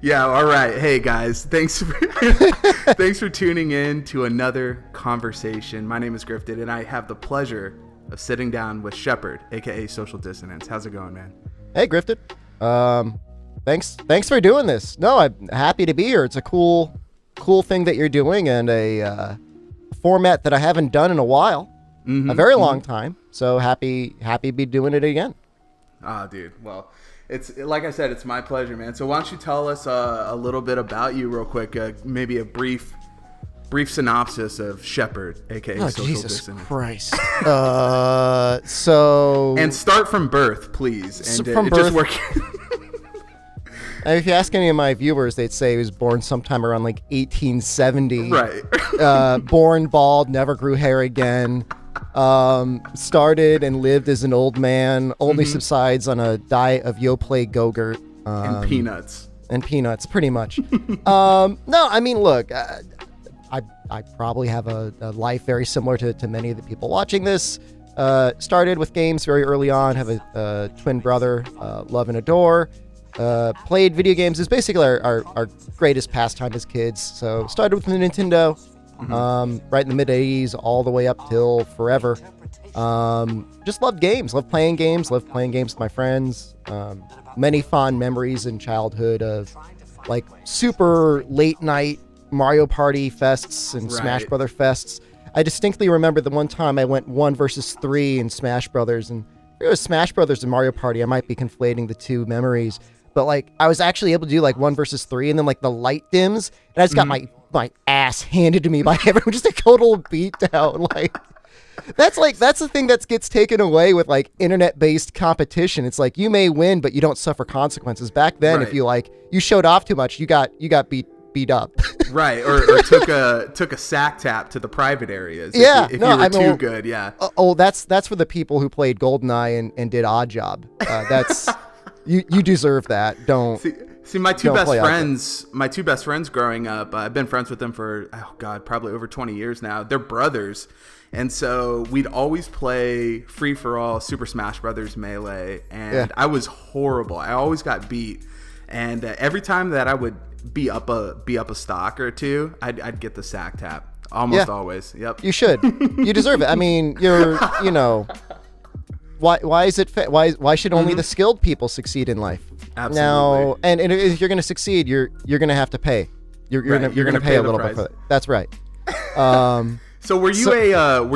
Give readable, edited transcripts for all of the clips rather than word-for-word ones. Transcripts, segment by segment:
Yeah, all right. Hey guys, thanks for thanks for tuning in to another conversation. My name is Griffted, and I have the pleasure of sitting down with Shepard, aka Social Dissonance. How's it going, man? Hey, Griffted. Thanks for doing this. No, I'm happy to be here. It's a cool thing that you're doing, and a format that I haven't done in a while, a very long time. So happy to be doing it again. Ah, dude. Well, it's like I said, it's my pleasure, man. So why don't you tell us a little bit about you, real quick? Maybe a brief synopsis of Shepard, aka Social Jesus Dissonance. Christ. And start from birth, please. And from birth. Just work. If you ask any of my viewers, they'd say he was born sometime around like 1870. Right. Born bald, never grew hair again. Started and lived as an old man. Only subsides on a diet of Yoplait Go-Gurt. And peanuts. And peanuts, pretty much. No, I mean, look, I probably have a life very similar to many of the people watching this. Started with games very early on. Have a twin brother, love and adore. Played video games. Is basically our greatest pastime as kids. So started with the Nintendo, right in the mid 80s, all the way up till forever. Just loved games. Loved playing games. Loved playing games with my friends. Many fond memories in childhood of like super late night Mario Party fests and Smash Brother fests. I distinctly remember the one time I went 1 versus 3 in Smash Brothers, and it was Smash Brothers and Mario Party. I might be conflating the two memories. But like I was actually able to do like 1 versus 3, and then like the light dims, and I just got my ass handed to me by everyone, just a total beatdown. Like that's the thing that gets taken away with like internet-based competition. It's like you may win, but you don't suffer consequences. Back then, if you showed off too much, you got beat up. Right, or took a sack tap to the private areas. If you were too good. Yeah. That's for the people who played GoldenEye and did Odd Job. That's. You deserve that. Don't see my two best friends growing up. I've been friends with them for probably over 20 years now. They're brothers, and so we'd always play free for all Super Smash Brothers Melee, and I was horrible. I always got beat, and every time that I would be up a stock or two, I'd get the sack tap almost always. Yep. You should. You deserve it. I mean, Why is it why should only the skilled people succeed in life? Absolutely. Now, and if you're going to succeed, you're going to have to pay. You're going to pay a little bit for it. That's right. So were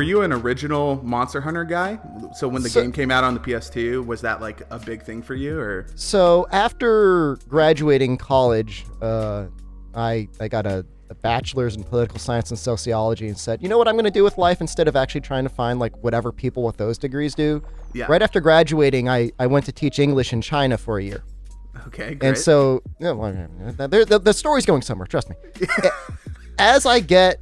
you an original Monster Hunter guy? So when the game came out on the PS2, was that like a big thing for you, or? So after graduating college, I got a bachelor's in political science and sociology, and said, you know what I'm going to do with life instead of actually trying to find like whatever people with those degrees do. Yeah. Right after graduating, I went to teach English in China for a year. Okay, great. And so the story's going somewhere, trust me. As I get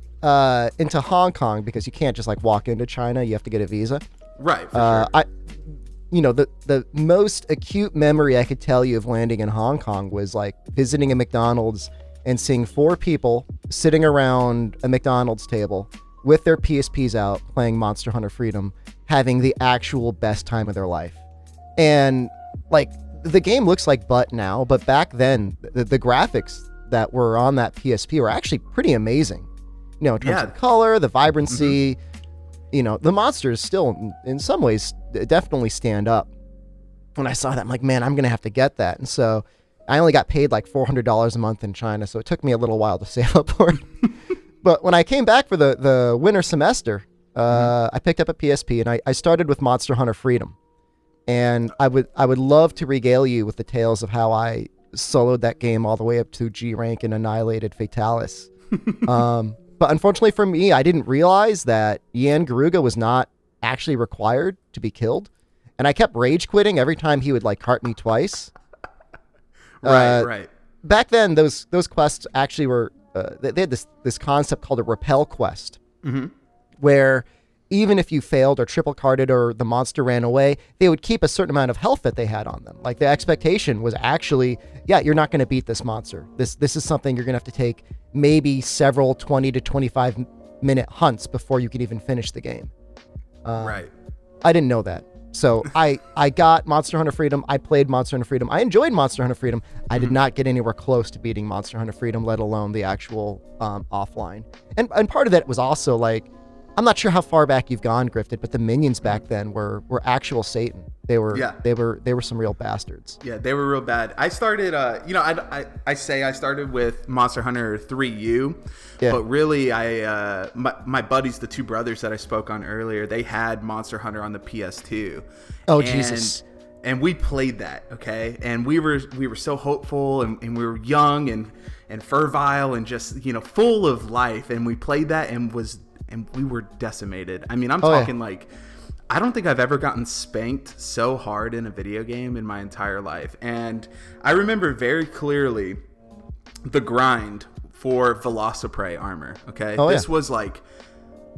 into Hong Kong, because you can't just like walk into China, you have to get a visa. Right, for sure. The most acute memory I could tell you of landing in Hong Kong was like visiting a McDonald's and seeing 4 people sitting around a McDonald's table with their PSPs out playing Monster Hunter Freedom, having the actual best time of their life. And like the game looks like butt now, but back then the graphics that were on that PSP were actually pretty amazing. In terms of the color, the vibrancy, the monsters still in some ways definitely stand up. When I saw that, I'm like, man, I'm going to have to get that. And so I only got paid like $400 a month in China, so it took me a little while to save up for it. But when I came back for the winter semester, I picked up a PSP, and I started with Monster Hunter Freedom. And I would love to regale you with the tales of how I soloed that game all the way up to G rank and annihilated Fatalis. But unfortunately for me, I didn't realize that Yan Garuga was not actually required to be killed. And I kept rage quitting every time he would like cart me twice. Right. Back then, those quests actually were they had this concept called a repel quest, where even if you failed or triple carded or the monster ran away, they would keep a certain amount of health that they had on them. Like the expectation was actually, you're not going to beat this monster. This is something you're going to have to take maybe several 20 to 25 minute hunts before you can even finish the game. Right. I didn't know that. So I got Monster Hunter Freedom. I played Monster Hunter Freedom. I enjoyed Monster Hunter Freedom. I did not get anywhere close to beating Monster Hunter Freedom, let alone the actual offline. And part of that was also like, I'm not sure how far back you've gone, Griffted, but the minions back then were actual Satan. They were some real bastards. Yeah, they were real bad. I started, I say I started with Monster Hunter 3U, but really my buddies, the two brothers that I spoke on earlier, they had Monster Hunter on the PS2. Oh, Jesus. And we played that, okay? And we were so hopeful, and we were young and fervile and just, full of life. And we played that and we were decimated. I mean, I'm talking like, I don't think I've ever gotten spanked so hard in a video game in my entire life. And I remember very clearly the grind for Velociprey armor, okay?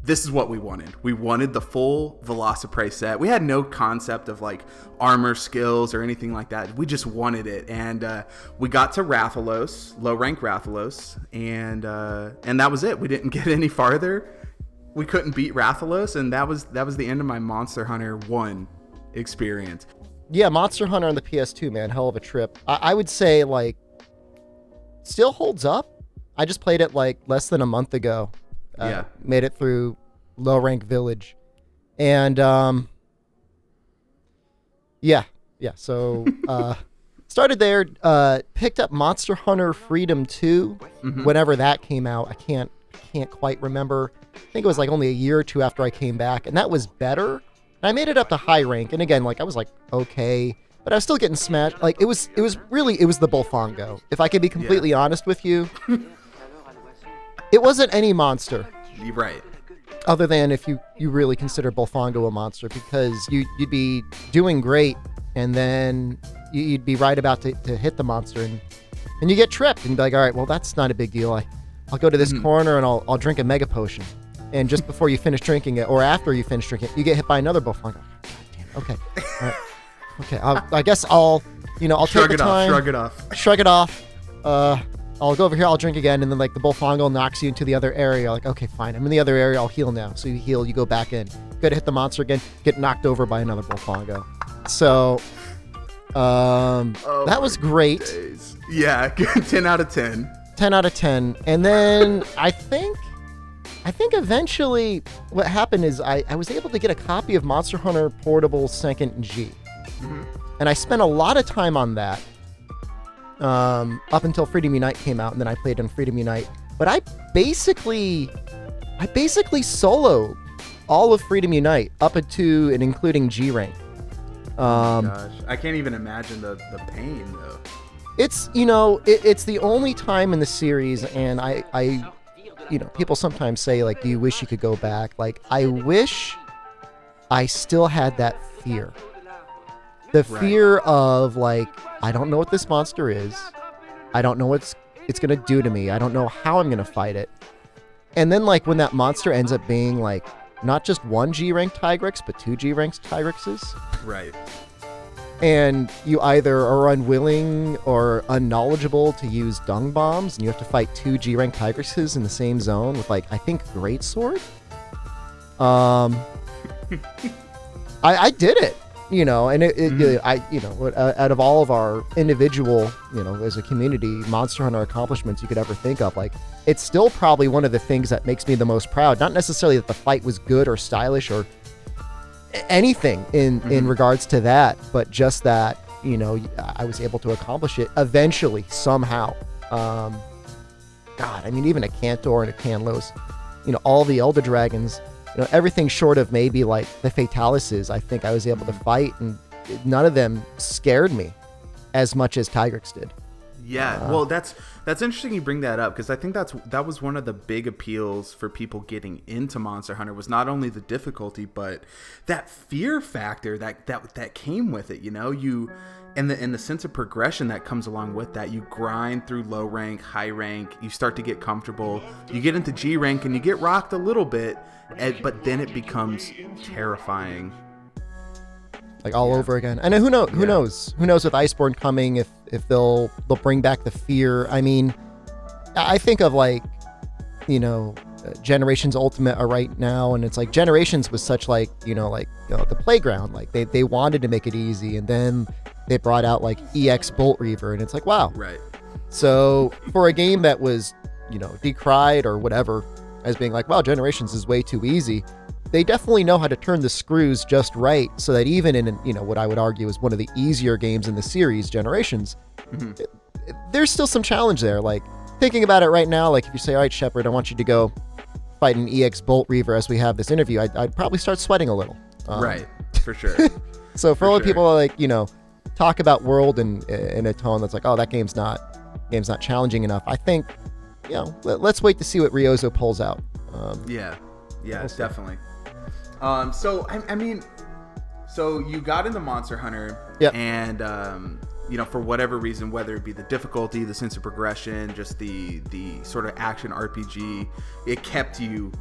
This is what we wanted. We wanted the full Velociprey set. We had no concept of like armor skills or anything like that. We just wanted it. And we got to Rathalos, low rank Rathalos, and that was it. We didn't get any farther. We couldn't beat Rathalos, and that was the end of my Monster Hunter 1 experience. Yeah, Monster Hunter on the PS2, man, hell of a trip. I would say, like, still holds up. I just played it, like, less than a month ago. Made it through Low Rank Village. And, so started there, picked up Monster Hunter Freedom 2, whenever that came out. I can't quite remember. I think it was like only a year or two after I came back, and that was better. And I made it up to high rank, and again, like I was like okay, but I was still getting smashed. Like it was the Bullfongo. If I could be completely honest with you, it wasn't any monster. You're right. Other than if you really consider Bullfongo a monster, because you'd be doing great, and then you'd be right about to hit the monster, and you get tripped, and be like, all right, well that's not a big deal. I'll go to this corner and I'll drink a mega potion. And just before you finish drinking it, or after you finish drinking it, you get hit by another Bullfongo. God damn. Okay. All right. Okay. I guess I'll take the time. Shrug it off. I'll go over here. I'll drink again. And then like the Bullfongo knocks you into the other area. Like, okay, fine. I'm in the other area. I'll heal now. So you heal. You go back in. Go to hit the monster again. Get knocked over by another Bullfongo. So, that was great. Days. Yeah. 10 out of 10. 10 out of 10. And then I think eventually what happened is I was able to get a copy of Monster Hunter Portable 2nd G. And I spent a lot of time on that up until Freedom Unite came out, and then I played on Freedom Unite. But I basically soloed all of Freedom Unite up to and including G rank. Gosh, I can't even imagine the pain though. It's it's the only time in the series, and I people sometimes say like, do you wish you could go back? Like, I wish I still had that fear. The fear of like, I don't know what this monster is. I don't know what it's gonna do to me. I don't know how I'm gonna fight it. And then like when that monster ends up being like not just one G rank Tigrex, but 2 G rank Tigrexes. Right. And you either are unwilling or unknowledgeable to use dung bombs, and you have to fight 2 G rank Tigrexes in the same zone with like, I think, Greatsword. I did it, and out of all of our individual, as a community, Monster Hunter accomplishments you could ever think of, like, it's still probably one of the things that makes me the most proud. Not necessarily that the fight was good or stylish or anything in regards to that, but just that I was able to accomplish it eventually somehow. God, I mean, even a Cantor and a Canlos, all the Elder Dragons, everything short of maybe like the Fatalises, I think I was able to fight, and none of them scared me as much as Tigrex did. Yeah, well, that's interesting you bring that up, because I think that was one of the big appeals for people getting into Monster Hunter, was not only the difficulty, but that fear factor that came with it. You and the sense of progression that comes along with that. You grind through low rank, high rank, you start to get comfortable, you get into G rank, and you get rocked a little bit, but then it becomes terrifying. Like all over again. And who knows with Iceborne coming, if they'll bring back the fear. I mean, I think of like, Generations Ultimate are right now, and it's like Generations was such like the playground. Like they wanted to make it easy, and then they brought out like EX Bolt Reaver, and it's like, wow. Right. So for a game that was decried or whatever as being like, wow, Generations is way too easy, they definitely know how to turn the screws just right, so that even in what I would argue is one of the easier games in the series, Generations, there's still some challenge there. Like thinking about it right now, like if you say, all right, Shepard, I want you to go fight an EX Bolt Reaver as we have this interview, I'd probably start sweating a little. Right, for sure. So for all the people like talk about World in a tone that's like, oh, that game's not challenging enough, I think let's wait to see what Ryozo pulls out. Yeah, definitely. So I mean, so you got into Monster Hunter, and for whatever reason, whether it be the difficulty, the sense of progression, just the sort of action RPG, it kept you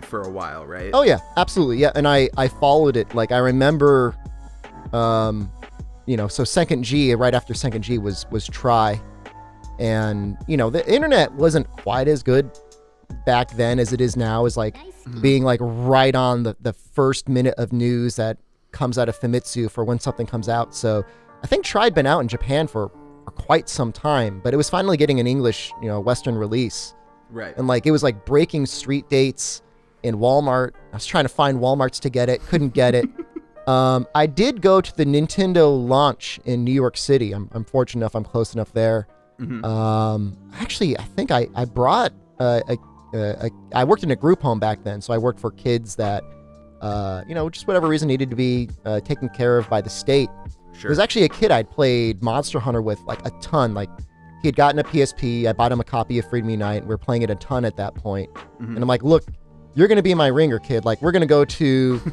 for a while, right? Oh yeah, absolutely, yeah. And I followed it. Like I remember, so Second G, right after Second G was Try, and the internet wasn't quite as good back then as it is now, as like being like right on the first minute of news that comes out of Famitsu for when something comes out. So I think Try had been out in Japan for quite some time, but it was finally getting an English, Western release. Right. And like it was like breaking street dates in Walmart. I was trying to find Walmarts to get it, couldn't get it. I did go to the Nintendo launch in New York City. I'm fortunate enough, I'm close enough there. Actually, I think I brought I worked in a group home back then, so I worked for kids that, just whatever reason needed to be taken care of by the state. Sure. There was actually a kid I'd played Monster Hunter with like a ton. Like he had gotten a PSP. I bought him a copy of Freed Me Night. We were playing it a ton at that point. And I'm like, look, you're going to be my ringer, kid. Like we're going to go to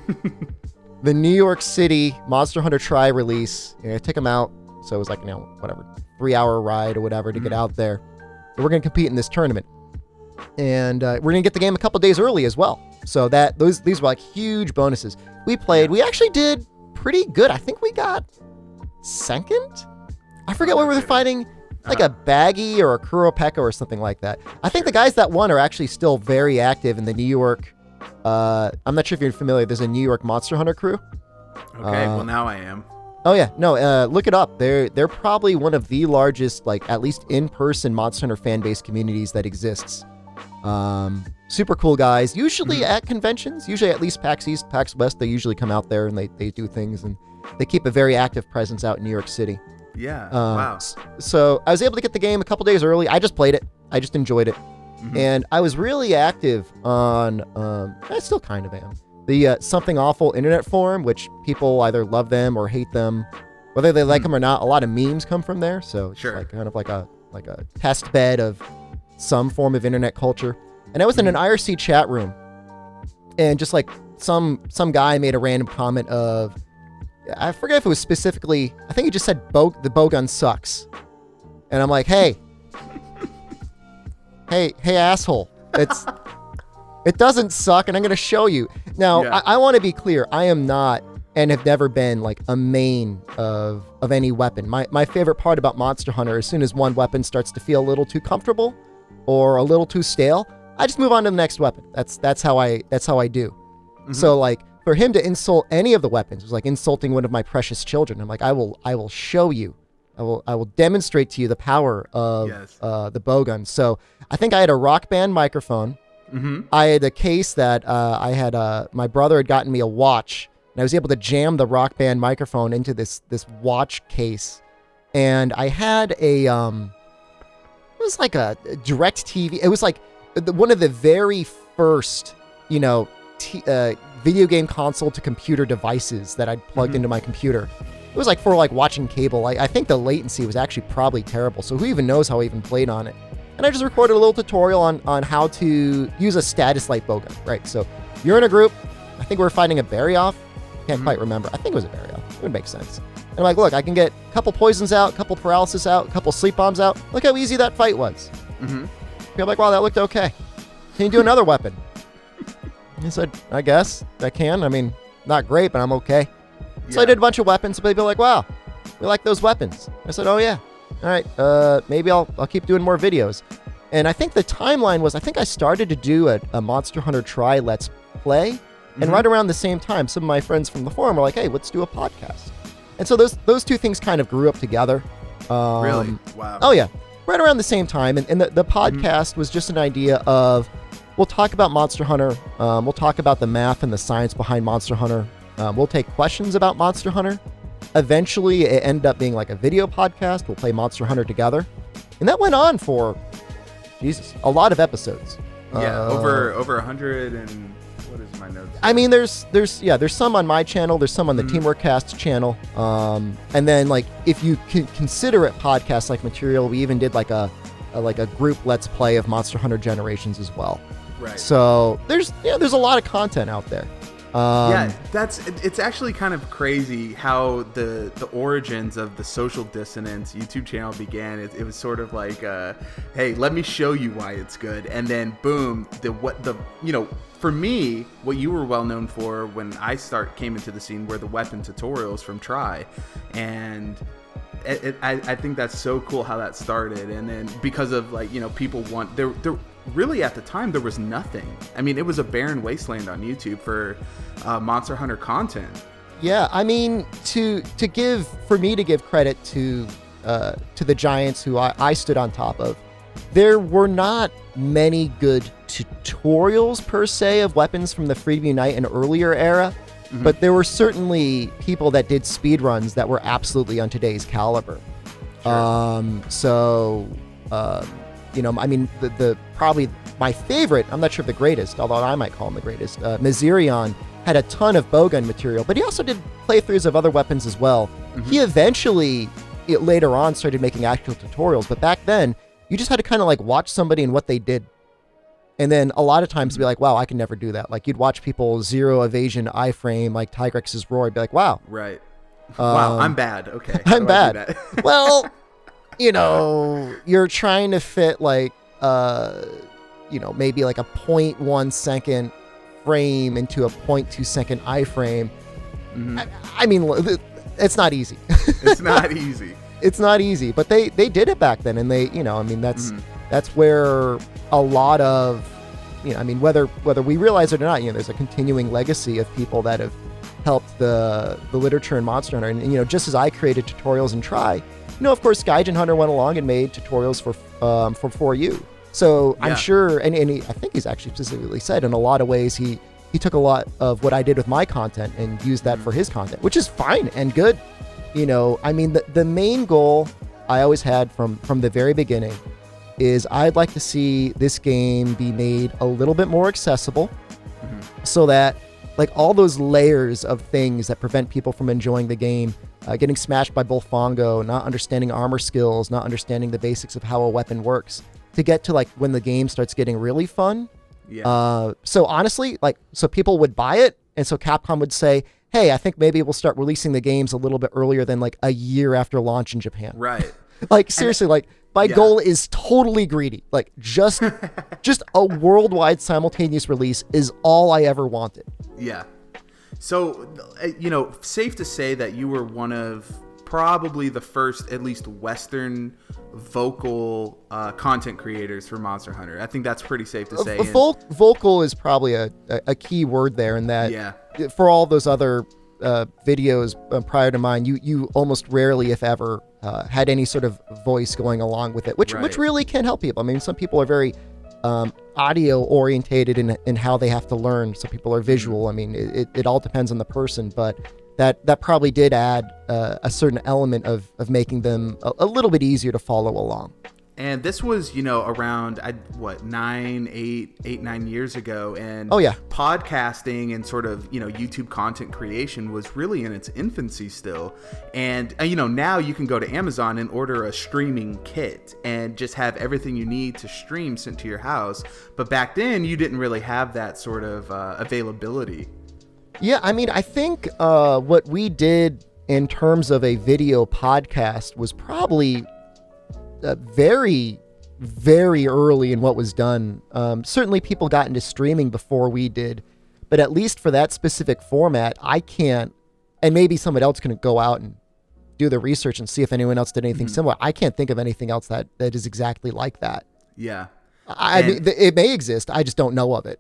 the New York City Monster Hunter Try release. Take him out. So it was like, 3-hour ride or whatever to get out there. And we're going to compete in this tournament. And we're going to get the game a couple days early as well. So these were like huge bonuses. We played. We actually did pretty good. I think we got second? I forget what we were fighting. Like a Baggy or a Kuropeka or something like that. I think the guys that won are actually still very active in the New York. I'm not sure if you're familiar. There's a New York Monster Hunter crew. Okay, well now I am. Oh yeah, no, look it up. They're probably one of the largest, like at least in-person Monster Hunter fan base communities that exists. Super cool guys. Usually at conventions. Usually at least PAX East, PAX West. They usually come out there and they do things, and they keep a very active presence out in New York City. Yeah. Wow. So I was able to get the game a couple days early. I just played it. I just enjoyed it, and I was really active on. I still kind of am. The Something Awful internet forum, which people either love them or hate them, whether they like them or not. A lot of memes come from there, so it's like kind of like a test bed of some form of internet culture. And I was in an IRC chat room, and just like some guy made a random comment of, I forget if it was specifically, I think he just said the bowgun sucks, and I'm like, hey asshole, it doesn't suck, and I'm going to show you. Now, I want to be clear. I am not and have never been like a main of any weapon. My favorite part about Monster Hunter, as soon as one weapon starts to feel a little too comfortable or a little too stale, I just move on to the next weapon. That's how I do. So like for him to insult any of the weapons was like insulting one of my precious children. I'm like, I will show you. I will demonstrate to you the power of the bowgun. So I think I had a Rock Band microphone. I had a case that I had my brother had gotten me a watch, and I was able to jam the Rock Band microphone into this watch case. And I had it was like a direct TV. It was like one of the very first, video game console to computer devices that I'd plugged into my computer. It was like for like watching cable. I think the latency was actually probably terrible. So who even knows how I even played on it? And I just recorded a little tutorial on how to use a status light bowgun, right? So you're in a group. I think we were fighting a Baryoff. Can't quite remember. I think it was a Baryoff. It would make sense. And I'm like, look, I can get a couple poisons out, a couple paralysis out, a couple sleep bombs out. Look how easy that fight was. You're like, wow, that looked okay. Can you do another weapon? He said, I guess I can. I mean, not great, but I'm okay. So I did a bunch of weapons. But people were like, wow, we like those weapons. I said, oh yeah. All right, maybe I'll keep doing more videos. And I think the timeline was, I think I started to do a Monster Hunter Tri Let's Play. And right around the same time, some of my friends from the forum were like, hey, let's do a podcast. And so those two things kind of grew up together. Really? Wow. Oh, yeah. Right around the same time. And the podcast was just an idea of, we'll talk about Monster Hunter. We'll talk about the math and the science behind Monster Hunter. We'll take questions about Monster Hunter. Eventually, it ended up being like a video podcast. We'll play Monster Hunter together. And that went on for, Jesus, a lot of episodes. Yeah, over 100 and... What is my notes? I mean, there's some on my channel. There's some on the Teamwork Cast channel. And then like if you consider it podcast like material, we even did like a group Let's Play of Monster Hunter Generations as well. Right. So there's a lot of content out there. It's actually kind of crazy how the origins of the Social Dissonance YouTube channel began. It was sort of like, hey, let me show you why it's good, and then boom, for me, what you were well known for when I came into the scene were the weapon tutorials from Tri, and I think that's so cool how that started. And then because of people there really at the time there was nothing. I mean, it was a barren wasteland on YouTube for Monster Hunter content. Yeah, I mean, for me to give credit to the giants who I stood on top of, there were not many good tutorials per se of weapons from the Freedom Unite and earlier era, but there were certainly people that did speedruns that were absolutely on today's caliber. Sure. I mean, the probably my favorite, I'm not sure if the greatest, although I might call him the greatest, Mazirion had a ton of bowgun material, but he also did playthroughs of other weapons as well. He eventually, later on, started making actual tutorials, but back then, you just had to kind of like watch somebody and what they did. And then a lot of times be like, wow, I can never do that. Like you'd watch people zero evasion iframe like Tigrex's Roar, be like, wow. Right. Wow, I'm bad. Okay. I'm bad. Well, you're trying to fit like, maybe like a 0.1 second frame into a 0.2 second iframe. I mean, it's not easy. It's not easy. It's not easy, but they did it back then, and that's where a lot of, whether we realize it or not, there's a continuing legacy of people that have helped the literature in Monster Hunter, and just as I created tutorials in Tri, of course, Gaijin Hunter went along and made tutorials for 4U. So I'm sure, and I think he's actually specifically said in a lot of ways he took a lot of what I did with my content and used that for his content, which is fine and good. The main goal I always had from the very beginning is I'd like to see this game be made a little bit more accessible so that like all those layers of things that prevent people from enjoying the game, getting smashed by both Fongo, not understanding armor skills, not understanding the basics of how a weapon works, to get to like when the game starts getting really fun. So honestly, so people would buy it, and so Capcom would say, hey, I think maybe we'll start releasing the games a little bit earlier than like a year after launch in Japan. Right. Like seriously, my goal is totally greedy. Like just a worldwide simultaneous release is all I ever wanted. Yeah. So, safe to say that you were one of probably the first, at least Western vocal content creators for Monster Hunter. I think that's pretty safe to say. Vocal is probably a key word there, in that for all those other videos prior to mine, you almost rarely, if ever, had any sort of voice going along with it, which really can help people. I mean, some people are very audio orientated in how they have to learn. Some people are visual. I mean, it all depends on the person, but that probably did add a certain element of making them a little bit easier to follow along. And this was, around 9 years ago, and podcasting and sort of YouTube content creation was really in its infancy still. And now you can go to Amazon and order a streaming kit and just have everything you need to stream sent to your house. But back then, you didn't really have that sort of availability. Yeah, I mean, I think what we did in terms of a video podcast was probably very, very early in what was done. Certainly people got into streaming before we did, but at least for that specific format, I can't, and maybe someone else can go out and do the research and see if anyone else did anything similar. I can't think of anything else that is exactly like that. Yeah. I mean, it may exist. I just don't know of it.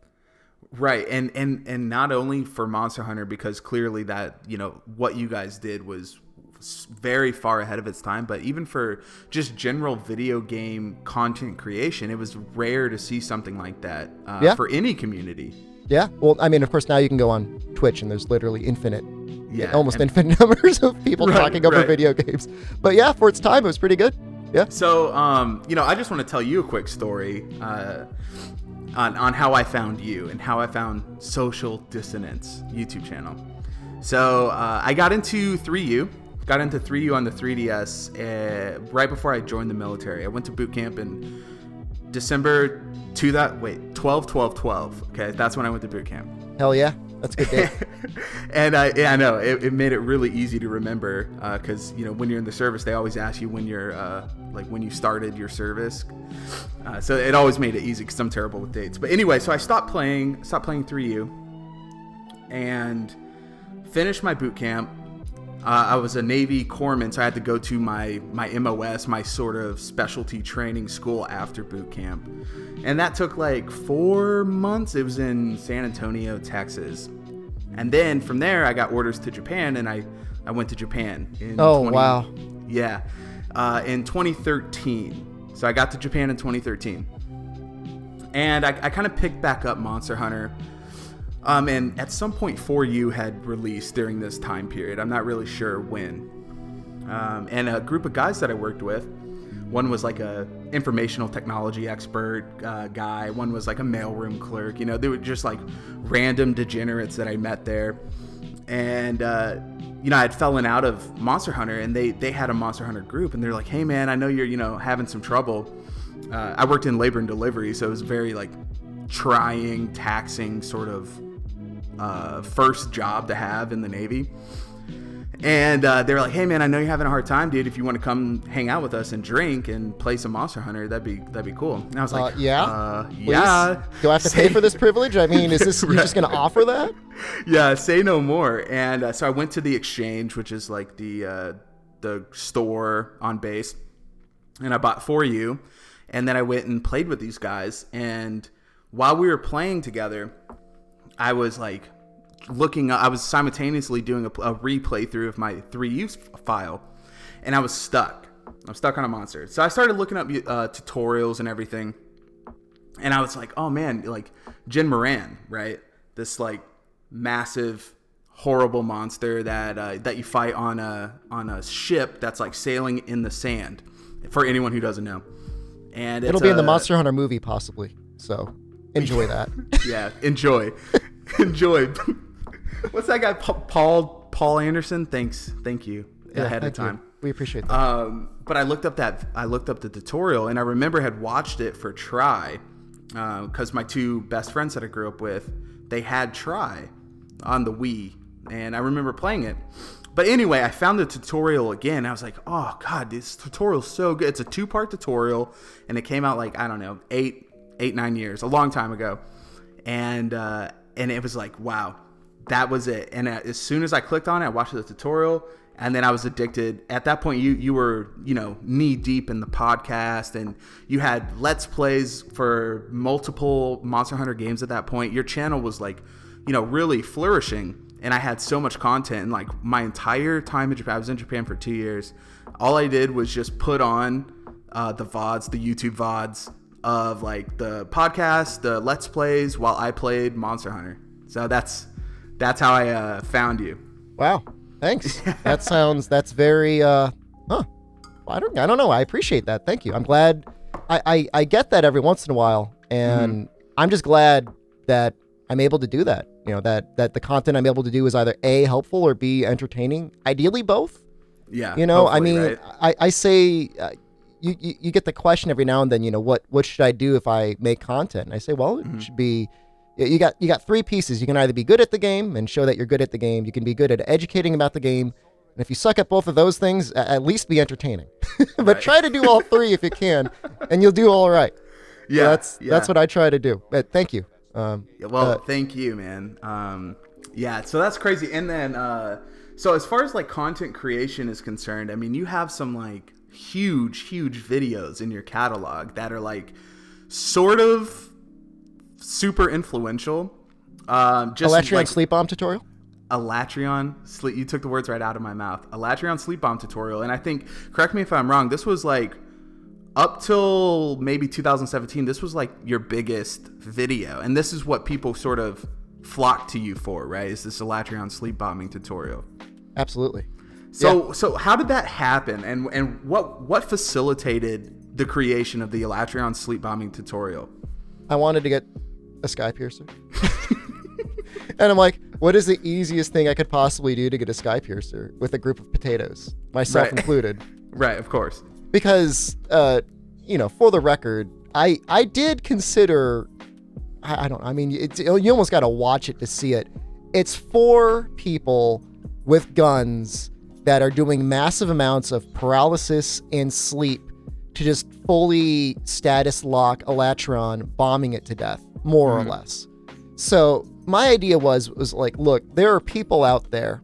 Right. And not only for Monster Hunter, because clearly that, what you guys did was very far ahead of its time, but even for just general video game content creation, it was rare to see something like that for any community. Yeah. Well, I mean, of course, now you can go on Twitch and there's literally infinite infinite numbers of people talking over video games. But yeah, for its time, it was pretty good. Yeah. So, I just want to tell you a quick story on how I found you and how I found Social Dissonance YouTube channel. So I got into 3U on the 3DS right before I joined the military. I went to boot camp in December 12/12/12. Okay, that's when I went to boot camp. Hell yeah, that's a good day. And I know it made it really easy to remember because when you're in the service, they always ask you when you're when you started your service. So it always made it easy because I'm terrible with dates. But anyway, so I stopped playing 3U and finished my boot camp. I was a Navy corpsman, so I had to go to my MOS, my sort of specialty training school after boot camp. And that took like 4 months. It was in San Antonio, Texas. And then from there, I got orders to Japan, and I went to Japan. Wow. Yeah. In 2013. So I got to Japan in 2013. And I kind of picked back up Monster Hunter. And at some point 4U had released during this time period. I'm not really sure when. And a group of guys that I worked with, one was like a informational technology expert guy. One was like a mailroom clerk. They were just like random degenerates that I met there. And, I had fallen out of Monster Hunter, and they had a Monster Hunter group, and they're like, hey man, I know you're, having some trouble. I worked in labor and delivery, so it was very like trying, taxing sort of first job to have in the Navy. And they were like, hey man, I know you're having a hard time, dude. If you want to come hang out with us and drink and play some Monster Hunter, that'd be cool. And I was like, yeah. Do I have to pay for this privilege? I mean, is this you're just going to offer that? Yeah, say no more. And so I went to the Exchange, which is like the store on base, and I bought 4U, and then I went and played with these guys. And while we were playing together, I was like I was simultaneously doing a replay through of my 3U file, and I was stuck. I'm stuck on a monster. So I started looking up tutorials and everything, and I was like, oh man, like Jin Moran, right? This like massive, horrible monster that you fight on a ship that's like sailing in the sand. For anyone who doesn't know, and it'll be in the Monster Hunter movie possibly. So enjoy that. Yeah, enjoy. What's that guy, Paul Anderson? Thank you ahead of time. We appreciate that. But I looked up the tutorial, and I remember I had watched it for Try, because my two best friends that I grew up with, they had Try on the Wii, and I remember playing it. But anyway, I found the tutorial again. I was like, oh god, this tutorial's so good. It's a 2-part tutorial, and it came out like, I don't know, 9 years, a long time ago. And it was like, wow, that was it. And as soon as I clicked on it, I watched the tutorial, and then I was addicted. At that point, you were, knee deep in the podcast, and you had Let's Plays for multiple Monster Hunter games at that point. Your channel was like, really flourishing, and I had so much content. And like my entire time in Japan, I was in Japan for 2 years. All I did was just put on the VODs, the YouTube VODs of like the podcast, the Let's Plays, while I played Monster Hunter. So that's how I found you. Wow, thanks. That's very I don't know. I appreciate that. Thank you. I'm glad. I get that every once in a while, and I'm just glad that I'm able to do that. That the content I'm able to do is either A, helpful, or B, entertaining. Ideally both. Yeah. I mean, right? I say. You get the question every now and then, what should I do if I make content? And I say, well, it should be, you got 3 pieces. You can either be good at the game and show that you're good at the game. You can be good at educating about the game. And if you suck at both of those things, at least be entertaining. But right. Try to do all 3 if you can, and you'll do all right. Yeah. So that's what I try to do. But thank you. Thank you, man. So that's crazy. And then, so as far as like content creation is concerned, I mean, you have some like huge videos in your catalog that are like sort of super influential. Just Electrion like sleep bomb tutorial? a Latrion sleep. You took the words right out of my mouth. A Latrion sleep bomb tutorial, and I think, correct me if I'm wrong, this was like up till maybe 2017. This was like your biggest video, and this is what people sort of flocked to you for, right? Is this Latrion sleep bombing tutorial? Absolutely. So how did that happen, and what facilitated the creation of the Latrion sleep bombing tutorial? I wanted to get a sky piercer. And I'm like, what is the easiest thing I could possibly do to get a sky piercer with a group of potatoes, myself included? Right, of course. Because, for the record, I did consider, you almost got to watch it to see it. It's 4 people with guns that are doing massive amounts of paralysis and sleep to just fully status lock a Latron, bombing it to death, more or less. So my idea was like, look, there are people out there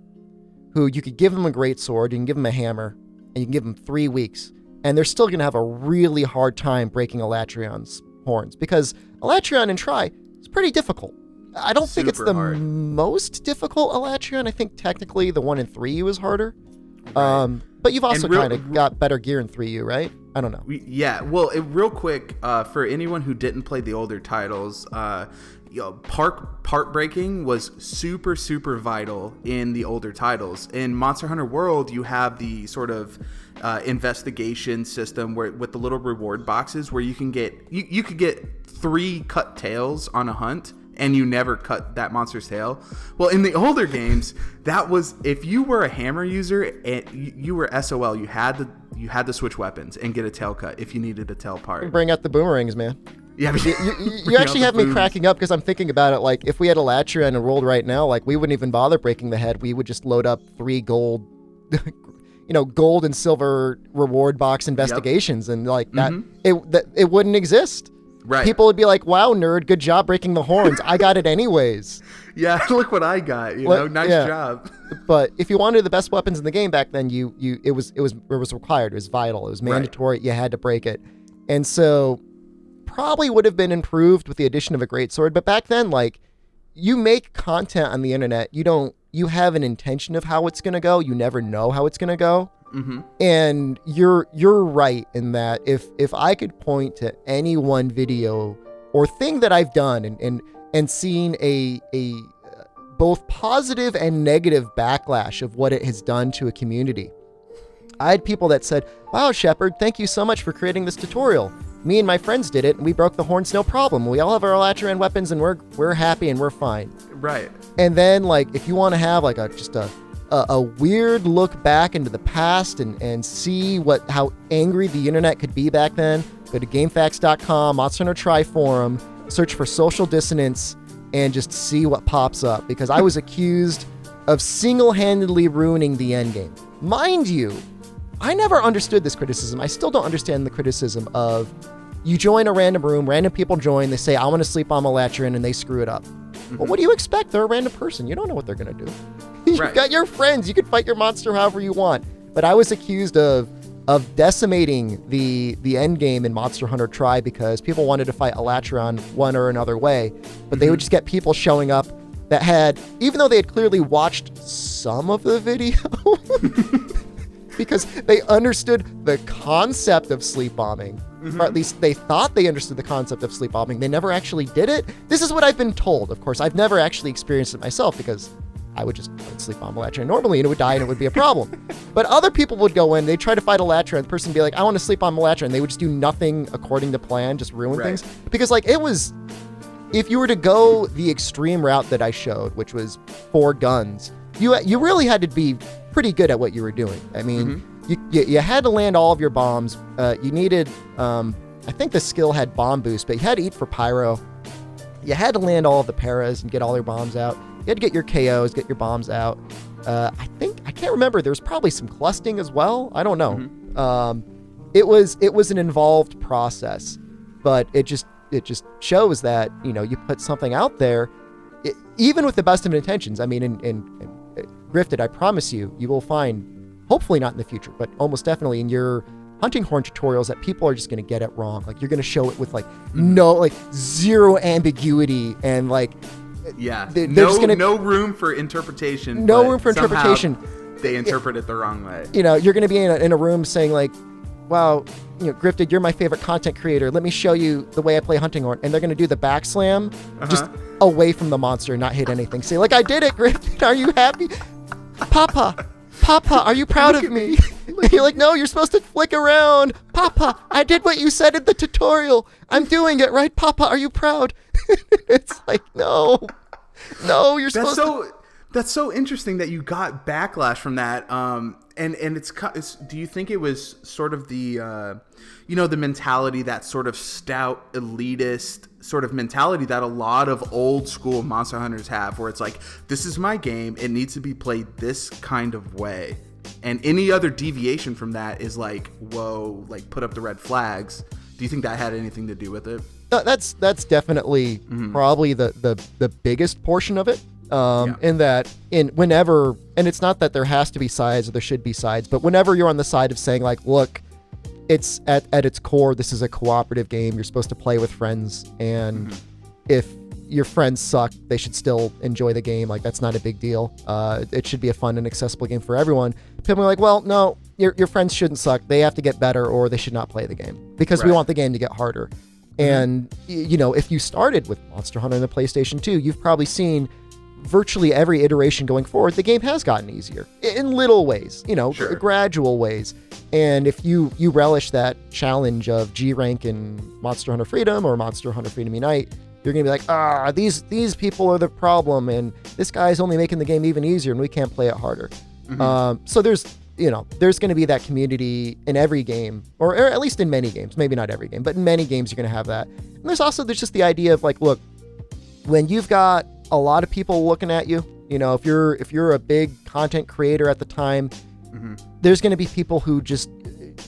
who you could give them a great sword, you can give them a hammer, and you can give them 3 weeks, and they're still going to have a really hard time breaking a Latrion's horns, because a Latrion in Tri is pretty difficult. I don't think it's the most difficult Elatrion. I think technically the 1 in 3U is harder. Right. But you've also kind of got better gear in 3U, right? I don't know. Well, real quick, for anyone who didn't play the older titles, part breaking was super, super vital in the older titles. In Monster Hunter World, you have the sort of investigation system where with the little reward boxes where you can get you could get 3 cut tails on a hunt, and you never cut that monster's tail. Well, in the older games, that was, if you were a hammer user and you were SOL, you had to switch weapons and get a tail cut if you needed a tail part. Bring out the boomerangs, man. Yeah, you actually have me cracking up because I'm thinking about it. Like, if we had a Latrion and rolled right now, like, we wouldn't even bother breaking the head. We would just load up 3 gold, gold and silver reward box investigations, and like that, it wouldn't exist. Right. People would be like, wow, nerd, good job breaking the horns. I got it anyways. Yeah, look what I got. Nice job. But if you wanted the best weapons in the game back then, it was required. It was vital. It was mandatory. Right. You had to break it. And so probably would have been improved with the addition of a greatsword. But back then, like, you make content on the internet. You have an intention of how it's going to go. You never know how it's going to go. Mm-hmm. And you're right in that if I could point to any one video or thing that I've done and seen a both positive and negative backlash of what it has done to a community, I had people that said, wow, Shepard, thank you so much for creating this tutorial. Me and my friends did it, and we broke the horns no problem. We all have our Latrion weapons, and we're happy and we're fine. Right. And then, like, if you want to have like a weird look back into the past and see how angry the internet could be back then, go to GameFAQs.com, Monster Hunter Tri forum, search for Social Dissonance, and just see what pops up. Because I was accused of single-handedly ruining the endgame. Mind you, I never understood this criticism. I still don't understand the criticism of you join a random room, random people join, they say, I want to sleep on Elatrion, and they screw it up. Mm-hmm. Well, what do you expect? They're a random person. You don't know what they're going to do. You've got your friends. You can fight your monster however you want. But I was accused of decimating the end game in Monster Hunter Tri because people wanted to fight Elatrion one or another way. But they would just get people showing up that had, even though they had clearly watched some of the video, because they understood the concept of sleep bombing. Or at least they thought they understood the concept of sleep bombing. They never actually did it. This is what I've been told. Of course, I've never actually experienced it myself because I would sleep bomb a Latrion normally and it would die and it would be a problem. But other people would go in, they'd try to fight a Latrion, the person would be like, I want to sleep on a Latrion. They would just do nothing according to plan, just ruin things. Because like it was, if you were to go the extreme route that I showed, which was 4 guns, you really had to be pretty good at what you were doing. I mean, you had to land all of your bombs. You needed, I think the skill had bomb boost, but you had to eat for pyro. You had to land all of the paras and get all your bombs out. You had to get your KOs, get your bombs out. I can't remember. There was probably some clusting as well. I don't know. It was an involved process, but it just shows that, you put something out there, even with the best of intentions. I mean, in Griffted, I promise you will find, hopefully not in the future, but almost definitely in your hunting horn tutorials that people are just going to get it wrong. Like, you're going to show it with like zero ambiguity and like they're just gonna, no room for interpretation. No room for interpretation. They interpret it the wrong way. You're going to be in a room saying like, wow, Griffted, you're my favorite content creator. Let me show you the way I play hunting horn. And they're going to do the back slam just away from the monster and not hit anything. Say like, I did it, Griffted. Are you happy? Papa, are you proud of me? And you're like, no, you're supposed to flick around. Papa, I did what you said in the tutorial. I'm doing it, right? Papa, are you proud? It's like, no, you're supposed to. That's so interesting that you got backlash from that. And it's do you think it was sort of the the mentality, that sort of stout elitist sort of mentality that a lot of old school Monster Hunters have, where it's like, this is my game, it needs to be played this kind of way, and any other deviation from that is like, whoa, like put up the red flags. Do you think that had anything to do with it? That's definitely probably the biggest portion of it. Whenever, and it's not that there has to be sides or there should be sides, but whenever you're on the side of saying like, look, it's at its core, this is a cooperative game. You're supposed to play with friends, and if your friends suck, they should still enjoy the game. Like, that's not a big deal. It should be a fun and accessible game for everyone. People are like, well, no, your friends shouldn't suck. They have to get better, or they should not play the game, because we want the game to get harder. And if you started with Monster Hunter on the PlayStation 2, you've probably seen virtually every iteration going forward, the game has gotten easier in little ways, gradual ways. And if you relish that challenge of G rank in Monster Hunter Freedom or Monster Hunter Freedom Unite, you're going to be like, these people are the problem, and this guy's only making the game even easier, and we can't play it harder. So there's going to be that community in every game, or at least in many games, maybe not every game, but in many games, you're going to have that. And there's just the idea of like, look, when you've got a lot of people looking at you, if you're a big content creator at the time, there's going to be people who just,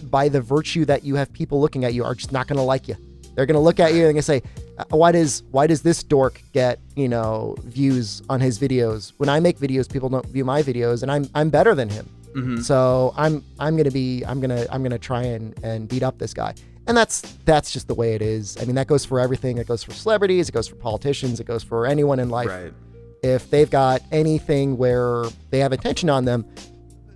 by the virtue that you have people looking at you, are just not going to like you. They're going to look at you and they're going to say, why does this dork get, views on his videos? When I make videos, people don't view my videos, and I'm better than him. So I'm going to try and beat up this guy. And that's just the way it is. I mean, that goes for everything. It goes for celebrities. It goes for politicians. It goes for anyone in life. Right. If they've got anything where they have attention on them,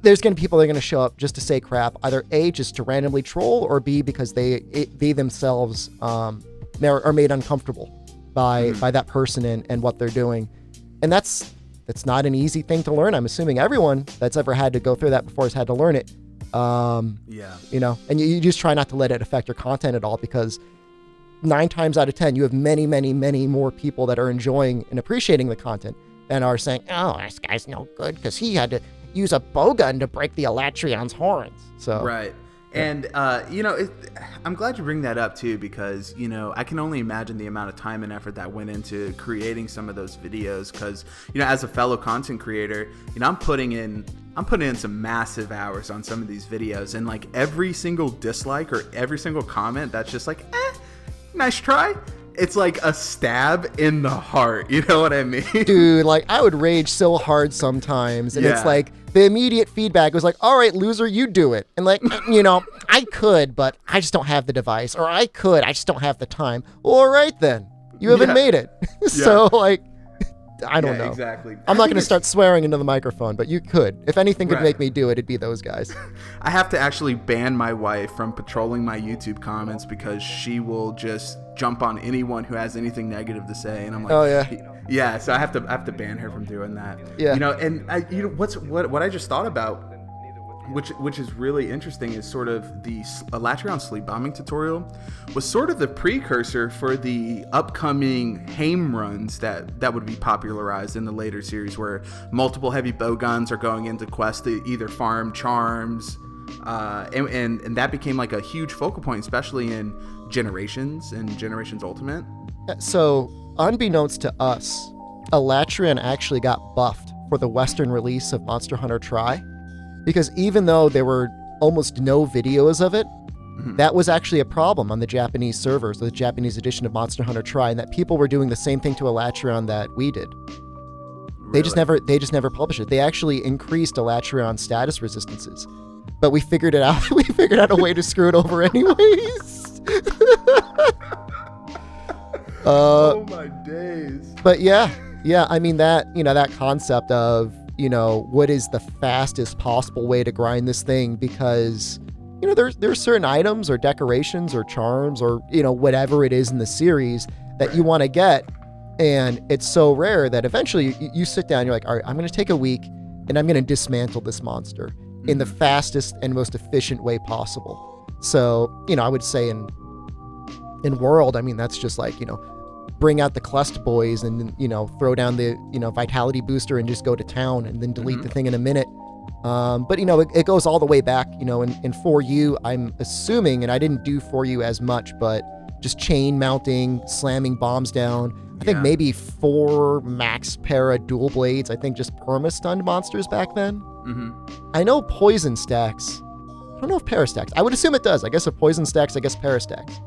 there's going to be people that are going to show up just to say crap, either A, just to randomly troll, or B, because they themselves are made uncomfortable by that person and what they're doing. And that's not an easy thing to learn. I'm assuming everyone that's ever had to go through that before has had to learn it. And you just try not to let it affect your content at all, because 9 times out of 10, you have many, many, many more people that are enjoying and appreciating the content than are saying, oh, this guy's no good because he had to use a bowgun to break the Elatrion's horns. So right. And, I'm glad you bring that up, too, because, I can only imagine the amount of time and effort that went into creating some of those videos, because, as a fellow content creator, I'm putting in some massive hours on some of these videos, and like every single dislike or every single comment that's just like, nice try, it's like a stab in the heart. You know what I mean? Dude, like, I would rage so hard sometimes, and it's like the immediate feedback was like, all right, loser, you do it. And like, I could, but I just don't have the device, or I just don't have the time. Well, all right then, you haven't made it. So like, I don't know. Exactly. I'm not going to start swearing into the microphone, but you could. If anything could make me do it, it'd be those guys. I have to actually ban my wife from patrolling my YouTube comments, because she will just jump on anyone who has anything negative to say, and I'm like, oh yeah. Yeah, so I have to ban her from doing that. Yeah. And what I just thought about, which is really interesting, is sort of the Elatrion sleep bombing tutorial was sort of the precursor for the upcoming Haim runs that would be popularized in the later series, where multiple heavy bowguns are going into quests to either farm charms, and that became like a huge focal point, especially in Generations and Generations Ultimate. So, unbeknownst to us, Elatrion actually got buffed for the Western release of Monster Hunter Tri. Because even though there were almost no videos of it, that was actually a problem on the Japanese servers, the Japanese edition of Monster Hunter Tri, and that people were doing the same thing to Elatrion that we did. Really? They just never published it. They actually increased Elatrion's status resistances. but we figured it out. We figured out a way to screw it over anyways. Oh my days. But yeah, I mean that, that concept of, what is the fastest possible way to grind this thing, because there's certain items or decorations or charms or whatever it is in the series that you want to get, and it's so rare that eventually you sit down, you're like, all right, I'm going to take a week and I'm going to dismantle this monster in the fastest and most efficient way possible. So I would say in World, I mean, that's just like bring out the Clust boys and throw down the vitality booster and just go to town and then delete the thing in a minute. But it goes all the way back, in 4U, I'm assuming, and I didn't do 4U as much, but just chain mounting, slamming bombs down. I think maybe 4 max para dual blades. I think just perma-stunned monsters back then. I know poison stacks. I don't know if para stacks. I would assume it does. I guess if poison stacks, I guess para stacks.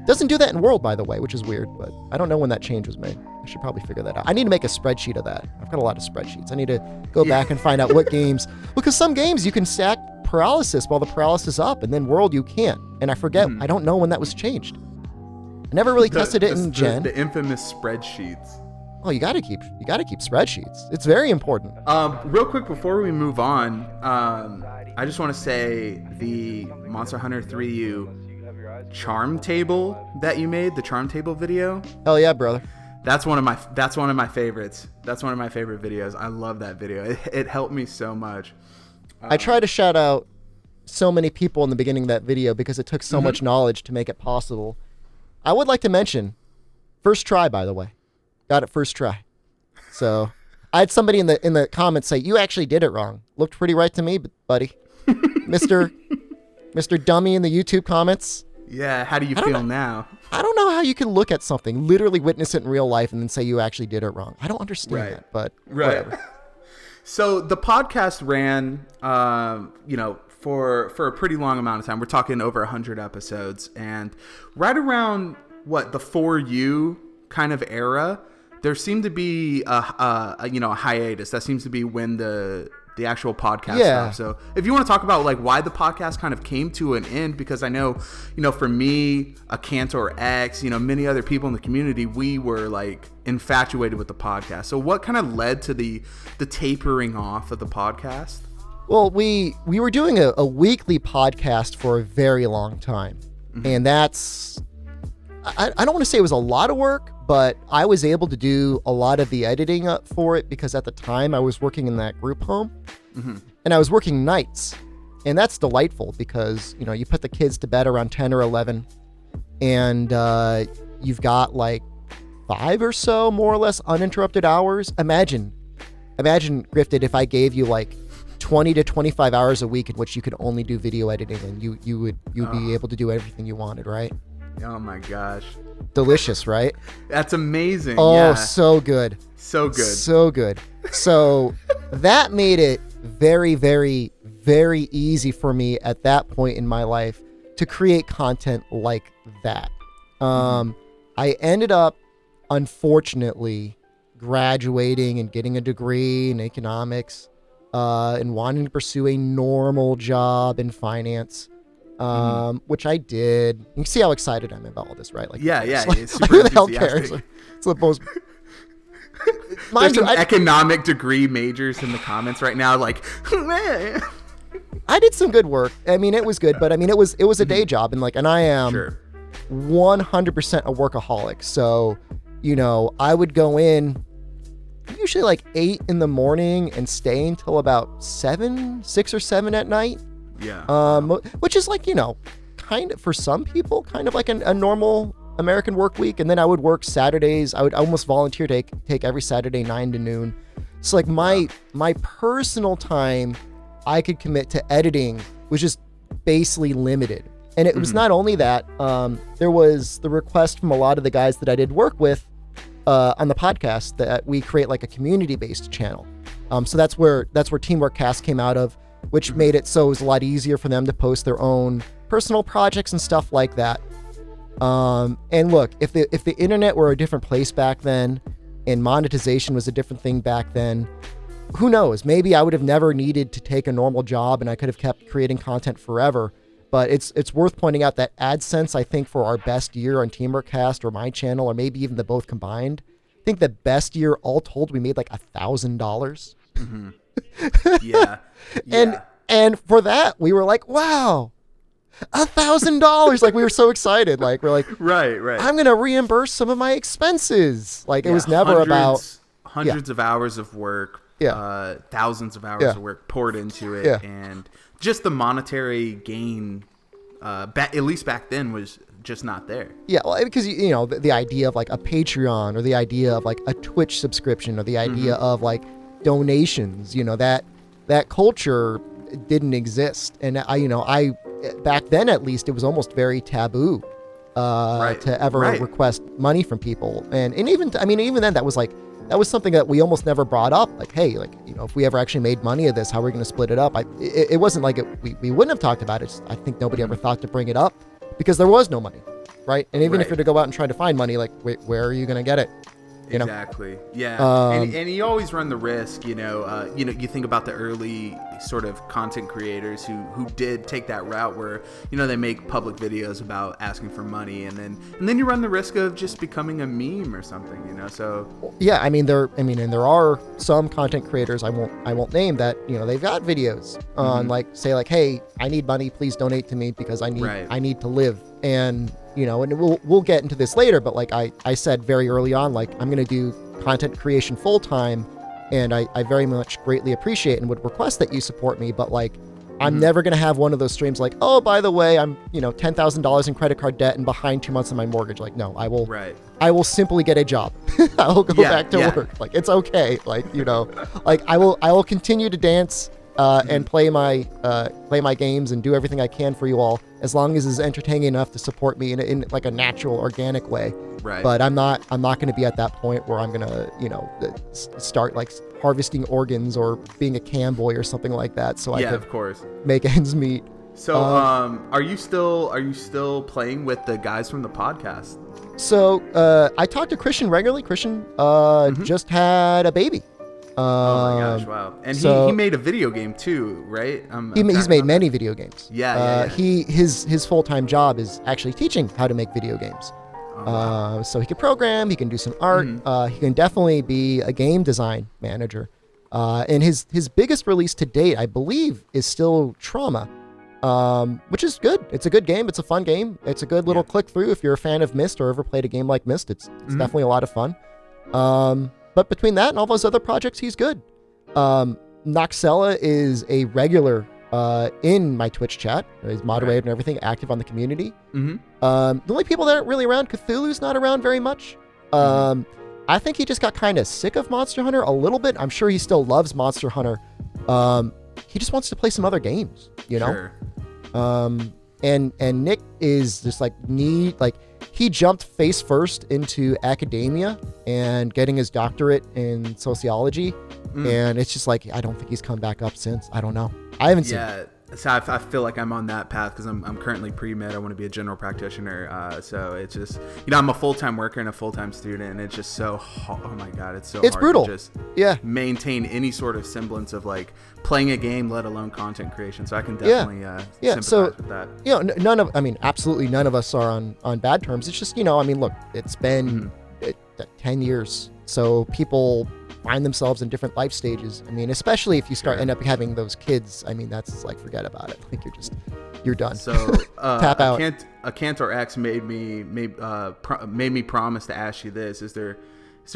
Doesn't do that in World, by the way, which is weird, but I don't know when that change was made. I should probably figure that out. I need to make a spreadsheet of that. I've got a lot of spreadsheets. I need to go back and find out what games, because some games you can stack paralysis while the paralysis is up, and then World you can't. And I forget, I don't know when that was changed. I never really tested it in Gen. The infamous spreadsheets. Oh, you gotta keep spreadsheets. It's very important. Real quick before we move on, I just want to say the Monster Hunter 3U charm table that you made, the charm table video. Hell yeah, brother. That's one of my favorites. That's one of my favorite videos. I love that video. It helped me so much. I try to shout out so many people in the beginning of that video because it took so much knowledge to make it possible. I would like to mention, first try, by the way. Got it first try. So I had somebody in the comments say, you actually did it wrong. Looked pretty right to me, buddy. Mr. Dummy in the YouTube comments. Yeah, how do you feel now? I don't know how you can look at something, literally witness it in real life, and then say you actually did it wrong. I don't understand that, but whatever. So the podcast ran, for a pretty long amount of time. We're talking over 100 episodes, and right around the 4U kind of era, there seemed to be a hiatus. That seems to be when the actual podcast stuff. So if you want to talk about like why the podcast kind of came to an end, because I know, for me, a Cantor X, many other people in the community, we were like infatuated with the podcast. So what kind of led to the tapering off of the podcast? Well, we were doing a weekly podcast for a very long time. And that's, I don't want to say it was a lot of work, but I was able to do a lot of the editing for it because at the time I was working in that group home and I was working nights, and that's delightful because, you put the kids to bed around 10 or 11 and you've got like 5 or so more or less uninterrupted hours. Imagine Griffted, if I gave you like 20 to 25 hours a week in which you could only do video editing and you'd be able to do everything you wanted, right? Oh my gosh. Delicious, right? That's amazing. Oh, yeah. So good. So good. So good. So that made it very, very, very easy for me at that point in my life to create content like that. I ended up, unfortunately, graduating and getting a degree in economics and wanting to pursue a normal job in finance. Which I did. You can see how excited I am about all this, right? Like, yeah, like, it's super who the hell cares? enthusiastic. It's the most. There's some economic degree majors in the comments right now, like, man. I did some good work. I mean, it was good, but I mean, it was a day job, and I am 100% a workaholic. So, I would go in usually like 8 in the morning and stay until about 6 or 7 at night. Yeah. Which is like, kind of, for some people, kind of like a normal American work week. And then I would work Saturdays. I would almost volunteer to take every Saturday 9 to noon. So like my personal time I could commit to editing was just basically limited. And it was not only that, there was the request from a lot of the guys that I did work with on the podcast that we create like a community-based channel. So that's where Teamwork Cast came out of, which made it so it was a lot easier for them to post their own personal projects and stuff like that. And look, if the internet were a different place back then and monetization was a different thing back then, who knows? Maybe I would have never needed to take a normal job and I could have kept creating content forever. But it's worth pointing out that AdSense, I think, for our best year on TeamworkCast or my channel, or maybe even the both combined, I think the best year all told, we made like $1,000. Yeah. And for that, we were like, wow, $1,000. Like, we were so excited. Like, we're like, right. I'm going to reimburse some of my expenses. Like, it was never hundreds of hours of work, thousands of hours of work poured into it. And just the monetary gain, at least back then, was just not there. Yeah, well, because, you know, the idea of like a Patreon, or the idea of like a Twitch subscription, or the idea of like donations, you know, that culture didn't exist. And I back then, at least, it was almost very taboo to ever request money from people. And even then, that was something that we almost never brought up. Like, hey, like, you know, if we ever actually made money of this, how are we going to split it up? It wasn't like we wouldn't have talked about it. I think nobody ever thought to bring it up because there was no money, right? And even if you're to go out and try to find money, like, where are you going to get it? You know? Exactly. Yeah. And you always run the risk, you think about the early sort of content creators who did take that route where, you know, they make public videos about asking for money, and then you run the risk of just becoming a meme or something, you know. So yeah, and there are some content creators I won't name that, you know, they've got videos on like, say like, hey, I need money, please donate to me because I need to live. And, you know, and we'll get into this later, but like I said very early on, like, I'm going to do content creation full time, and I very much greatly appreciate and would request that you support me, but like, I'm never going to have one of those streams like, oh, by the way, I'm, you know, $10,000 in credit card debt and behind 2 months on my mortgage. Like, no, I will simply get a job. I will go back to work. Like, it's okay. Like, you know, like I will continue to dance and play my games and do everything I can for you all, as long as it's entertaining enough to support me in like a natural, organic way. Right. But I'm not going to be at that point where I'm gonna, you know, start like harvesting organs or being a cam boy or something like that. So I could, of course, make ends meet. So, are you still playing with the guys from the podcast? So I talk to Christian regularly. Christian just had a baby. Oh my gosh! Wow, and he made a video game too, right? He's made many video games. Yeah. His full-time job is actually teaching how to make video games. So he can program, he can do some art, he can definitely be a game design manager. And his biggest release to date, I believe, is still Trauma, which is good. It's a good game. It's a fun game. It's a good little click through if you're a fan of Myst or ever played a game like Myst. It's definitely a lot of fun. But between that and all those other projects, he's good. Noxella is a regular in my Twitch chat. He's moderated and everything, active on the community. The only people that aren't really around, Cthulhu's not around very much. I think he just got kind of sick of Monster Hunter a little bit. I'm sure he still loves Monster Hunter. He just wants to play some other games, you know? Sure. And Nick is just like he jumped face first into academia and getting his doctorate in sociology. And it's just like, I don't think he's come back up since. I don't know. I haven't seen it. So I feel like I'm on that path because I'm currently pre-med. I want to be a general practitioner. So it's just, you know, I'm a full-time worker and a full-time student, and it's just so, oh my God, it's hard brutal. To just maintain any sort of semblance of like playing a game, let alone content creation. So I can definitely sympathize with that. You know, absolutely none of us are on bad terms. It's just, you know, I mean, look, it's been 10 years. So people find themselves in different life stages. I mean, especially if you end up having those kids. I mean, that's like, forget about it. Like, you're done. So tap out. A Cantor X made me promise to ask you this: Is there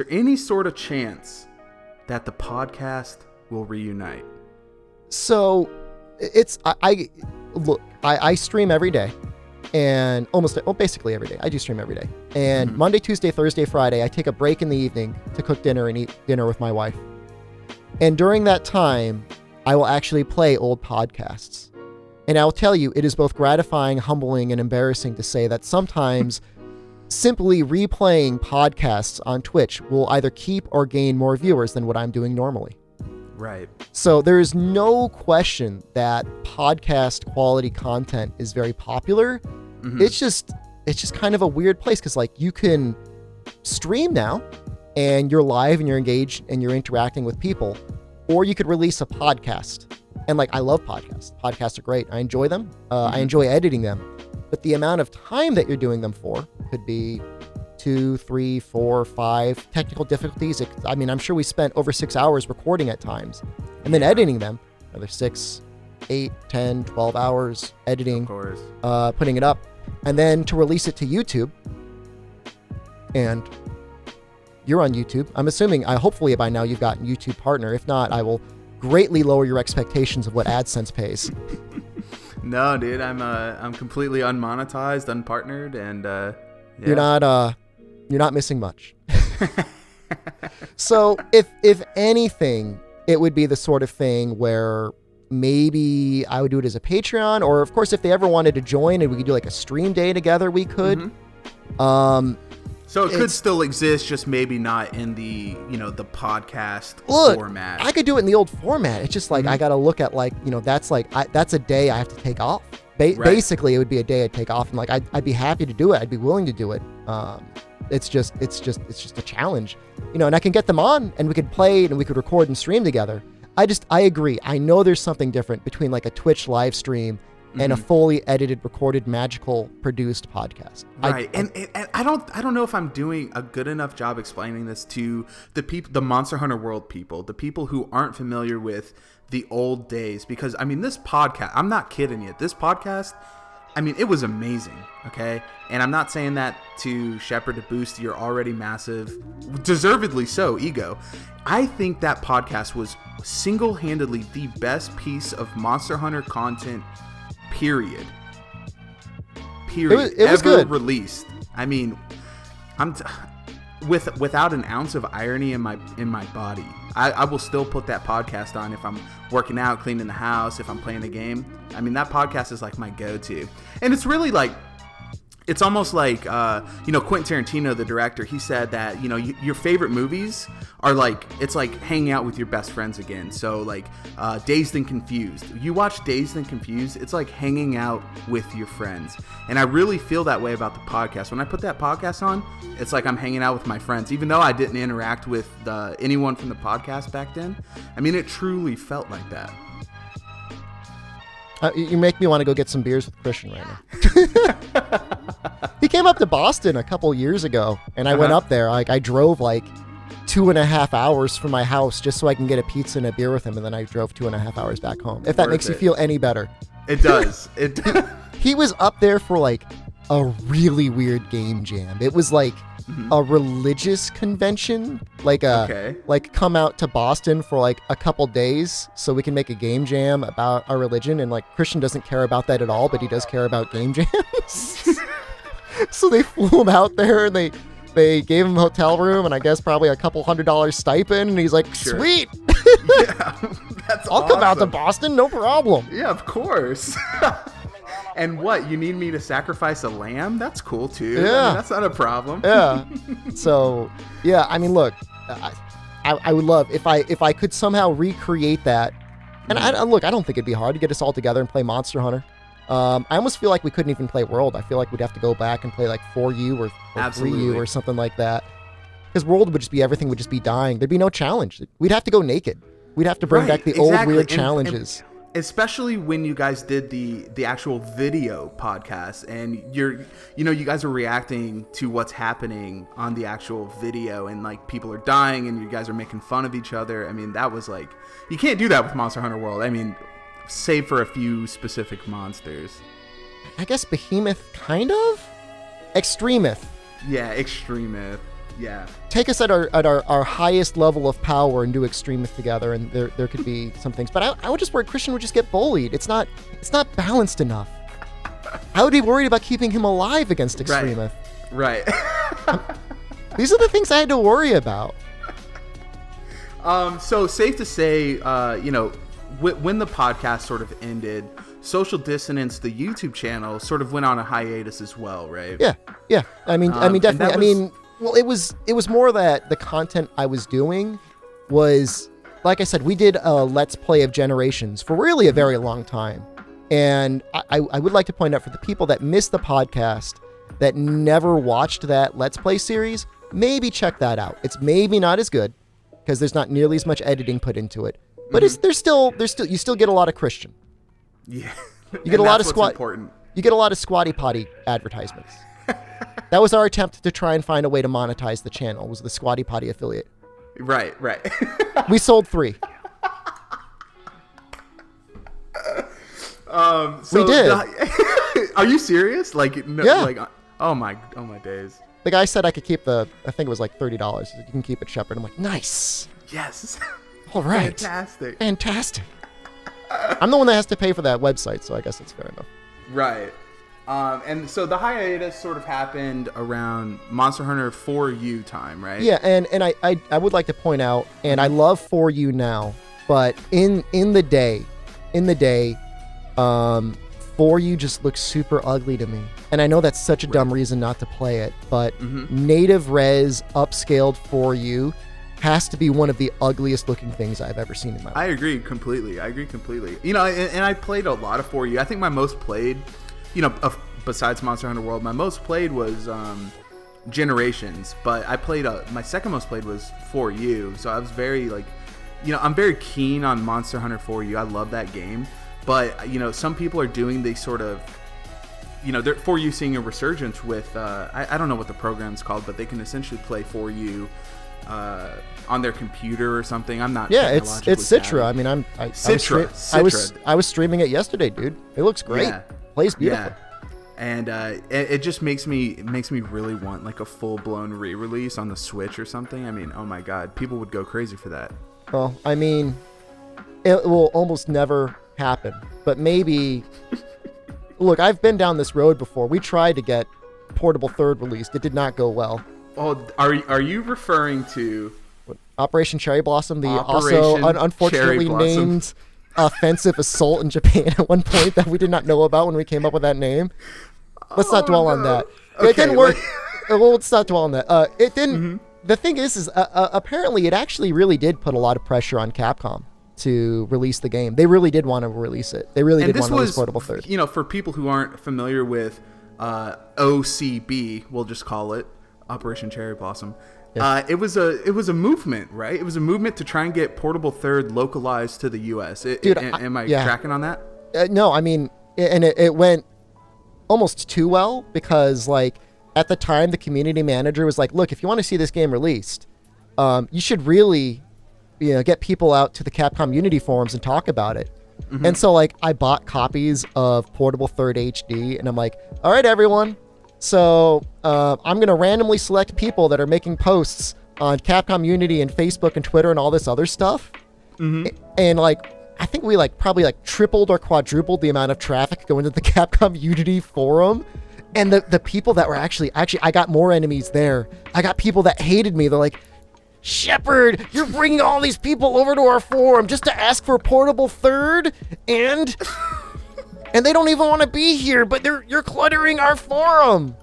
any sort of chance that the podcast will reunite? So it's I stream every day. And basically every day. I do stream every day. And Monday, Tuesday, Thursday, Friday, I take a break in the evening to cook dinner and eat dinner with my wife. And during that time, I will actually play old podcasts. And I'll tell you, it is both gratifying, humbling, and embarrassing to say that sometimes simply replaying podcasts on Twitch will either keep or gain more viewers than what I'm doing normally. Right. So there is no question that podcast quality content is very popular. It's just kind of a weird place because like you can stream now and you're live and you're engaged and you're interacting with people. or you could release a podcast. And like, I love podcasts. Podcasts are great. I enjoy them. I enjoy editing them. But the amount of time that you're doing them for could be 2, 3, 4, 5 technical difficulties. I mean, I'm sure we spent over 6 hours recording at times, and then editing them another 6, 8, 10, 12 hours editing, of course. Putting it up, and then to release it to YouTube. And you're on YouTube. I'm assuming, hopefully by now you've got a YouTube partner. If not, I will greatly lower your expectations of what AdSense pays. No, dude, I'm completely unmonetized, unpartnered, and yeah. You're not missing much. So if anything, it would be the sort of thing where maybe I would do it as a Patreon, or of course if they ever wanted to join and we could do like a stream day together, we could. So it could still exist, just maybe not in the, the podcast format. I could do it in the old format. It's just like I got to look at like, that's like that's a day I have to take off. Right. Basically, it would be a day I'd take off, and like I'd be happy to do it. I'd be willing to do it. It's just a challenge, and I can get them on, and we could play, and we could record and stream together. I agree. I know there's something different between like a Twitch live stream and a fully edited, recorded, magical produced podcast. Right. And I don't know if I'm doing a good enough job explaining this to the Monster Hunter World people, the people who aren't familiar with the old days, because I mean, this podcast, I'm not kidding you. This podcast, I mean, it was amazing. Okay. And I'm not saying that to Shepard to boost your already massive, deservedly so, ego. I think that podcast was single-handedly the best piece of Monster Hunter content period it was ever good. Released. I mean, without an ounce of irony in my body, I will still put that podcast on if I'm working out, cleaning the house, if I'm playing a game. I mean, that podcast is like my go-to, and it's really like, it's almost like, Quentin Tarantino, the director, he said that, your favorite movies are like, it's like hanging out with your best friends again. So like Dazed and Confused. You watch Dazed and Confused, it's like hanging out with your friends. And I really feel that way about the podcast. When I put that podcast on, it's like I'm hanging out with my friends, even though I didn't interact with anyone from the podcast back then. I mean, it truly felt like that. You make me want to go get some beers with Christian right now. He came up to Boston a couple years ago, and I went up there. Like, I drove like 2.5 hours from my house just so I can get a pizza and a beer with him, and then I drove 2.5 hours back home. If that makes you feel any better. It does. He was up there for like a really weird game jam. It was like a religious convention, like come out to Boston for like a couple days so we can make a game jam about our religion. And like, Christian doesn't care about that at all, but he does care about game jams. So they flew him out there, and they gave him a hotel room, and I guess probably a couple $100 stipend, and he's like, sweet. Yeah, that's I'll come out to Boston, no problem. Yeah, of course. And what, you need me to sacrifice a lamb? That's cool too. Yeah. I mean, that's not a problem. Yeah. So, yeah, I mean, look, I would love if I could somehow recreate that. And I don't think it'd be hard to get us all together and play Monster Hunter. I almost feel like we couldn't even play World. I feel like we'd have to go back and play like 4U or 3U or something like that. Because World would just be, everything would just be dying. There'd be no challenge. We'd have to go naked. We'd have to bring back the old weird challenges. Especially when you guys did the actual video podcast, and you guys are reacting to what's happening on the actual video, and like people are dying and you guys are making fun of each other. I mean, that was like, you can't do that with Monster Hunter World. I mean, save for a few specific monsters. I guess Behemoth, kind of? Extremith. Yeah, Extremith. Yeah. Take us at our highest level of power and do Extremith together, and there could be some things. But I would just worry Christian would just get bullied. It's not balanced enough. I would be worried about keeping him alive against Extremith. Right. These are the things I had to worry about. So safe to say, when the podcast sort of ended, Social Dissonance, the YouTube channel, sort of went on a hiatus as well, right? Yeah. I mean, definitely. Well, it was more that the content I was doing was, like I said, we did a Let's Play of Generations for really a very long time. And I would like to point out, for the people that missed the podcast, that never watched that Let's Play series, maybe check that out. It's maybe not as good, because there's not nearly as much editing put into it. but there's still you still get a lot of Christian. Yeah, you get a lot of important. You get a lot of Squatty Potty advertisements. That was our attempt to try and find a way to monetize the channel. Was the Squatty Potty affiliate? Right. We sold 3. So we did. Are you serious? Like, no, yeah. Like, oh my days. The guy said I could keep I think it was like $30. He said, you can keep it, Shepard. I'm like, nice. Yes. All right. Fantastic. I'm the one that has to pay for that website, so I guess that's fair enough. Right. And so the hiatus sort of happened around Monster Hunter 4U time, right? Yeah, and I would like to point out, and I love 4U now, but in the day, 4U just looks super ugly to me. And I know that's such a dumb reason not to play it, but native res upscaled 4U has to be one of the ugliest looking things I've ever seen in my life. I agree completely. You know, and I played a lot of 4U. I think my most played, you know, besides Monster Hunter World, my most played was Generations, but I played my second most played was 4U. So I was very like, you know, I'm very keen on Monster Hunter 4U. I love that game, but you know, some people are doing these sort of, you know, they're 4U seeing a resurgence with I don't know what the program's called, but they can essentially play 4U on their computer or something. I'm not. Yeah, it's Citra. I mean, I was streaming it yesterday, dude. It looks great. Yeah. Plays beautiful. Yeah. And it just makes me really want like a full blown re-release on the Switch or something. I mean, oh my God, people would go crazy for that. Well, I mean, it will almost never happen, but maybe. Look, I've been down this road before. We tried to get Portable Third released. It did not go well. Oh, are you referring to Operation Cherry Blossom, the also unfortunately named offensive assault in Japan at one point that we did not know about when we came up with that name? Let's not dwell on that. Okay, it didn't work. Well, let's not dwell on that. It didn't. The thing is apparently it actually really did put a lot of pressure on Capcom to release the game. They really did want to release it. They really did want to release Portable Third. You know, for people who aren't familiar with OCB, we'll just call it Operation Cherry Blossom. Yeah. It was a movement, right? It was a movement to try and get Portable Third localized to the U.S. Dude, am I tracking on that? No, I mean, it went almost too well because, like, at the time, the community manager was like, "Look, if you want to see this game released, you should really, you know, get people out to the Capcom Unity forums and talk about it." And so, like, I bought copies of Portable Third HD, and I'm like, "All right, everyone. So I'm going to randomly select people that are making posts on Capcom Unity and Facebook and Twitter and all this other stuff." And like, I think we probably tripled or quadrupled the amount of traffic going to the Capcom Unity forum. And the people that were actually, I got more enemies there. I got people that hated me. They're like, "Shepard, you're bringing all these people over to our forum just to ask for Portable Third and they don't even want to be here, but you're cluttering our forum."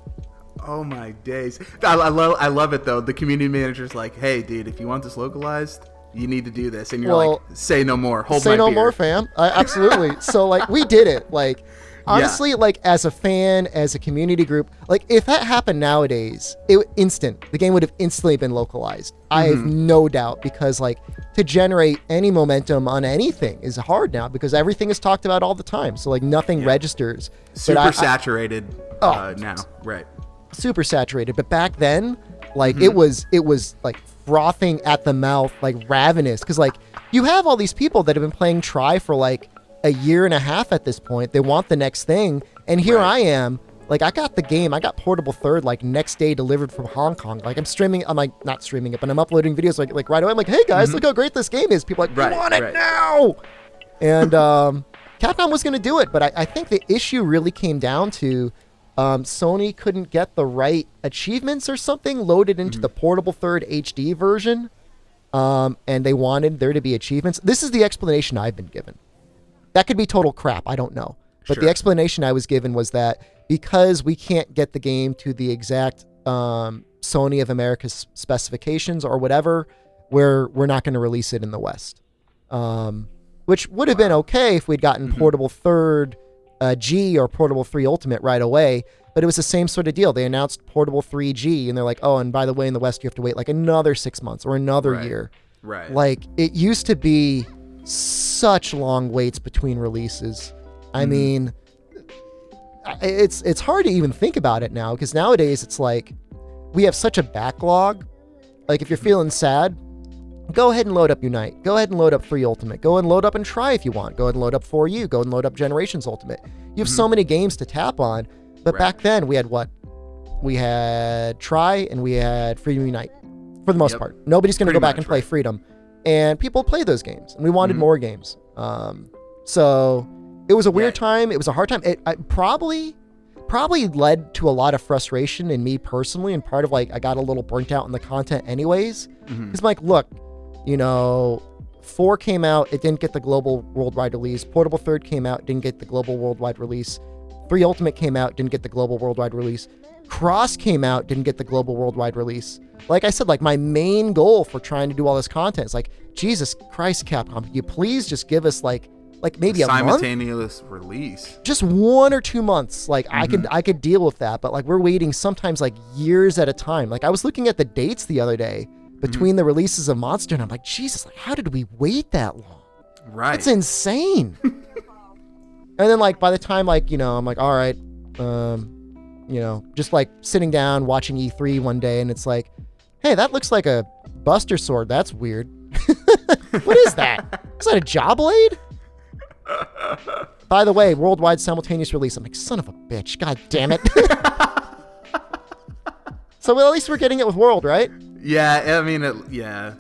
Oh my days. I love it though. The community manager's like, "Hey dude, if you want this localized, you need to do this." And you're like, "Say no more. Hold my beer." Say no more, fam. Absolutely. So like, we did it. Like, honestly, like, as a fan, as a community group, like, if that happened nowadays, the game would have instantly been localized. I have no doubt, because like, to generate any momentum on anything is hard now because everything is talked about all the time. So like, nothing registers. Super saturated now, right? Super saturated. But back then, like, it was like frothing at the mouth, like ravenous, because like, you have all these people that have been playing Try for like a year and a half at this point. They want the next thing, and here I am. Like, I got the game. I got Portable Third like next day delivered from Hong Kong. Like, I'm like not streaming it, but I'm uploading videos like right away. I'm like, "Hey guys, look how great this game is." People are like, "We want it now." And Capcom was going to do it, but I think the issue really came down to Sony couldn't get the right achievements or something loaded into the Portable Third HD version, and they wanted there to be achievements. This is the explanation I've been given. That could be total crap. I don't know. But the explanation I was given was that because we can't get the game to the exact Sony of America's specifications or whatever, we're not going to release it in the West. Which would have been okay if we'd gotten Portable Third G or Portable 3 Ultimate right away. But it was the same sort of deal. They announced Portable 3G, and they're like, "Oh, and by the way, in the West, you have to wait like another 6 months or another year." Right. Like, it used to be such long waits between releases. I mean, it's hard to even think about it now, because nowadays it's like we have such a backlog. Like if you're feeling sad, go ahead and load up Unite. Go ahead and load up 3 Ultimate. Go ahead and load up and Try if you want. Go ahead and load up 4U. Go ahead and load up Generations Ultimate. You have so many games to tap on. But back then we had what? We had Try and we had Freedom Unite for the most part. Nobody's going to go back and play Freedom. And people play those games. And we wanted more games. So it was a weird time. It was a hard time. It probably led to a lot of frustration in me personally. And part of like, I got a little burnt out on the content anyways. Because I'm like, look, 4 came out, it didn't get the global worldwide release. Portable Third came out, didn't get the global worldwide release. 3 Ultimate came out, didn't get the global worldwide release. Cross came out, didn't get the global worldwide release. Like I said, like my main goal for trying to do all this content is like, Jesus Christ, Capcom, could you please just give us like maybe a simultaneous release, just 1 or 2 months. Like I could deal with that, but like we're waiting sometimes like years at a time. Like I was looking at the dates the other day between the releases of Monster, and I'm like, Jesus, like how did we wait that long? Right. It's insane. And then like by the time like, I'm like, all right, just like sitting down watching E3 one day, and it's like, hey, that looks like a Buster Sword. That's weird. What is that? Is that a Jaw Blade? By the way, worldwide simultaneous release. I'm like, son of a bitch. God damn it. So well, at least we're getting it with World, right? Yeah, I mean, yeah.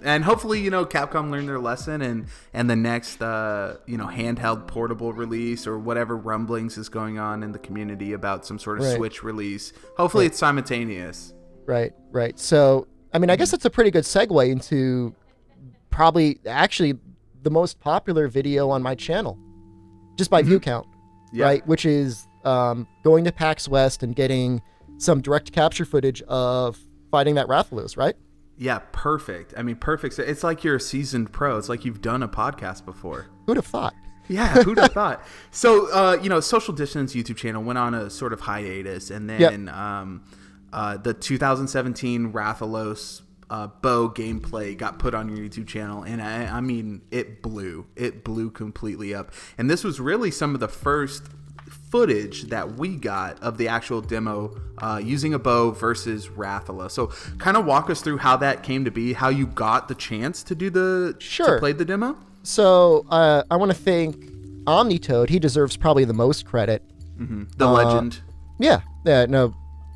And hopefully, Capcom learned their lesson, and the next, handheld portable release or whatever rumblings is going on in the community about some sort of Switch release. Hopefully it's simultaneous. Right. So, I mean, I guess that's a pretty good segue into probably actually the most popular video on my channel, just by view count, right? Which is going to PAX West and getting some direct capture footage of fighting that Rathalos, right? Yeah, perfect. I mean, perfect. It's like you're a seasoned pro. It's like you've done a podcast before. Who'd have thought? Yeah, who'd have thought? So, Social Dissonance YouTube channel went on a sort of hiatus, and then the 2017 Rathalos bow gameplay got put on your YouTube channel, and I mean, it blew completely up. And this was really some of the first footage that we got of the actual demo using a bow versus Rathalos. So kind of walk us through how that came to be, how you got the chance to do to play the demo. So I want to thank Omnitoad. He deserves probably the most credit. The legend. Yeah. No,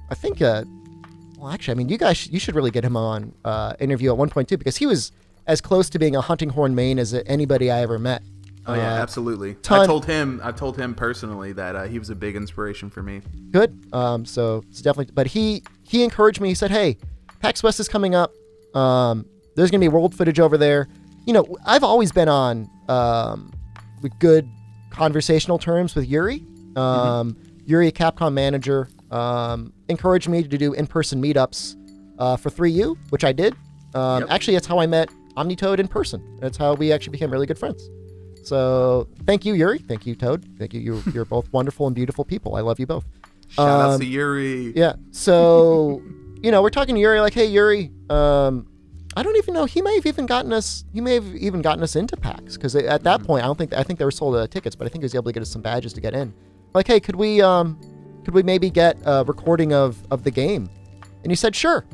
I think well, actually, I mean, you should really get him on interview at one point too, because he was as close to being a hunting horn main as anybody I ever met. Oh yeah, absolutely. I told him personally that he was a big inspiration for me. Good. So it's definitely. But he encouraged me. He said, "Hey, PAX West is coming up. There's gonna be world footage over there." I've always been on with good conversational terms with Yuri. Yuri, a Capcom manager, encouraged me to do in-person meetups for 3U, which I did. Actually, that's how I met Omnitoad in person. That's how we actually became really good friends. So thank you, Yuri. Thank you, Toad. Thank you. You're both wonderful and beautiful people. I love you both. Shout out to Yuri. Yeah. So, we're talking to Yuri like, hey, Yuri, I don't even know. He may have even gotten us into PAX, because at that point, I think they were sold tickets, but I think he was able to get us some badges to get in. Like, hey, could we maybe get a recording of the game? And he said, sure.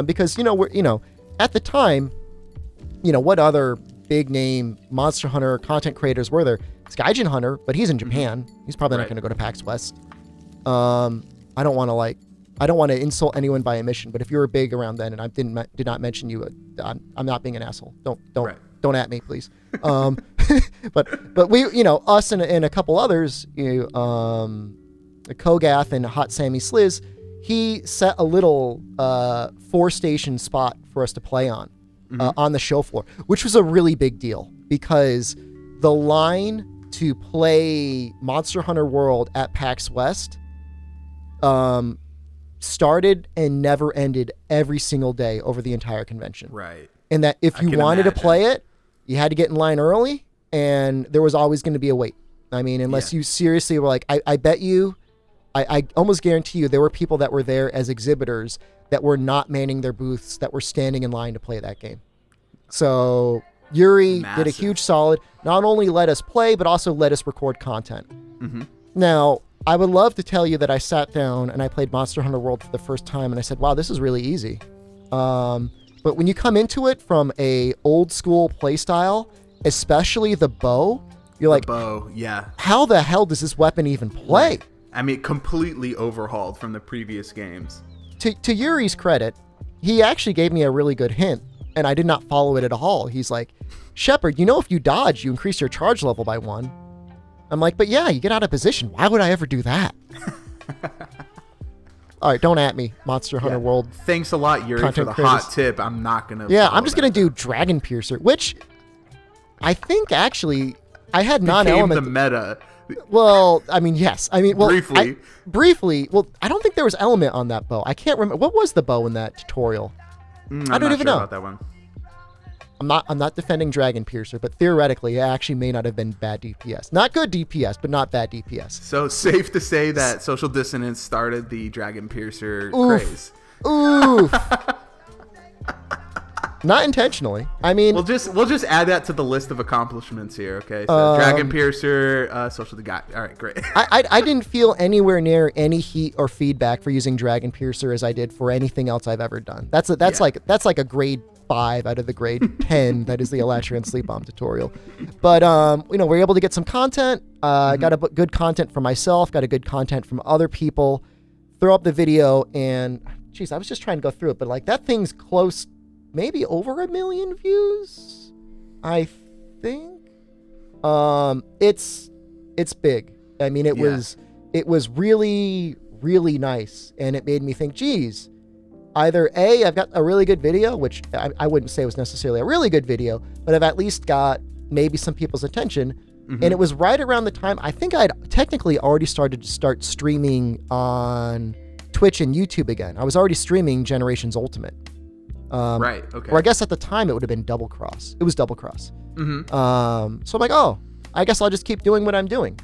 Because, at the time, what other big name Monster Hunter content creators were there? It's Gaijin Hunter, but he's in Japan. He's probably not going to go to PAX West. I don't want to insult anyone by omission, but if you were big around then and I did not mention you, I'm not being an asshole. Don't at me, please. But we, us and a couple others, Kogath and Hot Sammy Sliz, he set a little 4-station spot for us to play on the show floor, which was a really big deal because the line to play Monster Hunter World at PAX West started and never ended every single day over the entire convention. Right. And that if you wanted to play it, you had to get in line early, and there was always going to be a wait. I mean, unless you seriously were like, I bet you, I almost guarantee you there were people that were there as exhibitors that were not manning their booths, that were standing in line to play that game. So Yuri did a Massive. huge solid. Not only let us play, but also let us record content. Mm-hmm. Now, I would love to tell you that I sat down and I played Monster Hunter World for the first time, and I said, wow, this is really easy. But when you come into it from a old school play style, especially the bow, you're like, bow, yeah. How the hell does this weapon even play? Right. I mean, completely overhauled from the previous games. To Yuri's credit, he actually gave me a really good hint, and I did not follow it at all. He's like, Shepard, if you dodge, you increase your charge level by 1. I'm like, but yeah, you get out of position. Why would I ever do that? All right, don't at me, Monster Hunter World. Thanks a lot, Yuri, for the creators. hot tip. I'm not going to... Yeah, I'm just going to do Dragon Piercer, which I think actually I had non-element... the meta. Well, I mean, yes. I mean, well, briefly. Well, I don't think there was element on that bow. I can't remember. What was the bow in that tutorial? I don't even know about that one. I'm not defending Dragon Piercer, but theoretically, it actually may not have been bad DPS. Not good DPS, but not bad DPS. So safe to say that Social Dissonance started the Dragon Piercer craze. Oof. Not intentionally. I mean, we'll just add that to the list of accomplishments here. Okay, so Dragon Piercer, Social the guy. All right, great. I didn't feel anywhere near any heat or feedback for using Dragon Piercer as I did for anything else I've ever done. That's like a grade 5 out of the grade 10 that is the Elatrian Sleep Bomb tutorial. But we're able to get some content. Got a good content for myself. Got a good content from other people. Throw up the video, and geez, I was just trying to go through it, but like that thing's close. Maybe over 1 million views, I think. It's big. I mean, it was really, really nice, and it made me think, geez, either A, I've got a really good video, which I wouldn't say was necessarily a really good video, but I've at least got maybe some people's attention. Mm-hmm. And it was right around the time, I think I'd technically already started to streaming on Twitch and YouTube again. I was already streaming Generations Ultimate. Right. Okay. Or I guess at the time it would have been Double Cross. It was Double Cross. Mm-hmm. So I'm like, oh, I guess I'll just keep doing what I'm doing.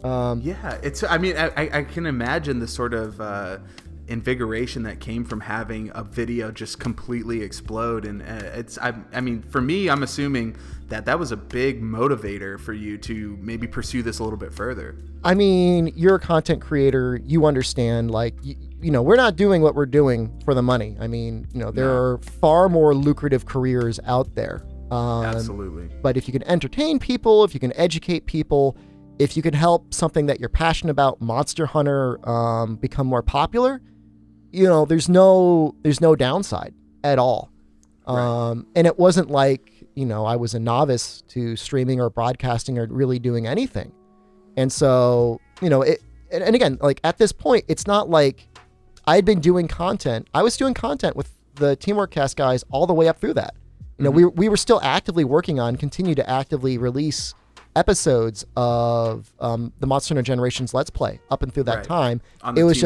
Yeah. It's. I mean, I can imagine the sort of invigoration that came from having a video just completely explode, and it's. I mean, for me, I'm assuming that was a big motivator for you to maybe pursue this a little bit further. I mean, you're a content creator. You understand, like, we're not doing what we're doing for the money. I mean, there are far more lucrative careers out there. Absolutely. But if you can entertain people, if you can educate people, if you can help something that you're passionate about, Monster Hunter, become more popular, there's no downside at all. Right. And it wasn't like, I was a novice to streaming or broadcasting or really doing anything. And so, and again, like at this point, it's not like I'd been doing content. I was doing content with the Teamwork Cast guys all the way up through that. We were still actively working on, continue to actively release episodes of the Monster Hunter Generations Let's Play up and through that time. On the it was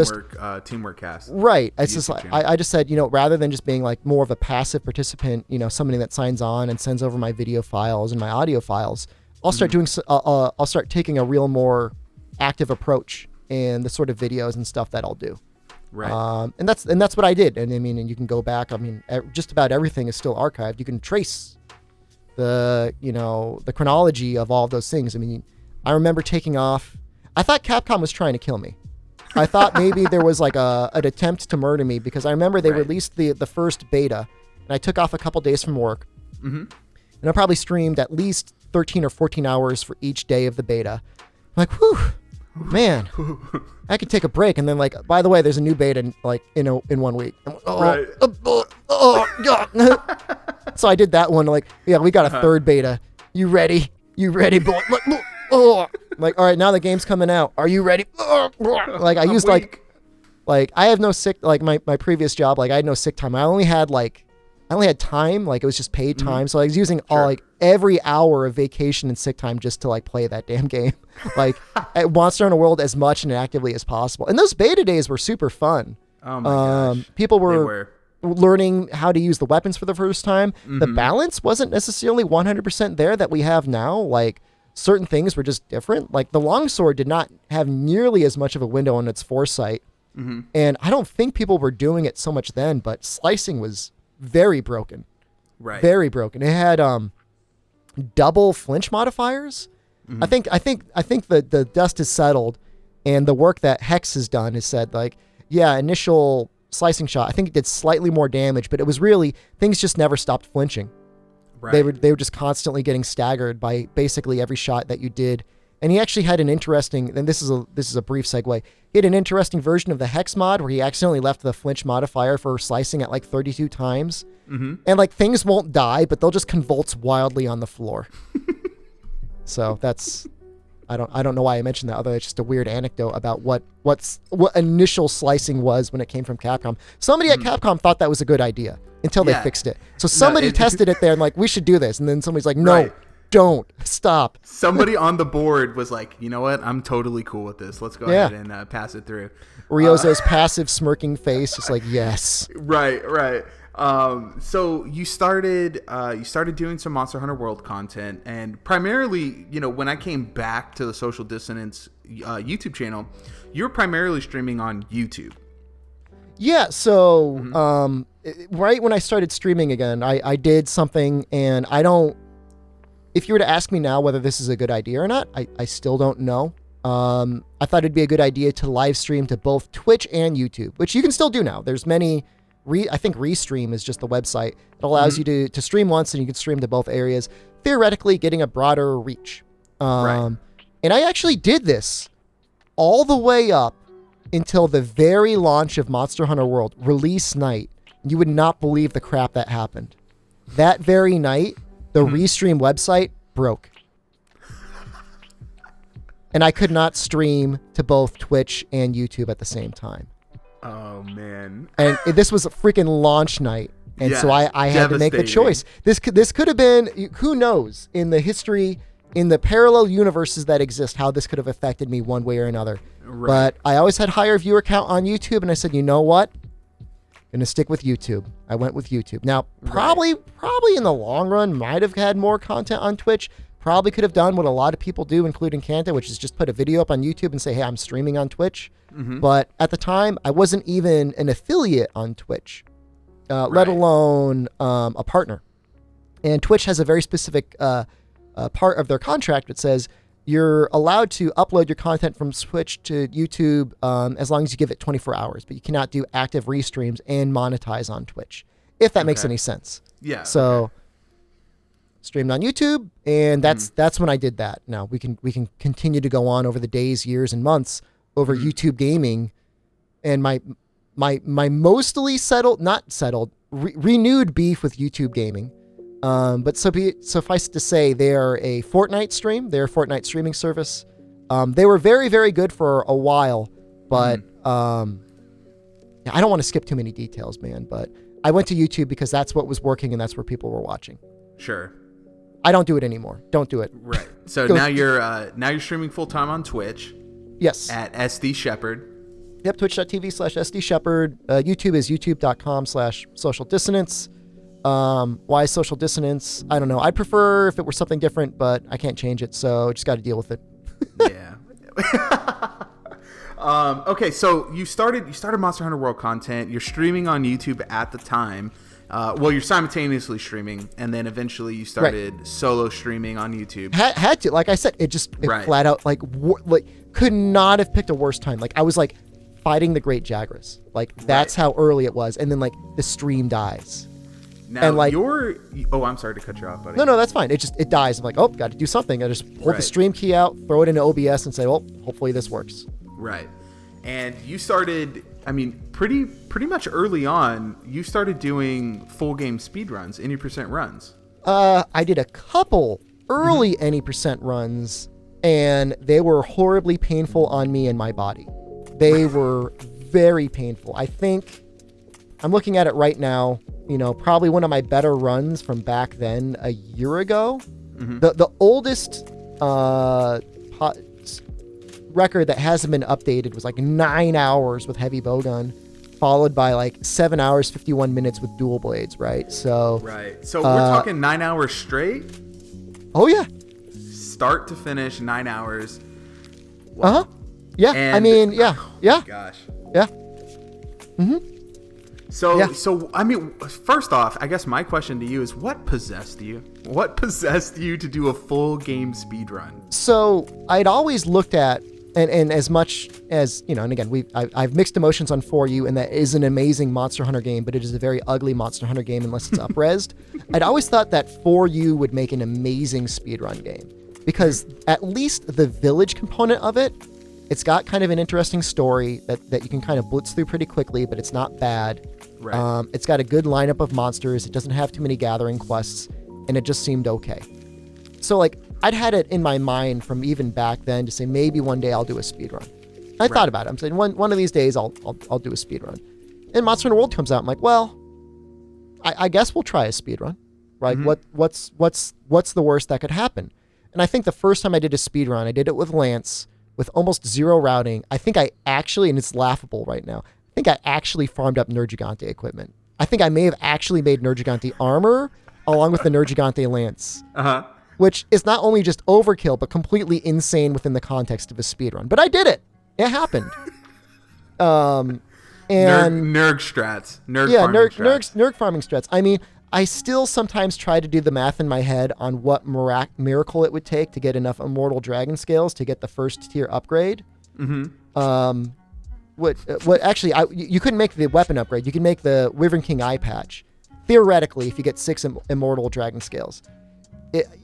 Teamwork Cast. Right. It's just like, I just said, rather than just being like more of a passive participant, somebody that signs on and sends over my video files and my audio files, I'll start doing. I'll start taking a real more active approach in the sort of videos and stuff that I'll do. Right. And that's what I did. And I mean, and you can go back. I mean, just about everything is still archived. You can trace the chronology of all of those things. I mean, I remember taking off. I thought Capcom was trying to kill me. I thought maybe there was like an attempt to murder me, because I remember they released the first beta, and I took off a couple days from work. Mm-hmm. And I probably streamed at least 13 or 14 hours for each day of the beta. I'm like, whew, man, I could take a break. And then, like, by the way, there's a new beta in 1 week. I'm like, God. So I did that one. Like, yeah, we got a third beta. You ready? You ready, boy? I'm like, all right, now the game's coming out. Are you ready? Like, I used like I have no sick, like my previous job, like I had no sick time. I only had time, like it was just paid time. Mm-hmm. So I was using every hour of vacation and sick time just to like play that damn game. Like at Monster Hunter World as much and actively as possible. And those beta days were super fun. Oh my gosh. People were learning how to use the weapons for the first time. Mm-hmm. The balance wasn't necessarily 100% there that we have now. Like certain things were just different. Like the longsword did not have nearly as much of a window on its foresight. Mm-hmm. And I don't think people were doing it so much then, but slicing was very broken. Right. Very broken. It had double flinch modifiers. Mm-hmm. I think the dust is settled, and the work that Hex has done has said, like, yeah, initial slicing shot, I think it did slightly more damage, but it was really, things just never stopped flinching. Right. They were just constantly getting staggered by basically every shot that you did. And he actually had an interesting, and this is a brief segue. He had an interesting version of the Hex mod where he accidentally left the flinch modifier for slicing at like 32 times. Mm-hmm. And like things won't die, but they'll just convulse wildly on the floor. So that's, I don't know why I mentioned that, although it's just a weird anecdote about what initial slicing was when it came from Capcom. Somebody at Capcom thought that was a good idea until they fixed it. So somebody tested it there and like, we should do this. And then somebody's like, no, right. Don't stop. Somebody on the board was like, you know what? I'm totally cool with this. Let's go ahead and pass it through. Ryozo's passive smirking face is like, yes. Right. So you started doing some Monster Hunter World content, and primarily, when I came back to the Social Dissonance YouTube channel, you were primarily streaming on YouTube. Yeah. So, right when I started streaming again, I did something, and if you were to ask me now whether this is a good idea or not, I still don't know. I thought it'd be a good idea to live stream to both Twitch and YouTube, which you can still do now. There's many, I think Restream is just the website. It allows you to stream once and you can stream to both areas, theoretically getting a broader reach. And I actually did this all the way up until the very launch of Monster Hunter World, release night. You would not believe the crap that happened. That very night, the Restream website broke. And I could not stream to both Twitch and YouTube at the same time. Oh, man. And this was a freaking launch night. And so I had to make the choice. This could have been, who knows, in the history, in the parallel universes that exist, how this could have affected me one way or another. Right. But I always had higher viewer count on YouTube, and I said, you know what? Going to stick with YouTube. I went with YouTube. Now, probably in the long run, might have had more content on Twitch. Probably could have done what a lot of people do, including Kanta, which is just put a video up on YouTube and say, hey, I'm streaming on Twitch. But at the time, I wasn't even an affiliate on Twitch, let alone a partner. And Twitch has a very specific part of their contract that says you're allowed to upload your content from Twitch to YouTube as long as you give it 24 hours, but you cannot do active restreams and monetize on Twitch, if that makes any sense. Yeah. So streamed on YouTube, and that's when I did that. Now we can continue to go on over the days, years, and months over YouTube gaming, and my mostly renewed beef with YouTube gaming. But suffice to say, they are a Fortnite stream. They're a Fortnite streaming service. They were very, very good for a while, but I don't want to skip too many details, man. But I went to YouTube because that's what was working and that's where people were watching. Sure. I don't do it anymore. Don't do it. Right. So now you're streaming full time on Twitch. Yes. At SD Shepard. Yep. Twitch.tv/SD Shepard. YouTube is youtube.com/social dissonance. Why social dissonance? I don't know. I'd prefer if it were something different, but I can't change it, so just got to deal with it. Yeah. Okay, so you started Monster Hunter World content. You're streaming on YouTube at the time. Well, you're simultaneously streaming, and then eventually you started solo streaming on YouTube. Had to, like I said, it flat out like could not have picked a worse time. Like I was like fighting the Great Jagras. Like that's how early it was, and then like the stream dies. Now and like I'm sorry to cut you off, buddy. No, that's fine. It dies. I'm like, oh, got to do something. I just pull the stream key out, throw it into OBS, and say, well, hopefully this works. Right. And you started, pretty much early on, you started doing full game speed runs, any percent runs. I did a couple early any percent runs, and they were horribly painful on me and my body. They were very painful. I think I'm looking at it right now. Probably one of my better runs from back then, a year ago. The oldest record that hasn't been updated was like 9 hours with heavy bowgun, followed by like 7 hours 51 minutes with dual blades. Right. So we're talking 9 hours straight. Oh yeah. Start to finish 9 hours. Wow. Yeah. And, yeah. Oh, yeah. Gosh. Yeah. So I mean, first off, I guess my question to you is, what possessed you? What possessed you to do a full game speed run? So I'd always looked at, and as much as, you know, and again, I've mixed emotions on For You, and that is an amazing Monster Hunter game, but it is a very ugly Monster Hunter game unless it's up-resed. I'd always thought that For You would make an amazing speedrun game, because at least the village component of it, it's got kind of an interesting story that you can kind of blitz through pretty quickly, but it's not bad. Right. It's got a good lineup of monsters. It doesn't have too many gathering quests, and it just seemed okay. So like, I'd had it in my mind from even back then to say maybe one day I'll do a speedrun. I thought about it. I'm saying one of these days I'll do a speedrun. And Monster Hunter World comes out. I'm like, well, I guess we'll try a speedrun. Right? What's the worst that could happen? And I think the first time I did a speedrun, I did it with Lance with almost zero routing. I think I actually, and it's laughable right now, I think I actually farmed up Nergigante equipment. I think I may have actually made Nergigante armor along with the Nergigante lance. Which is not only just overkill, but completely insane within the context of a speedrun. But I did it. It happened. And Nerg strats. Nerg farming strats. I mean, I still sometimes try to do the math in my head on what miracle it would take to get enough immortal dragon scales to get the first tier upgrade. What actually, you couldn't make the weapon upgrade. You can make the Wyvern King eye patch. Theoretically, if you get 6 immortal dragon scales.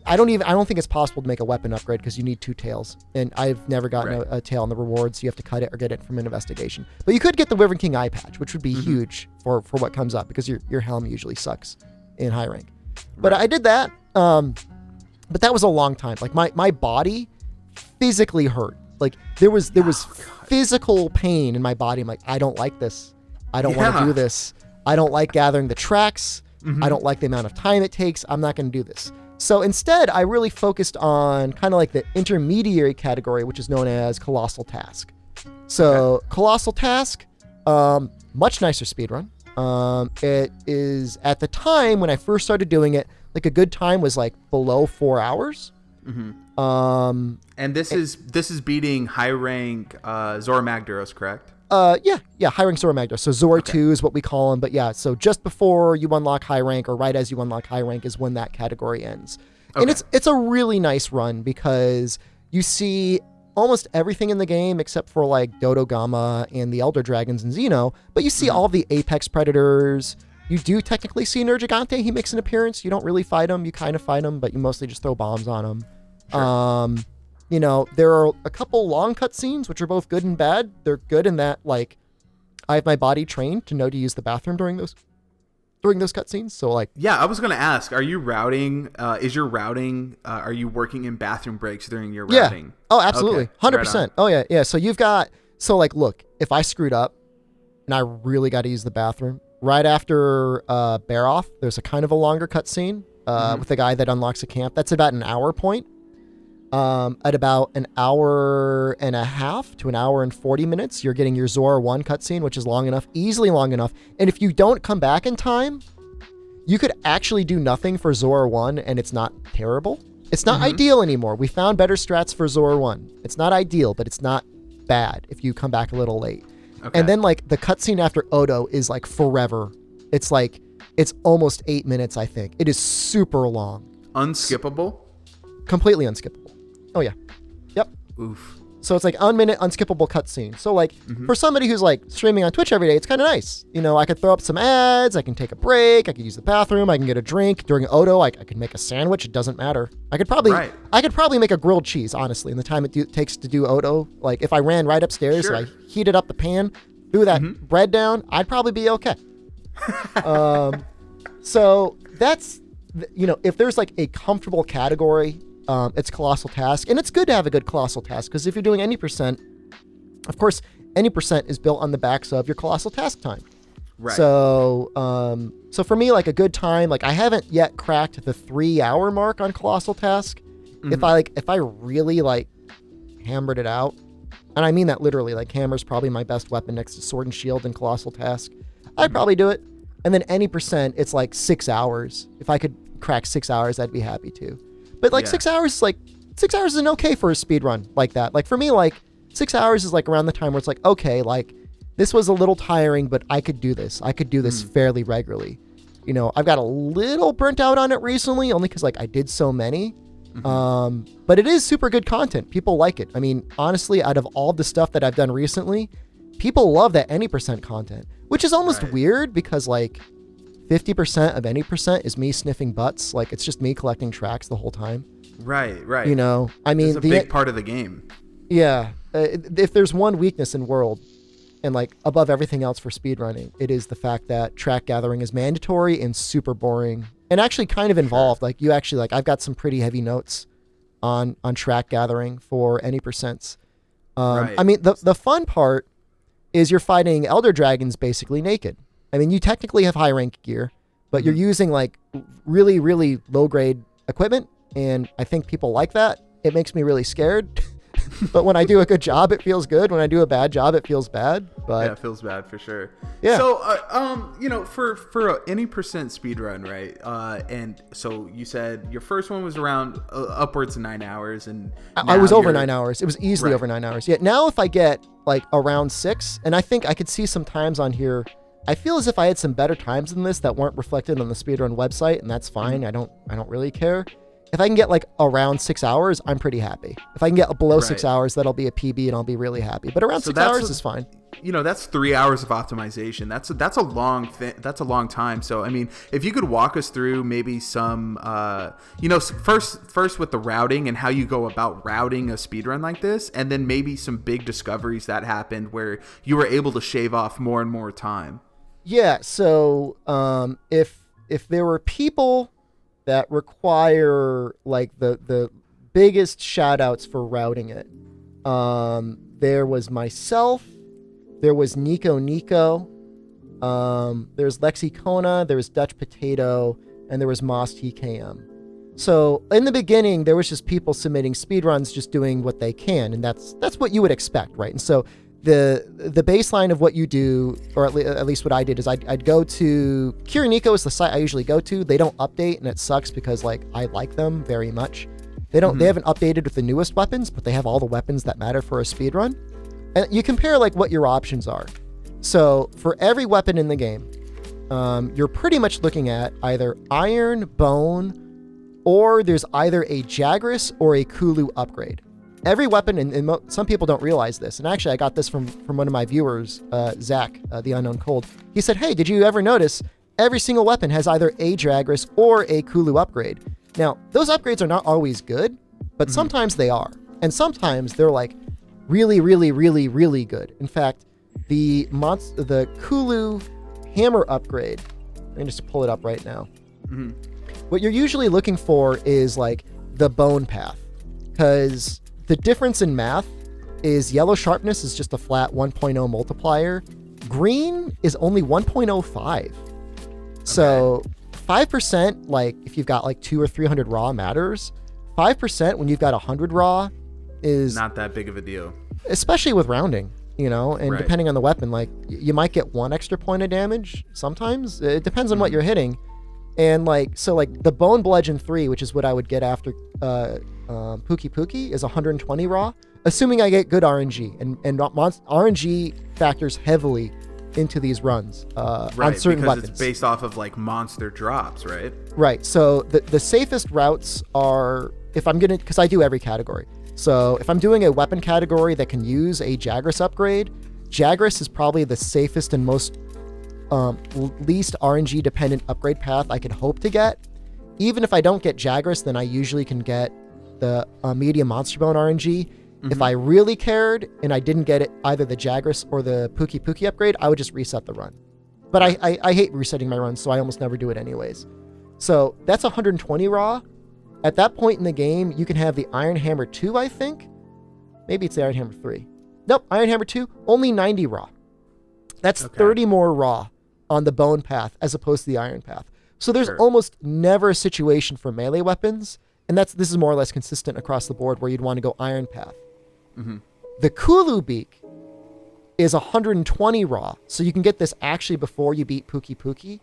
I don't think it's possible to make a weapon upgrade because you need 2 tails, and I've never gotten a tail on the rewards. You have to cut it or get it from an investigation. But you could get the Wyvern King eye patch, which would be huge for what comes up, because your helm usually sucks in high rank. But I did that, but that was a long time. Like my body physically hurt. Like there was physical pain in my body. I'm like, I don't like this. I don't want to do this. I don't like gathering the tracks. I don't like the amount of time it takes. I'm not going to do this. So instead, I really focused on kind of like the intermediary category, which is known as Colossal Task. So Colossal Task, much nicer speedrun. It is, at the time when I first started doing it, like a good time was like below 4 hours. And this is beating high rank Zora Magdaros, correct? Yeah, high rank Zora Magdaros. So Zora 2 is what we call them, but yeah, so just before you unlock high rank, or right as you unlock high rank, is when that category ends. And it's a really nice run, because you see almost everything in the game except for like Dodo Gama and the Elder Dragons and Xeno, but you see all the Apex Predators. You do technically see Nergigante. He makes an appearance. You don't really fight him. You kind of fight him, but you mostly just throw bombs on him. You know, there are a couple long cutscenes, which are both good and bad. They're good in that, like, I have my body trained to know to use the bathroom during those cutscenes. So, like, yeah, I was gonna ask, are you routing? Are you working in bathroom breaks during your routing? Yeah. Oh, absolutely, 100%. Right. Oh yeah. So like, look, if I screwed up and I really got to use the bathroom right after Baroth, there's a kind of a longer cutscene with the guy that unlocks a camp. That's about an hour point. At about an hour and a half to an hour and 40 minutes, you're getting your Zora 1 cutscene, which is long enough, easily long enough. And if you don't come back in time, you could actually do nothing for Zora 1, and it's not terrible. It's not ideal anymore. We found better strats for Zora 1. It's not ideal, but it's not bad if you come back a little late. And then, like, the cutscene after Odo is, like, forever. It's almost 8 minutes, I think. It is super long. Unskippable? Completely unskippable. Oh, yeah. Yep. Oof. So it's like 1 minute unskippable cutscene. So like for somebody who's like streaming on Twitch every day, it's kind of nice. You know, I could throw up some ads. I can take a break. I can use the bathroom. I can get a drink. During Odo, I could make a sandwich. It doesn't matter. I could probably make a grilled cheese, honestly, in the time it takes to do Odo. Like if I ran right upstairs, I heated up the pan, threw that bread down, I'd probably be okay. So that's, you know, if there's like a comfortable category, it's Colossal Task. And it's good to have a good Colossal Task, because if you're doing any percent, of course, any percent is built on the backs of your Colossal Task time. Right. So, so for me, like a good time, like I haven't yet cracked the 3 hour mark on Colossal Task. If I really like hammered it out, and I mean that literally, like hammer's probably my best weapon next to Sword and Shield and Colossal Task, I'd probably do it. And then any percent, it's like 6 hours. If I could crack 6 hours, I'd be happy to. But like 6 hours, like 6 hours isn't okay for a speed run like that. Like for me, like 6 hours is like around the time where it's like, okay, like this was a little tiring, but I could do this. I could do this fairly regularly. You know, I've got a little burnt out on it recently, only because like I did so many. But it is super good content. People like it. I mean, honestly, out of all the stuff that I've done recently, people love that any percent content, which is almost weird because like 50% of any percent is me sniffing butts. Like it's just me collecting tracks the whole time. Right. You know, I mean, it's a big part of the game. Yeah. If there's one weakness in World, and like above everything else for speedrunning, it is the fact that track gathering is mandatory and super boring and actually kind of involved. Like you actually like, I've got some pretty heavy notes on track gathering for any percents. I mean, the fun part is you're fighting Elder Dragons basically naked. I mean, you technically have high rank gear, but you're using like really, really low grade equipment. And I think people like that. It makes me really scared. But when I do a good job, it feels good. When I do a bad job, it feels bad. But yeah, it feels bad for sure. Yeah. So, you know, for any percent speedrun, right? And so you said your first one was around upwards of 9 hours, and I was over 9 hours. It was easily over 9 hours. Yeah. Now, if I get like around 6, and I think I could see some times on here, I feel as if I had some better times than this that weren't reflected on the speedrun website, and that's fine. I don't really care. If I can get like around 6 hours, I'm pretty happy. If I can get below 6 hours, that'll be a PB and I'll be really happy. But around 6 hours is fine. You know, that's 3 hours of optimization. That's a long time. So, I mean, if you could walk us through maybe some, you know, first with the routing and how you go about routing a speedrun like this, and then maybe some big discoveries that happened where you were able to shave off more and more time. Yeah. So, if there were people that require like the biggest shout outs for routing it. There was myself, there was Nico, there's Lexi Kona, there was Dutch Potato, and there was Moss TKM. So in the beginning, there was just people submitting speedruns, just doing what they can. And that's what you would expect, right? And so the baseline of what you do, or at least what I did, is I'd go to Kirinico is the site I usually go to. They don't update, and it sucks because like I like them very much. They haven't updated with the newest weapons, but they have all the weapons that matter for a speedrun. And you compare like what your options are. So for every weapon in the game, you're pretty much looking at either iron, bone, or there's either a Jagras or a Kulu upgrade. Every weapon, and some people don't realize this, and actually I got this from one of my viewers, Zach, the Unknown Cold. He said, hey, did you ever notice every single weapon has either a Jagras or a Kulu upgrade? Now, those upgrades are not always good, but sometimes they are. And sometimes they're like really, really, really, really good. In fact, the Kulu hammer upgrade, let me just pull it up right now. What you're usually looking for is like the bone path, because the difference in math is yellow sharpness is just a flat 1.0 multiplier. Green is only 1.05. So 5%, like if you've got like 200 or 300 raw matters. 5% when you've got 100 raw is not that big of a deal, especially with rounding, you know, and depending on the weapon, like you might get 1 extra point of damage. Sometimes it depends on what you're hitting. And like, so like the Bone Bludgeon 3, which is what I would get after Pookie Pookie, is 120 raw, assuming I get good RNG. And RNG factors heavily into these runs on certain weapons. It's based off of like monster drops, right? Right. So the safest routes are, if I'm gonna, because I do every category. So if I'm doing a weapon category that can use a Jagras upgrade, Jagras is probably the safest and most least RNG dependent upgrade path I could hope to get. Even if I don't get Jagras, then I usually can get the medium monster bone RNG. If I really cared and I didn't get it, either the Jagras or the Pookie Pookie upgrade, I would just reset the run. But I hate resetting my runs, so I almost never do it anyways. So that's 120 raw. At that point in the game, you can have the Iron Hammer 2, I think. Maybe it's the Iron Hammer 3. Nope, Iron Hammer 2, only 90 raw. That's 30 more raw on the bone path as opposed to the iron path. So there's almost never a situation for melee weapons, and this is more or less consistent across the board, where you'd want to go iron path. The Kulu beak is 120 raw, so you can get this actually before you beat Pookie Pookie,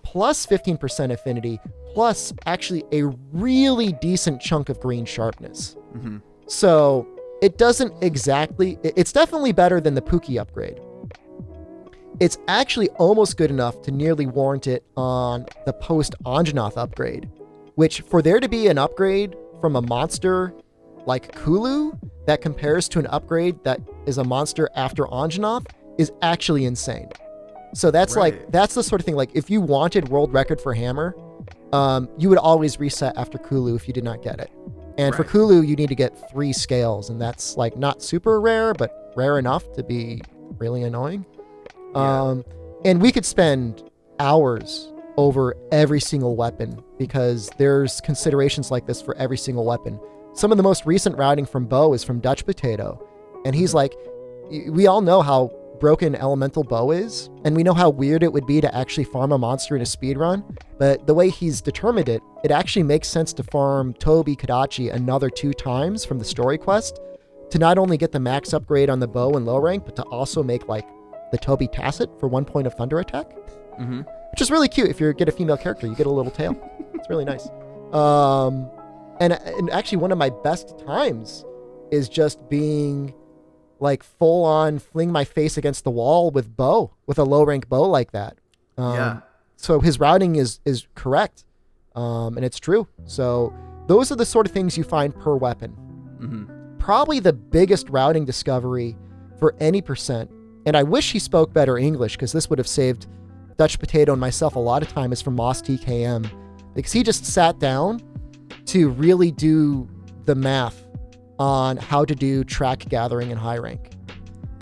plus 15% affinity, plus actually a really decent chunk of green sharpness. So it doesn't exactly, it's definitely better than the Pookie upgrade. it's actually almost good enough to nearly warrant it on the post-Anjanath upgrade, which for there to be an upgrade from a monster like Kulu that compares to an upgrade that is a monster after Anjanath is actually insane. So that's that's the sort of thing, like if you wanted world record for hammer, you would always reset after Kulu if you did not get it. And for Kulu, you need to get 3 scales, and that's like not super rare, but rare enough to be really annoying. And we could spend hours over every single weapon because there's considerations like this for every single weapon. Some of the most recent routing from Bo is from Dutch Potato. And he's like, we all know how broken elemental bow is, and we know how weird it would be to actually farm a monster in a speedrun, but the way he's determined it, it actually makes sense to farm Tobi Kadachi another 2 times from the story quest to not only get the max upgrade on the bow in low rank, but to also make like the Tobi Tacit for 1 point of thunder attack, which is really cute. If you get a female character, you get a little tail. It's really nice. And actually one of my best times is just being like full on fling my face against the wall with a low rank bow like that. So his routing is correct. And it's true. So those are the sort of things you find per weapon. Probably the biggest routing discovery for any percent. And I wish he spoke better English, because this would have saved Dutch Potato and myself a lot of time, is from Moss TKM, because he just sat down to really do the math on how to do track gathering in high rank.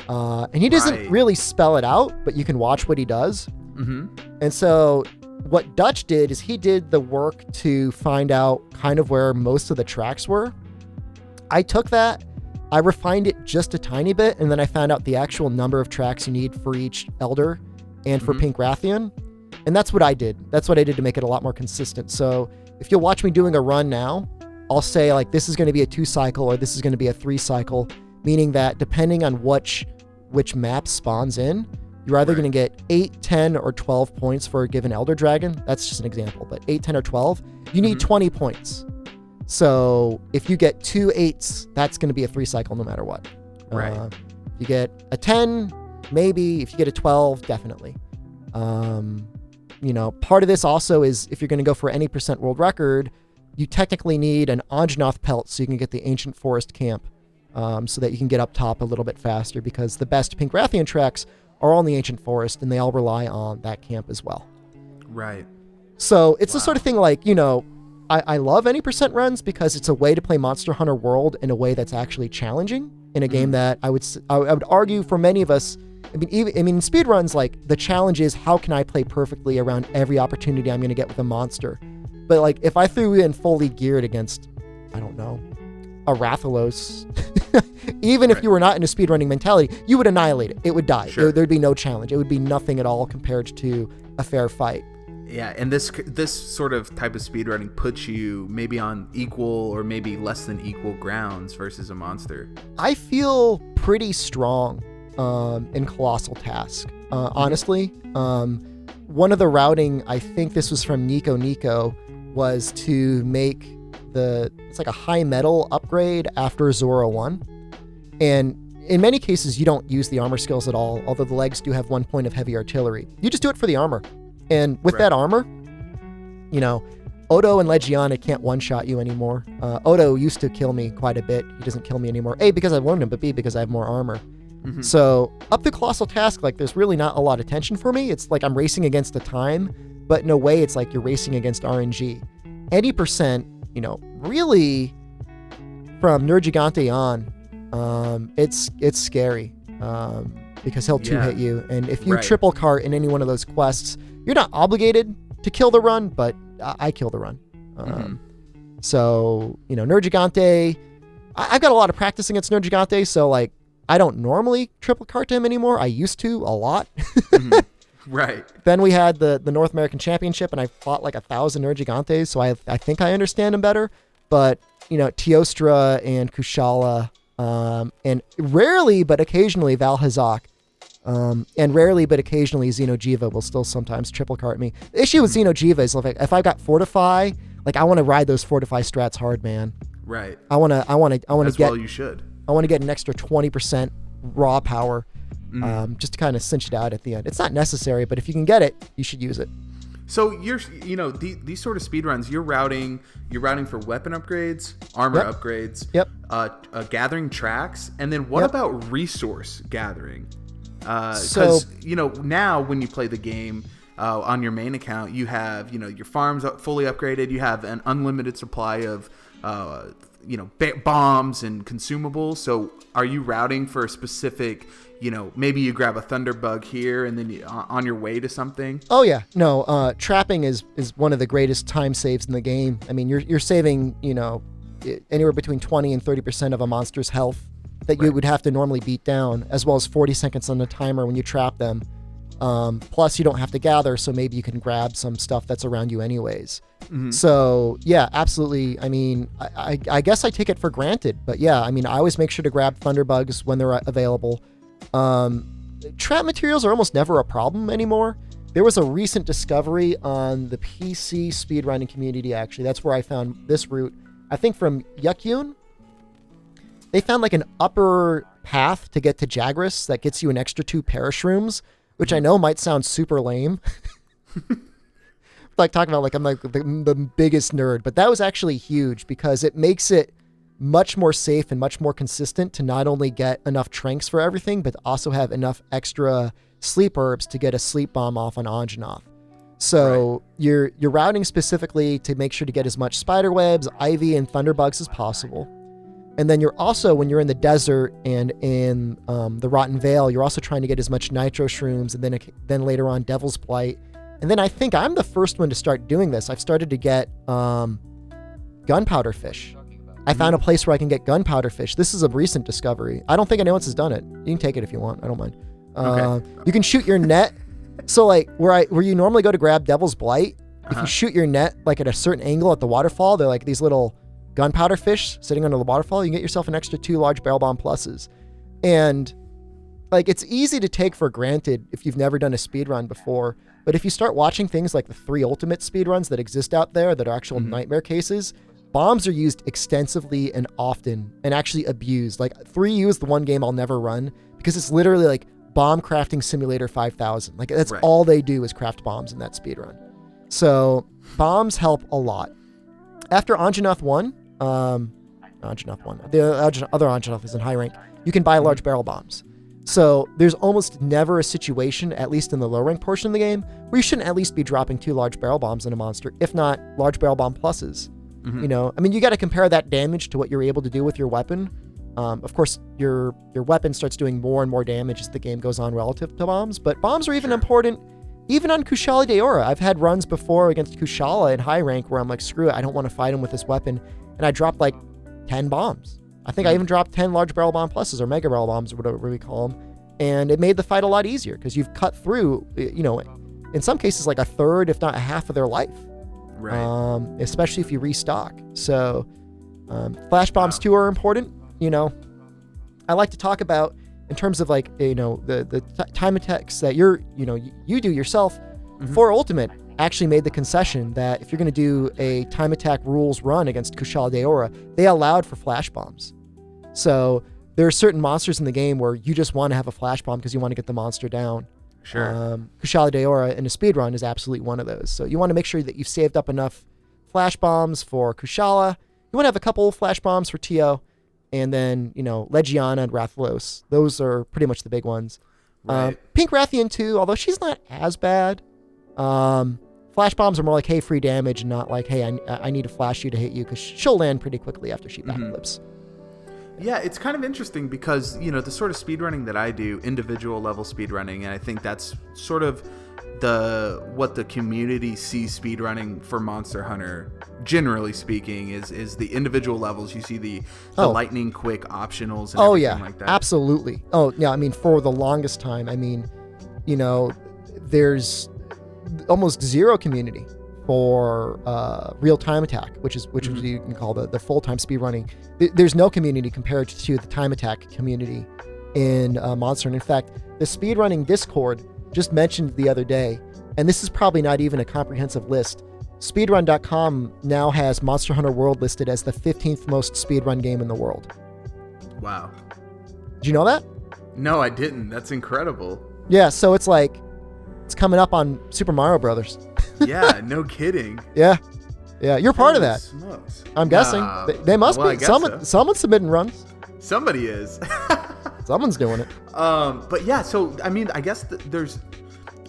And he doesn't really spell it out, but you can watch what he does. And so what Dutch did is he did the work to find out kind of where most of the tracks were. I took that, I refined it just a tiny bit, and then I found out the actual number of tracks you need for each Elder and for Pink Rathian. And that's what I did. That's what I did to make it a lot more consistent. So if you'll watch me doing a run now, I'll say like this is going to be a 2 cycle or this is going to be a 3 cycle, meaning that depending on which map spawns in, you're either going to get 8, 10, or 12 points for a given Elder Dragon. That's just an example, but 8, 10, or 12, you need 20 points. So if you get 2 8s, that's going to be a 3 cycle no matter what. If you get a 10, maybe. If you get a 12, definitely. Part of this also is if you're going to go for any percent world record, you technically need an Anjanath pelt so you can get the Ancient Forest camp, so that you can get up top a little bit faster, because the best Pink Rathian tracks are all in the Ancient Forest, and they all rely on that camp as well. So it's the sort of thing like, I love any percent runs because it's a way to play Monster Hunter World in a way that's actually challenging in a game that I would argue for many of us. I mean, speed runs, like the challenge is how can I play perfectly around every opportunity I'm going to get with a monster. But like if I threw in fully geared against, I don't know, a Rathalos, even if you were not in a speedrunning mentality, you would annihilate it. It would die. There'd be no challenge. It would be nothing at all compared to a fair fight. Yeah, and this sort of type of speedrunning puts you maybe on equal or maybe less than equal grounds versus a monster. I feel pretty strong in Colossal Task. Honestly, one of the routing, I think this was from Nico, was to make it's like a high metal upgrade after Zora 1. And in many cases, you don't use the armor skills at all, although the legs do have 1 point of heavy artillery. You just do it for the armor. And with that armor, Odo and Legiana can't one-shot you anymore. Odo used to kill me quite a bit. He doesn't kill me anymore. A, because I've learned him, but B, because I have more armor. So up the Colossal Task, like there's really not a lot of tension for me. It's like I'm racing against the time, but in a way it's like you're racing against RNG. Any percent, really from Nergigante on, it's scary because he'll two-hit you. And if you triple cart in any one of those quests, you're not obligated to kill the run, but I kill the run. So, Nergigante, I've got a lot of practice against Nergigante, so like I don't normally triple cart to him anymore. I used to a lot. Then we had the North American Championship, and I fought like 1,000 Nergigantes, so I think I understand him better. But, Teostra and Kushala, and rarely but occasionally Valhazak, and rarely but occasionally Xenojiva will still sometimes triple cart me. The issue with Xenojiva is if I got Fortify, like I want to ride those Fortify strats hard, man. I want to As get. well you should. I want to get an extra 20% raw power. just to kind of cinch it out at the end. It's not necessary, but if you can get it, you should use it. So these sort of speedruns, you're routing for weapon upgrades, armor upgrades, gathering tracks, and then what about resource gathering? Because now when you play the game on your main account, you have your farms fully upgraded, you have an unlimited supply of bombs and consumables. So are you routing for a specific? Maybe you grab a thunderbug here and then on your way to something. Oh yeah, no. Trapping is one of the greatest time saves in the game. I mean, you're saving anywhere between 20 and 30% of a monster's health that you would have to normally beat down, as well as 40 seconds on the timer when you trap them. Plus, you don't have to gather, so maybe you can grab some stuff that's around you anyways. Mm-hmm. So yeah, absolutely. I mean, I guess I take it for granted, but yeah, I mean, I always make sure to grab thunderbugs when they're available. Trap materials are almost never a problem anymore. There was a recent discovery on the PC speedrunning community, actually. That's where I found this route. I think from Yukyun. They found like an upper path to get to Jagras that gets you an extra 2 parashrooms, which I know might sound super lame. Like talking about like I'm like the biggest nerd, but that was actually huge because it makes it much more safe and much more consistent to not only get enough tranks for everything, but also have enough extra sleep herbs to get a sleep bomb off on Anjanath. So you're routing specifically to make sure to get as much spider webs, ivy, and thunderbugs as possible. And then you're also, when you're in the desert and in the Rotten Vale, you're also trying to get as much nitro shrooms, and then later on Devil's Blight. And then I think I'm the first one to start doing this. I've started to get gunpowder fish. I found a place where I can get gunpowder fish. This is a recent discovery. I don't think anyone else has done it. You can take it if you want. I don't mind. Okay. You can shoot your net. So like where you normally go to grab Devil's Blight, if you shoot your net like at a certain angle at the waterfall, they're like these little gunpowder fish sitting under the waterfall. You can get yourself an extra 2 large barrel bomb pluses. And like it's easy to take for granted if you've never done a speedrun before. But if you start watching things like the 3 ultimate speedruns that exist out there that are actual nightmare cases, bombs are used extensively and often and actually abused. Like 3U is the one game I'll never run because it's literally like Bomb Crafting Simulator 5000. Like that's all they do is craft bombs in that speedrun. So bombs help a lot. After Anjanath 1, the other Anjanath is in high rank, you can buy large barrel bombs. So there's almost never a situation, at least in the low rank portion of the game, where you shouldn't at least be dropping 2 large barrel bombs in a monster, if not large barrel bomb pluses. I mean, you got to compare that damage to what you're able to do with your weapon. Of course, your weapon starts doing more and more damage as the game goes on relative to bombs, but bombs are even important, even on Kushala Daora. I've had runs before against Kushala in high rank where I'm like, screw it, I don't want to fight him with this weapon, and I dropped like 10 bombs. I think I even dropped 10 large barrel bomb pluses or mega barrel bombs or whatever we call them, and it made the fight a lot easier because you've cut through, in some cases like a third, if not a half of their life. Right. Especially if you restock. So flash bombs too are important. I like to talk about in terms of like, the time attacks that you do yourself. For Ultimate actually made the concession that if you're going to do a time attack rules run against Kushala Daora, they allowed for flash bombs. So there are certain monsters in the game where you just want to have a flash bomb because you want to get the monster down. Sure. Kushala Daora in a speedrun is absolutely one of those. So you want to make sure that you've saved up enough flash bombs for Kushala. You want to have a couple flash bombs for Tio, and then, Legiana and Rathalos. Those are pretty much the big ones. Right. Pink Rathian too, although she's not as bad. Flash bombs are more like, hey, free damage, and not like, hey, I need to flash you to hit you, because she'll land pretty quickly after she backflips. Yeah, it's kind of interesting because, the sort of speedrunning that I do, individual level speedrunning, and I think that's sort of what the community sees speedrunning for Monster Hunter, generally speaking, is the individual levels. You see the lightning quick optionals and everything like that. Absolutely. Oh, yeah, I mean, for the longest time, there's almost zero community for real-time attack, which is you can call the full-time speedrunning. There's no community compared to the time attack community in Monster. And in fact, the speedrunning Discord just mentioned the other day, and this is probably not even a comprehensive list, speedrun.com now has Monster Hunter World listed as the 15th most speedrun game in the world. Wow. Did you know that? No, I didn't. That's incredible. Yeah, so it's like, it's coming up on Super Mario Brothers. Yeah, no kidding. Yeah. Yeah, you're part of Holy that. smokes. I'm guessing. They must well, be. I guess so. Someone's submitting runs. Somebody is. Someone's doing it. But yeah, so I mean, I guess there's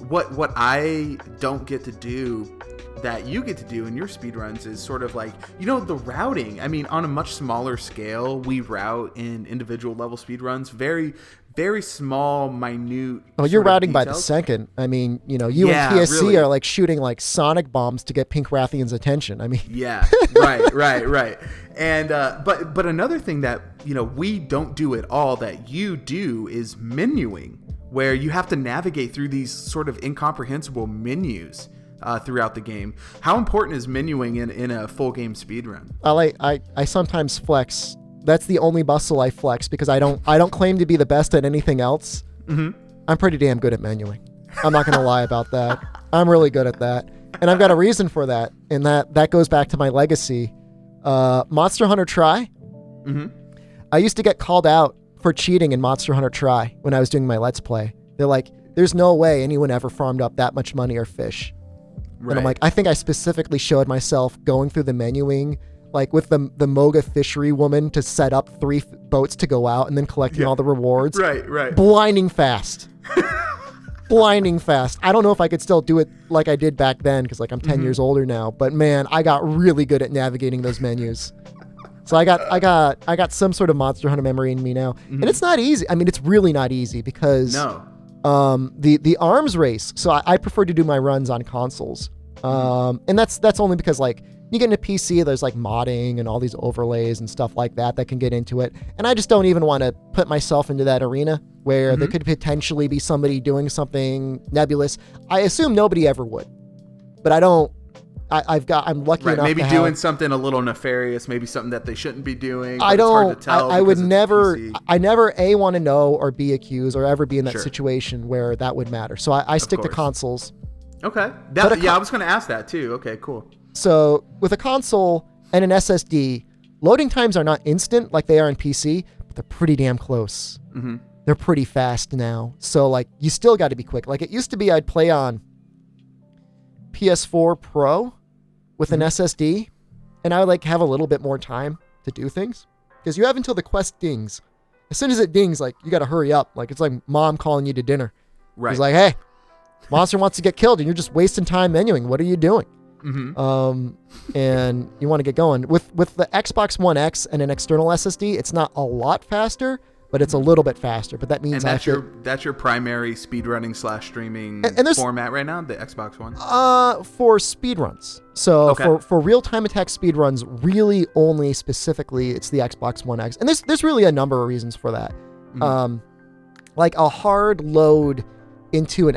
what I don't get to do that you get to do in your speedruns is sort of like, the routing. I mean, on a much smaller scale, we route in individual level speedruns, very, very small, minute. Oh, you're routing by the second. I mean, you and PSC really are like shooting like sonic bombs to get Pink Rathian's attention. I mean, yeah, right. And but another thing that we don't do at all that you do is menuing, where you have to navigate through these sort of incomprehensible menus throughout the game. How important is menuing in a full game speedrun? I sometimes flex. That's the only muscle I flex because I don't claim to be the best at anything else. Mm-hmm. I'm pretty damn good at menuing. I'm not gonna lie about that. I'm really good at that, and I've got a reason for that. And that goes back to my legacy. Monster Hunter Tri. Mm-hmm. I used to get called out for cheating in Monster Hunter Tri when I was doing my Let's Play. They're like, "There's no way anyone ever farmed up that much money or fish." Right. And I'm like, I think I specifically showed myself going through the menuing, like with the Moga fishery woman to set up 3 boats to go out and then collecting all the rewards. Right. Blinding fast. Blinding fast. I don't know if I could still do it like I did back then because I'm 10 years older now. But man, I got really good at navigating those menus. So I got some sort of Monster Hunter memory in me now, and it's not easy. I mean, it's really not easy because the arms race. So I prefer to do my runs on consoles, and that's only because like you get into PC, there's like modding and all these overlays and stuff like that can get into it, and I just don't even want to put myself into that arena where there could potentially be somebody doing something nebulous. I assume nobody ever would, but I don't. I'm lucky enough maybe to doing something a little nefarious, maybe something that they shouldn't be doing. I don't. It's hard to tell I would never. PC. I never want to know or be accused or ever be in that situation where that would matter. So I stick to consoles. Okay. I was going to ask that too. Okay, cool. So with a console and an SSD, loading times are not instant like they are in PC, but they're pretty damn close. Mm-hmm. They're pretty fast now. So like you still got to be quick. Like it used to be, I'd play on PS4 Pro with an SSD, and I would like have a little bit more time to do things because you have until the quest dings. As soon as it dings, like you got to hurry up. Like it's like mom calling you to dinner. Right. It's like, hey, monster wants to get killed, and you're just wasting time menuing. What are you doing? Mm-hmm. And you want to get going with the Xbox One X and an external SSD. It's not a lot faster, but it's a little bit faster. But that means that's your primary speedrunning / streaming format right now, the Xbox One. For speedruns. So for real-time attack speedruns, really only specifically it's the Xbox One X, and there's really a number of reasons for that. Mm-hmm. Like a hard load into an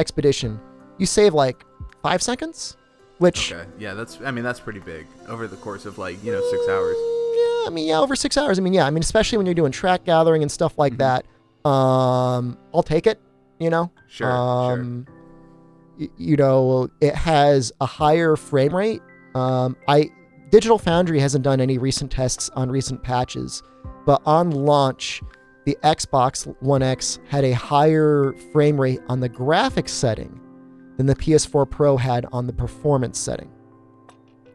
expedition, you save like 5 seconds, which that's pretty big over the course of 6 hours. Over 6 hours. Especially when you're doing track gathering and stuff like that. I'll take it, Sure. It has a higher frame rate. Digital Foundry hasn't done any recent tests on recent patches, but on launch, the Xbox One X had a higher frame rate on the graphics setting than the PS4 Pro had on the performance setting.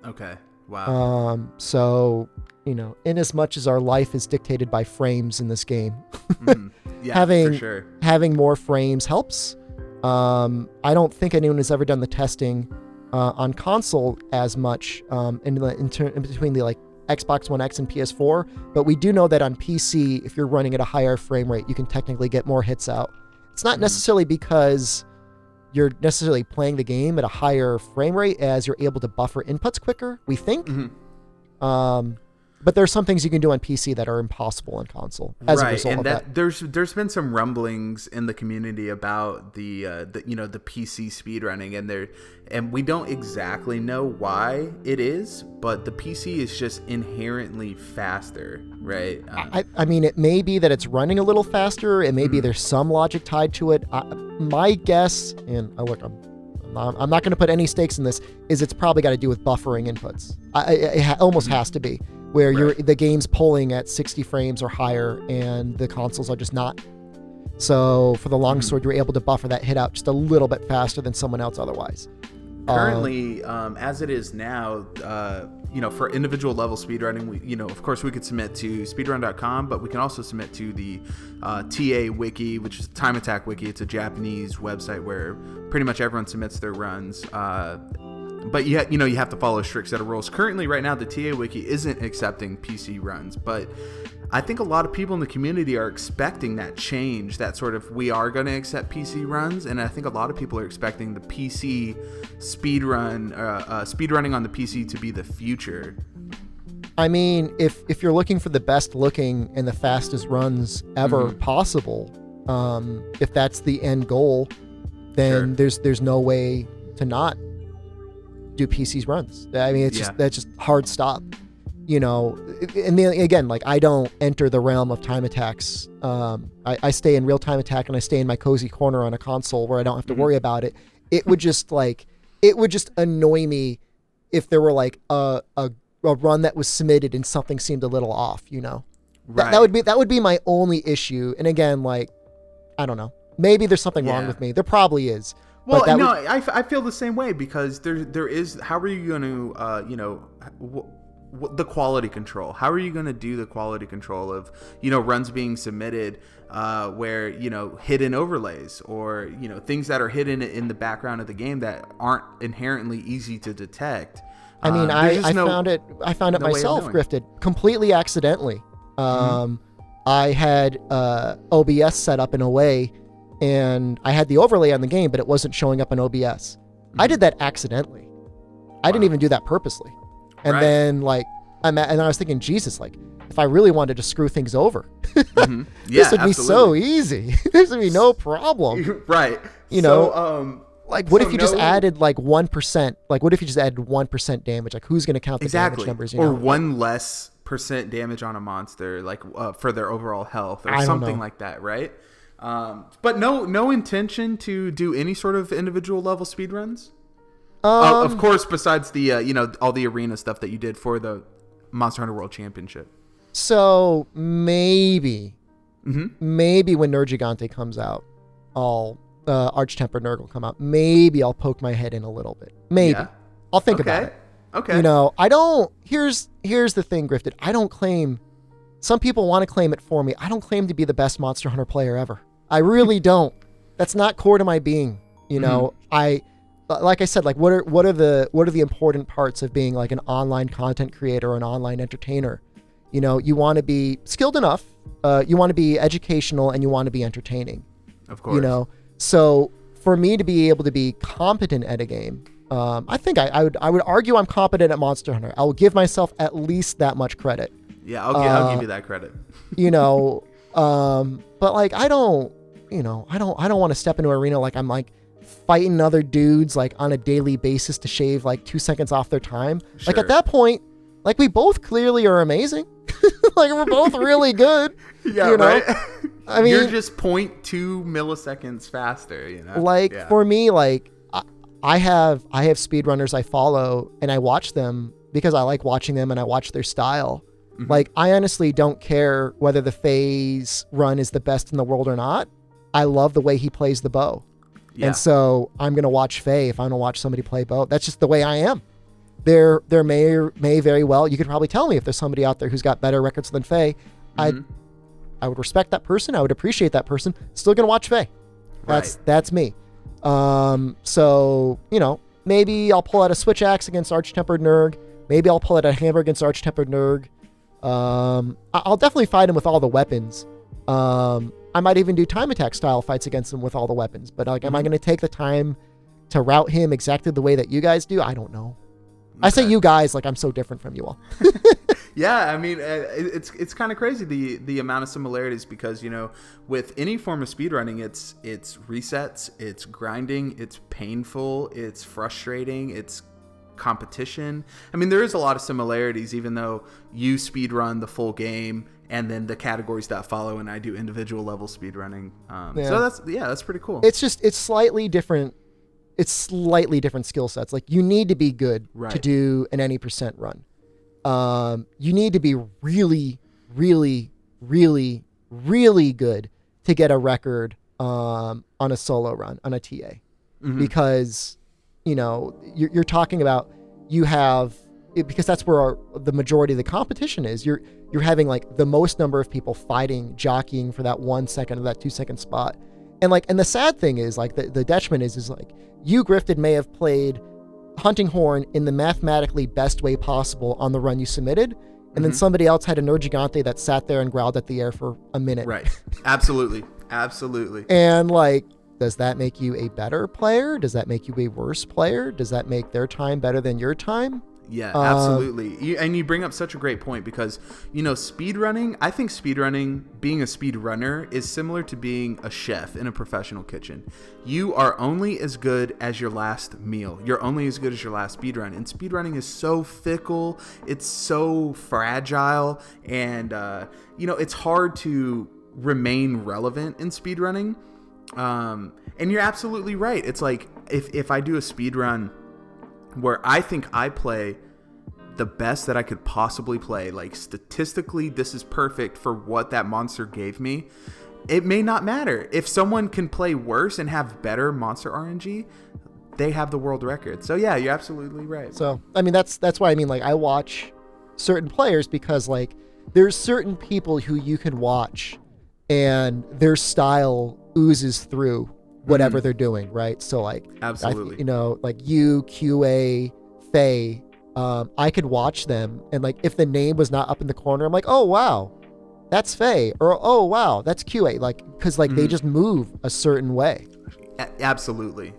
Okay. Wow. So, in as much as our life is dictated by frames in this game, yeah, for sure. Having more frames helps. I don't think anyone has ever done the testing on console as much in between the Xbox One X and PS4, but we do know that on PC, if you're running at a higher frame rate, you can technically get more hits out. It's not necessarily because you're necessarily playing the game at a higher frame rate as you're able to buffer inputs quicker, we think. But there's some things you can do on PC that are impossible on console as a result of that. There's been some rumblings in the community about the PC speedrunning, and we don't exactly know why it is, but the PC is just inherently faster, right? It may be that it's running a little faster. It may be there's some logic tied to it. My guess, and look, I'm not going to put any stakes in this, is it's probably got to do with buffering inputs. It almost has to be. where the game's pulling at 60 frames or higher, and the consoles are just not. So for the longsword, you're able to buffer that hit out just a little bit faster than someone else otherwise. Currently, as it is now, for individual level speedrunning, we, of course we could submit to speedrun.com, but we can also submit to the TA wiki, which is Time Attack wiki. It's a Japanese website where pretty much everyone submits their runs. But you have to follow a strict set of rules. Currently, right now, the TA wiki isn't accepting PC runs, but I think a lot of people in the community are expecting that change, that sort of we are going to accept PC runs, and I think a lot of people are expecting the PC speedrunning on the PC to be the future. I mean, if you're looking for the best looking and the fastest runs ever possible, if that's the end goal, then there's no way to not do PC's runs. I mean, that's just hard stop. And then again, like, I don't enter the realm of time attacks. I stay in real time attack, and I stay in my cozy corner on a console where I don't have to worry about it. It would just annoy me if there were like a run that was submitted and something seemed a little off. Right. That would be my only issue. And again, like, I don't know, maybe there's something wrong with me. There probably is. Well, I feel the same way, because there is. How are you going to the quality control? How are you going to do the quality control of runs being submitted where hidden overlays or things that are hidden in the background of the game that aren't inherently easy to detect? I mean, I found it myself, Griffted, completely accidentally. I had OBS set up in a way, and I had the overlay on the game, but it wasn't showing up in OBS. I did that accidentally. I didn't even do that purposely. And then, like, and I was thinking, Jesus, like, if I really wanted to screw things over, this would be so easy. This would be no problem. Right. Like, what if you just added like 1%? Like, what if you just added 1% damage? Like, who's going to count the damage numbers? Or 1 less % damage on a monster, like for their overall health or something like that, right? But no intention to do any sort of individual level speedruns? Of course, besides the all the arena stuff that you did for the Monster Hunter World Championship. So maybe when Nerd Gigante comes out, Arch-Tempered Nerd will come out. Maybe I'll poke my head in a little bit. Maybe I'll think about it. Okay. I don't. Here's the thing, Griffted. I don't claim. Some people want to claim it for me. I don't claim to be the best Monster Hunter player ever. I really don't. That's not core to my being. Like I said, like what are the important parts of being like an online content creator or an online entertainer? You want to be skilled enough, you want to be educational, and you want to be entertaining. Of course. So for me to be able to be competent at a game, I think I would argue I'm competent at Monster Hunter. I will give myself at least that much credit. Yeah, I'll give you that credit. But like I don't want to step into an arena like I'm like fighting other dudes like on a daily basis to shave like 2 seconds off their time. Sure. Like at that point, like we both clearly are amazing. Like we're both really good. Yeah, right. I mean, you're just 0.2 milliseconds faster. For me, like I have speedrunners I follow and I watch them because I like watching them and I watch their style. Like I honestly don't care whether the phase run is the best in the world or not. I love the way he plays the bow. Yeah. And so I'm going to watch Faye if I'm going to watch somebody play bow. That's just the way I am. There may very well, you could probably tell me if there's somebody out there who's got better records than Faye. I would respect that person. I would appreciate that person. Still going to watch Faye. That's me. So, maybe I'll pull out a switch axe against Arch-Tempered Nerd. Maybe I'll pull out a hammer against Arch-Tempered Nerd. I'll definitely fight him with all the weapons. I might even do time attack style fights against him with all the weapons. But like, am I going to take the time to route him exactly the way that you guys do? I don't know. Okay. I say you guys like I'm so different from you all. Yeah, I mean, it's kind of crazy the amount of similarities because with any form of speedrunning, it's resets, it's grinding, it's painful, it's frustrating, it's competition. I mean, there is a lot of similarities, even though you speedrun the full game and then the categories that follow, and I do individual level speedrunning. So that's pretty cool. It's slightly different. It's slightly different skill sets. Like you need to be good to do an any % run. you need to be really, really, really, really good to get a record on a solo run, on a TA. Because, you're talking about because that's where the majority of the competition is. You're having like the most number of people fighting, jockeying for that 1 second or that 2 second spot. And the sad thing is like the detriment is like you, Griffted, may have played Hunting Horn in the mathematically best way possible on the run you submitted. And then somebody else had a Nergigante that sat there and growled at the air for a minute. Right. Absolutely. Absolutely. And like, does that make you a better player? Does that make you a worse player? Does that make their time better than your time? Yeah, absolutely. And you bring up such a great point because, speedrunning, I think speedrunning, being a speedrunner is similar to being a chef in a professional kitchen. You are only as good as your last meal. You're only as good as your last speedrun. And speedrunning is so fickle. It's so fragile. And, it's hard to remain relevant in speedrunning. And you're absolutely right. It's like if I do a speedrun where I think I play the best that I could possibly play, like statistically, this is perfect for what that monster gave me, it may not matter. If someone can play worse and have better monster RNG, they have the world record. So yeah, you're absolutely right. So, I mean, that's why I mean, like, I watch certain players because like there's certain people who you can watch and their style oozes through whatever they're doing, right? So like, absolutely, like you, QA, Faye, I could watch them, and like if the name was not up in the corner, I'm like, oh wow, that's Faye, or oh wow, that's QA, like because like they just move a certain way. Absolutely.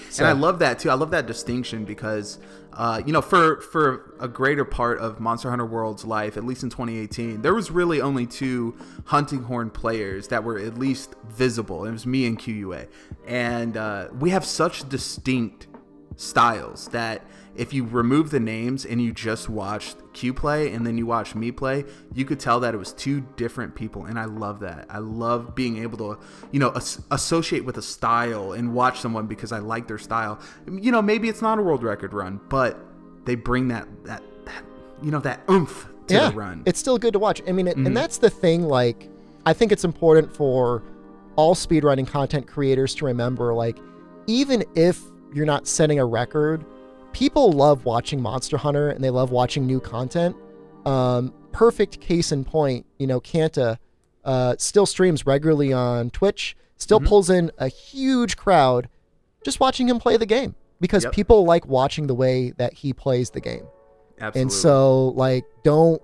So, and I love that too. I love that distinction because, for a greater part of Monster Hunter World's life, at least in 2018, there was really only 2 Hunting Horn players that were at least visible. It was me and QUA. And we have such distinct styles that if you remove the names and you just watched Q play and then you watch me play, you could tell that it was 2 different people. And I love that. I love being able to, associate with a style and watch someone because I like their style. Maybe it's not a world record run, but they bring that oomph to the run. It's still good to watch. I mean, and that's the thing. Like, I think it's important for all speedrunning content creators to remember, like, even if you're not setting a record, people love watching Monster Hunter and they love watching new content. Perfect case in point, Kanta still streams regularly on Twitch, still pulls in a huge crowd just watching him play the game because people like watching the way that he plays the game. Absolutely. And so like, don't,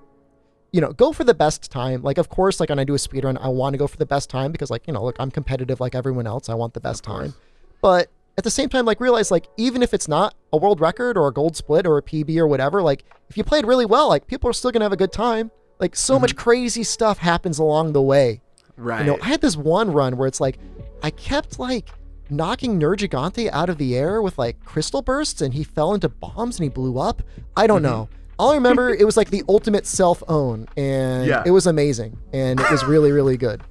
go for the best time. Like, of course, like when I do a speedrun, I want to go for the best time because like, look, I'm competitive like everyone else. I want the best time. But at the same time, like, realize, like, even if it's not a world record or a gold split or a PB or whatever, like, if you played really well, like, people are still going to have a good time. Like, so much crazy stuff happens along the way. Right. I had this one run where it's like, I kept, like, knocking Nergigante out of the air with, like, crystal bursts, and he fell into bombs and he blew up. I don't know. All I remember, it was, like, the ultimate self-own, and it was amazing, and it was really, really good.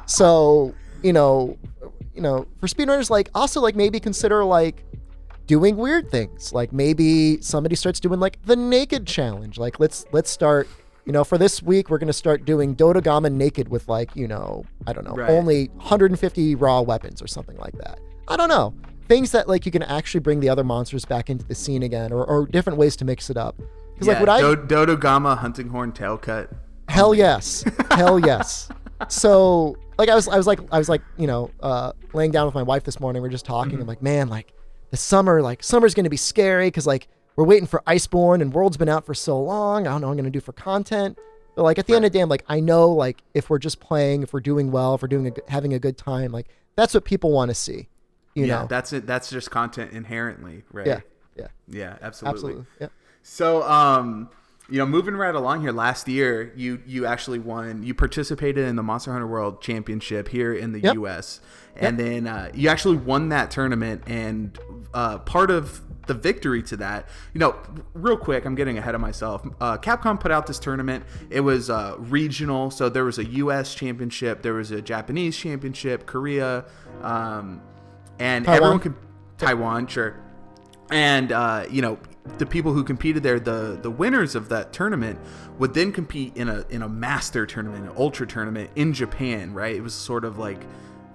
So, for speedrunners, like, also, like, maybe consider, like, doing weird things. Like, maybe somebody starts doing, like, the naked challenge. Like, let's start, for this week, we're going to start doing Dodogama naked with, like, I don't know, only 150 raw weapons or something like that. I don't know. Things that, like, you can actually bring the other monsters back into the scene again, or different ways to mix it up. Because, like, Dodogama Hunting Horn tail cut. Hell yes. Hell yes. So, like, I was like, laying down with my wife this morning. We're just talking. I'm like, man, like, summer's going to be scary because, like, we're waiting for Iceborne and World's been out for so long. I don't know what I'm going to do for content. But, like, at the end of the day, I'm like, I know, like, if we're just playing, if we're doing well, if we're having a good time, like, that's what people want to see. You know? That's it. That's just content inherently, right? Yeah, absolutely. Yeah. So, moving right along here, last year, you actually won. You participated in the Monster Hunter World Championship here in the U.S. And then you actually won that tournament. And part of the victory to that, real quick, I'm getting ahead of myself. Capcom put out this tournament. It was regional. So there was a U.S. championship. There was a Japanese championship, Korea, and Taiwan. everyone could... Taiwan, sure. And, the people who competed there, the winners of that tournament would then compete in a master tournament, an ultra tournament in Japan, right? It was sort of like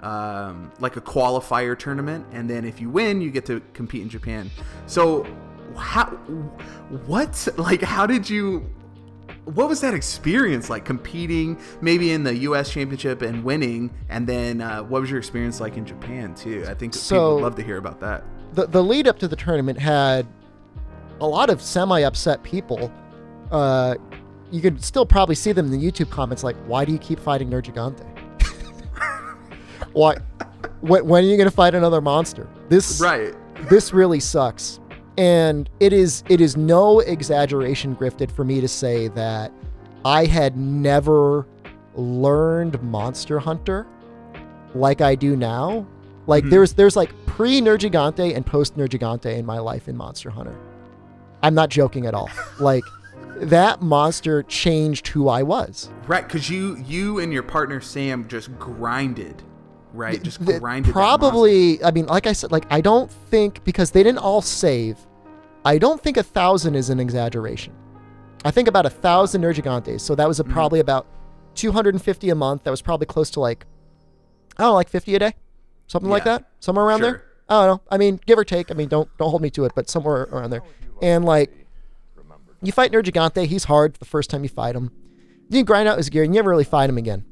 a qualifier tournament, and then if you win, you get to compete in Japan. So what was that experience like, competing maybe in the US championship and winning, and then what was your experience like in Japan too? I think people would love to hear about that. The lead up to the tournament had a lot of semi-upset people. You could still probably see them in the YouTube comments like, why do you keep fighting Nergigante? Why? When are you going to fight another monster? This really sucks. And it is no exaggeration, Griffted, for me to say that I had never learned Monster Hunter like I do now. Like there's like pre-Nergigante and post-Nergigante in my life in Monster Hunter. I'm not joking at all. Like, that monster changed who I was. Right, because you and your partner Sam just grinded, right? Just grinded. Probably, I mean, like I said, like, I don't think, because they didn't all save, I don't think 1,000 is an exaggeration. I think about 1,000 Nergigantes. So that was probably about 250 a month. That was probably close to like, I don't know, like 50 a day, something like that, somewhere around there. I don't know. I mean, give or take. I mean, don't hold me to it, but somewhere around there. And like, you fight Nergigante, he's hard the first time you fight him. You grind out his gear and you never really fight him again.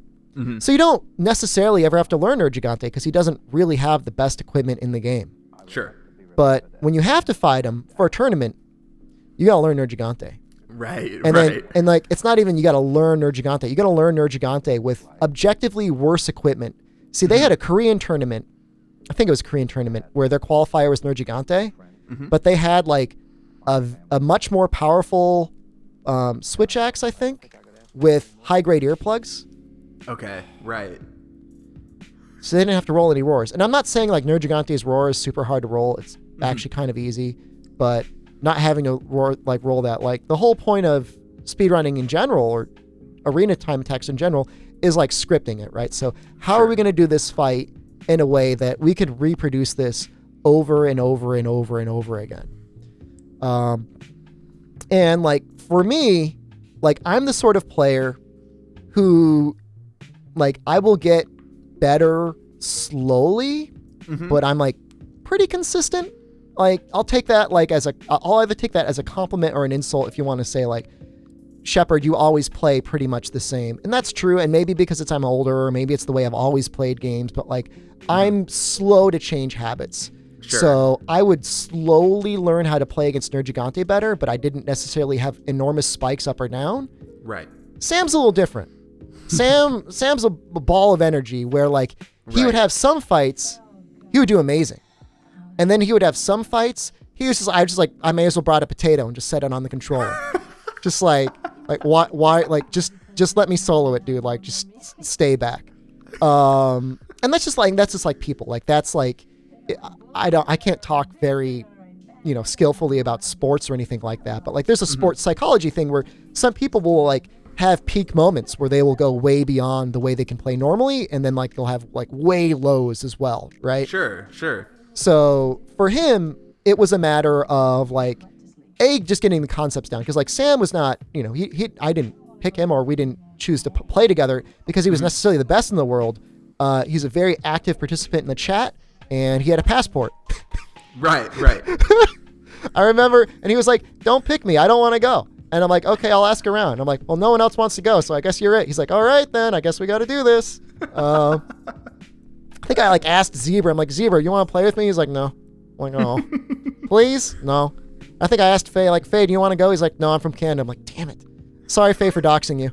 So you don't necessarily ever have to learn Nergigante because he doesn't really have the best equipment in the game. Sure. But when you have to fight him for a tournament, you gotta learn Nergigante. Right, and like, it's not even you gotta learn Nergigante. You gotta learn Nergigante with objectively worse equipment. See, they had a Korean tournament, I think it was a Korean tournament, where their qualifier was Nergigante, but they had like a much more powerful switch axe, I think, with high-grade earplugs. Okay, right. So they didn't have to roll any roars. And I'm not saying like Nergigante's roar is super hard to roll. It's actually kind of easy, but not having to roll that. Like, the whole point of speedrunning in general, or arena time attacks in general, is like scripting it, right? So how are we going to do this fight in a way that we could reproduce this over and over and over and over again? And like, for me, like, I'm the sort of player who, like, I will get better slowly, but I'm like pretty consistent. Like, I'll take that like I'll either take that as a compliment or an insult if you want to say like, Shepard, you always play pretty much the same. And that's true. And maybe because I'm older, or maybe it's the way I've always played games, but like, I'm slow to change habits. Sure. So I would slowly learn how to play against Nergigante better, but I didn't necessarily have enormous spikes up or down. Right. Sam's a little different. Sam's a ball of energy where like, he would have some fights, he would do amazing. And then he would have some fights, I may as well brought a potato and just set it on the controller. Just like why, like, just let me solo it, dude. Like, just stay back. And that's just like people. Like, that's like, I can't talk very, skillfully about sports or anything like that. But like, there's a sports psychology thing where some people will like have peak moments where they will go way beyond the way they can play normally, and then like they'll have like way lows as well, right? Sure. So for him, it was a matter of like, just getting the concepts down, because like Sam was not, I didn't pick him, or we didn't choose to play together because he was necessarily the best in the world. He's a very active participant in the chat, and he had a passport. Right. I remember, and he was like, "Don't pick me, I don't want to go." And I'm like, "Okay, I'll ask around." I'm like, "Well, no one else wants to go, so I guess you're it." He's like, "All right, then, I guess we got to do this." I think I like asked Zebra. I'm like, "Zebra, you want to play with me?" He's like, "No." I'm like, "Oh, please, no." I think I asked Faye, like, "Faye, do you want to go?" He's like, "No, I'm from Canada." I'm like, "Damn it. Sorry, Faye, for doxing you."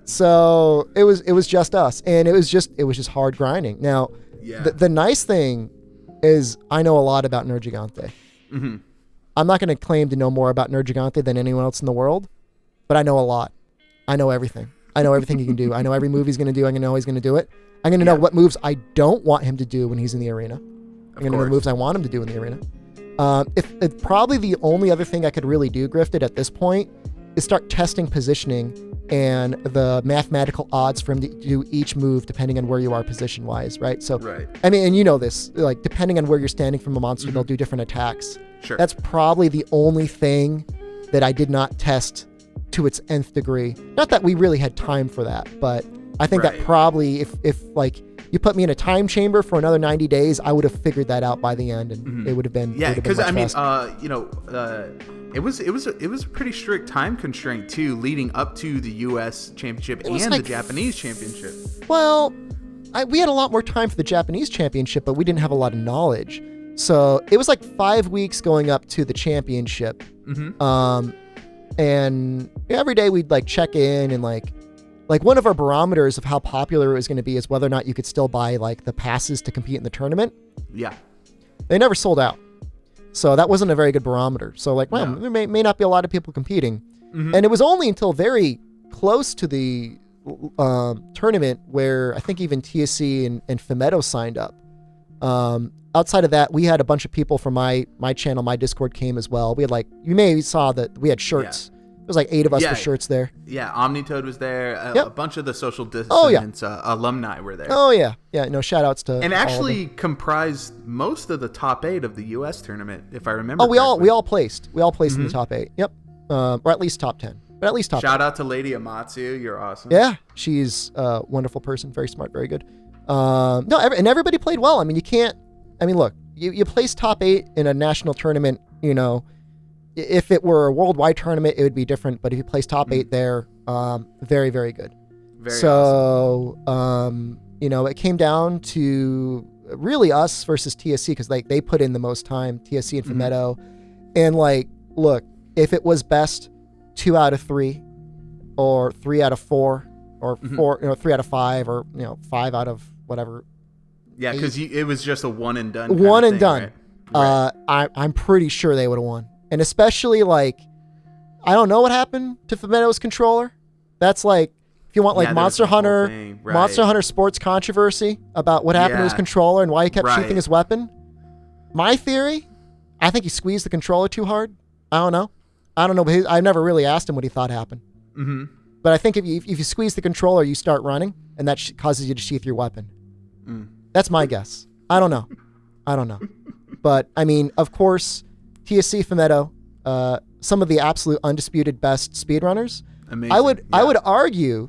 So it was just us, and it was just hard grinding. Now, the nice thing is I know a lot about Nergigante. I'm not going to claim to know more about Nergigante than anyone else in the world, but I know a lot. I know everything. I know everything he can do. I know every move he's going to do. I know he's going to do it. I'm going to know what moves I don't want him to do when he's in the arena. I'm going to know the moves I want him to do in the arena. If probably the only other thing I could really do, Griffted, at this point is start testing positioning and the mathematical odds for him to do each move depending on where you are position-wise, right? So, I mean, and you know this, like, depending on where you're standing from a monster, they'll do different attacks. Sure. That's probably the only thing that I did not test to its nth degree. Not that we really had time for that, but I think that probably if like you put me in a time chamber for another 90 days, I would have figured that out by the end, and it would have been because I mean, it was a pretty strict time constraint too, leading up to the U.S. championship and the Japanese championship. Well, we had a lot more time for the Japanese championship, but we didn't have a lot of knowledge. So it was like 5 weeks going up to the championship. And every day we'd like check in, and like one of our barometers of how popular it was going to be is whether or not you could still buy like the passes to compete in the tournament. Yeah. They never sold out. So that wasn't a very good barometer. So like, well, there may not be a lot of people competing. And it was only until very close to the tournament where I think even TSC and Fumetto signed up. Outside of that, we had a bunch of people from my channel, my Discord came as well. We had like, you may have saw that we had shirts. There was like 8 of us with shirts there. Yeah, Omnitoad was there. A bunch of the Social Dissonance alumni were there. Oh yeah, no shout outs to. And actually comprised most of the top 8 of the U.S. tournament, if I remember. Oh, we all placed in the top 8. Yep, or at least top 10. But at least top. Shout out to Lady Amatsu, you're awesome. Yeah, she's a wonderful person, very smart, very good. And everybody played well. I mean, you can't. I mean, look, you place top 8 in a national tournament, you know, if it were a worldwide tournament, it would be different. But if you place top 8 there, very, very good. Very awesome. You know, it came down to really us versus TSC because like they put in the most time, TSC and Fumetto. And like, look, if it was best 2 out of 3 or 3 out of 4 or 3 out of 5 or, 5 out of whatever. Yeah, because it was just a one and done. Right? I'm pretty sure they would have won. And especially like, I don't know what happened to Fumetto's controller. That's like, if you want like Monster Hunter sports controversy about what happened to his controller and why he kept sheathing his weapon. My theory, I think he squeezed the controller too hard. I don't know. But I never really asked him what he thought happened. But I think if you squeeze the controller, you start running, and that causes you to sheath your weapon. That's my guess. I don't know. But I mean, of course, TSC Fumetto, some of the absolute undisputed best speedrunners. Amazing. I would argue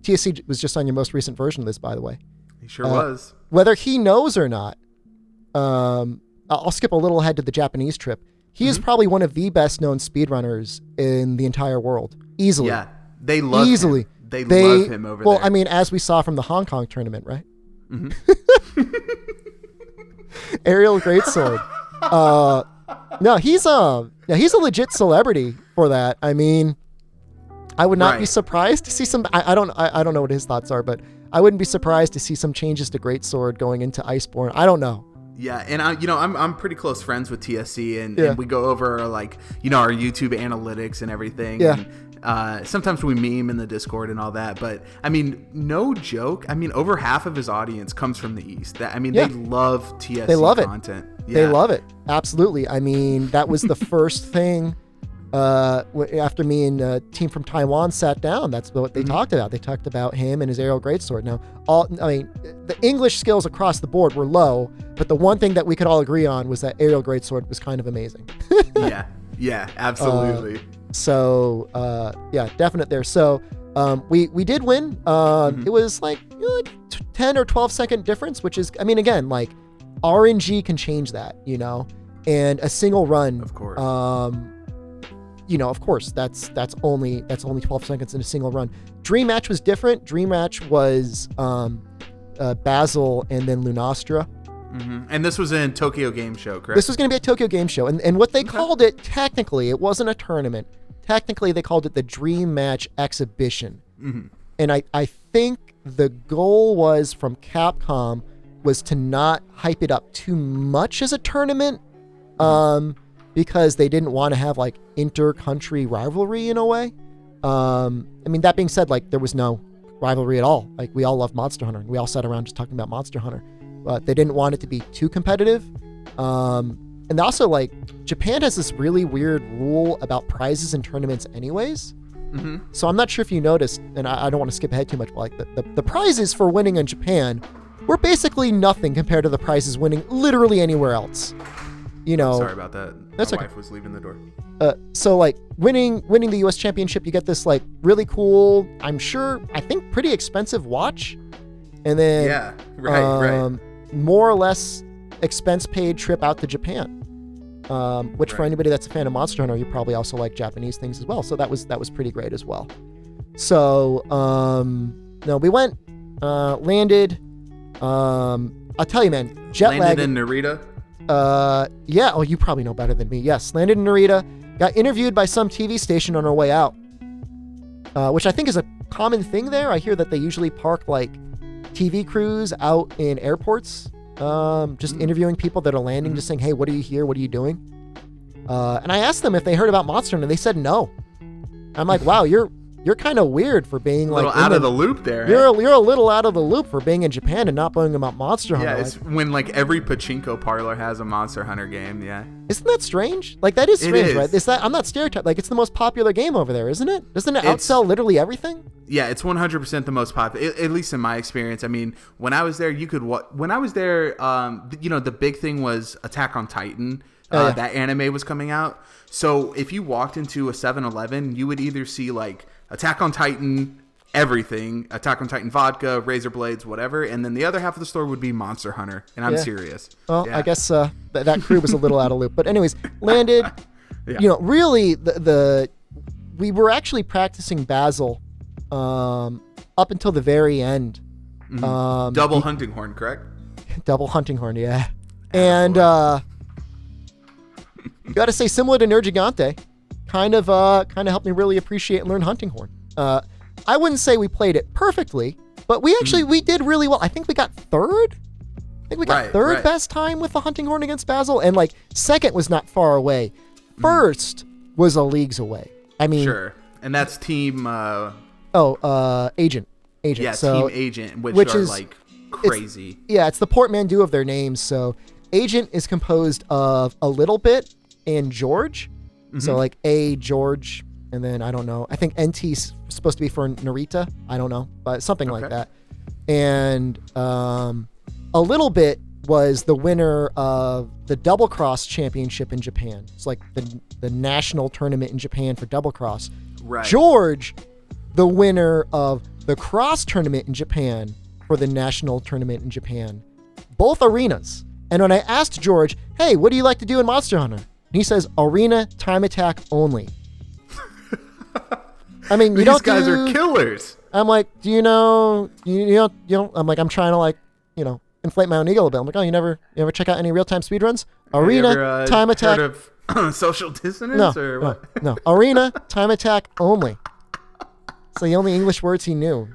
TSC was just on your most recent version of this, by the way. He sure was. Whether he knows or not, I'll skip a little ahead to the Japanese trip. He is probably one of the best known speedrunners in the entire world. Easily. Yeah. They love him. They love him over there. Well, I mean, as we saw from the Hong Kong tournament, right? Aerial Greatsword. No, he's a legit celebrity for that. I mean, I would not be surprised to see some. I don't know what his thoughts are, but I wouldn't be surprised to see some changes to Greatsword going into Iceborne. I don't know. Yeah, and I'm pretty close friends with TSC, and we go over like our YouTube analytics and everything. Yeah. And, sometimes we meme in the Discord and all that, but I mean, no joke. I mean, over half of his audience comes from the East. They love TSC they love content. It. They love it. Absolutely. I mean, that was the first thing after me and a team from Taiwan sat down. That's what they talked about. They talked about him and his aerial greatsword. Now, the English skills across the board were low, but the one thing that we could all agree on was that aerial greatsword was kind of amazing. Yeah, absolutely. So definite there. So we did win. It was like 10 or 12 second difference, which is, I mean, again, like RNG can change that, and a single run. Of course. Of course, that's only 12 seconds in a single run. Dream Match was different. Dream Match was Basil and then Lunastra. And this was in Tokyo Game Show, correct? This was going to be a Tokyo Game Show. And what they called it, technically, it wasn't a tournament. Technically, they called it the Dream Match Exhibition. And I think the goal was from Capcom was to not hype it up too much as a tournament, because they didn't want to have like inter-country rivalry in a way. I mean, that being said, like there was no rivalry at all. Like we all love Monster Hunter, and we all sat around just talking about Monster Hunter. But they didn't want it to be too competitive. And also, like, Japan has this really weird rule about prizes in tournaments anyways. So I'm not sure if you noticed, and I don't want to skip ahead too much, but like the prizes for winning in Japan were basically nothing compared to the prizes winning literally anywhere else. you know. Sorry about that. That's My okay. wife was leaving the door. So like winning the U.S. championship, you get this like really cool, I think pretty expensive watch, and then Yeah, right. more or less expense paid trip out to Japan. Which for anybody that's a fan of Monster Hunter, you probably also like Japanese things as well. So that was pretty great as well. So no, we went, landed. I'll tell you, man, jet lag. Landed in Narita. Yeah. Oh, you probably know better than me. Yes, landed in Narita. Got interviewed by some TV station on our way out, which I think is a common thing there. I hear that they usually park like TV crews out in airports, just interviewing people that are landing, just saying, "Hey, what are you here? What are you doing?" And I asked them if they heard about Monster Hunter, and they said no. I'm like, wow, you're kind of weird for being like a little out of the loop there. You're a little out of the loop for being in Japan and not knowing about Monster Hunter. Yeah, it's when like every pachinko parlor has a Monster Hunter game. Yeah, isn't that strange? Like that is strange, is. right? Is that I'm not stereotyping. Like it's the most popular game over there, isn't it? Doesn't it outsell literally everything? Yeah, it's 100% the most popular. At least in my experience. I mean, when I was there, the big thing was Attack on Titan. That anime was coming out. So if you walked into a 7-Eleven, you would either see like Attack on Titan, everything, Attack on Titan vodka, razor blades, whatever, and then the other half of the store would be Monster Hunter, and I'm serious. Well, I guess that crew was a little out of loop. But anyways, landed, really we were actually practicing Basil up until the very end. Mm-hmm. Double hunting horn, correct? Double hunting horn, yeah. And gotta say, similar to Nergigante, kind of helped me really appreciate and learn hunting horn. I wouldn't say we played it perfectly, but we did really well. I think we got third. Third best time with the hunting horn against Basil, and like second was not far away. First was a leagues away. I mean, sure, and that's team. Agent. Yeah, so, Team Agent, which are is like crazy. It's the portmanteau of their names. So Agent is composed of a little bit and George. So like A, George, and then I don't know. I think NT's supposed to be for Narita. I don't know, but something like that. And a little bit was the winner of the Double Cross Championship in Japan. It's like the national tournament in Japan for Double Cross. Right. George, the winner of the Cross Tournament in Japan for the national tournament in Japan. Both arenas. And when I asked George, hey, what do you like to do in Monster Hunter? And he says, arena time attack only. I mean, These guys are killers. I'm like, do you know, I'm like, I'm trying to like, inflate my own ego a bit. I'm like, oh, you ever check out any real-time speedruns? Arena, time attack. Heard of Social Dissonance or what? No. Arena, time attack only. It's the only English words he knew.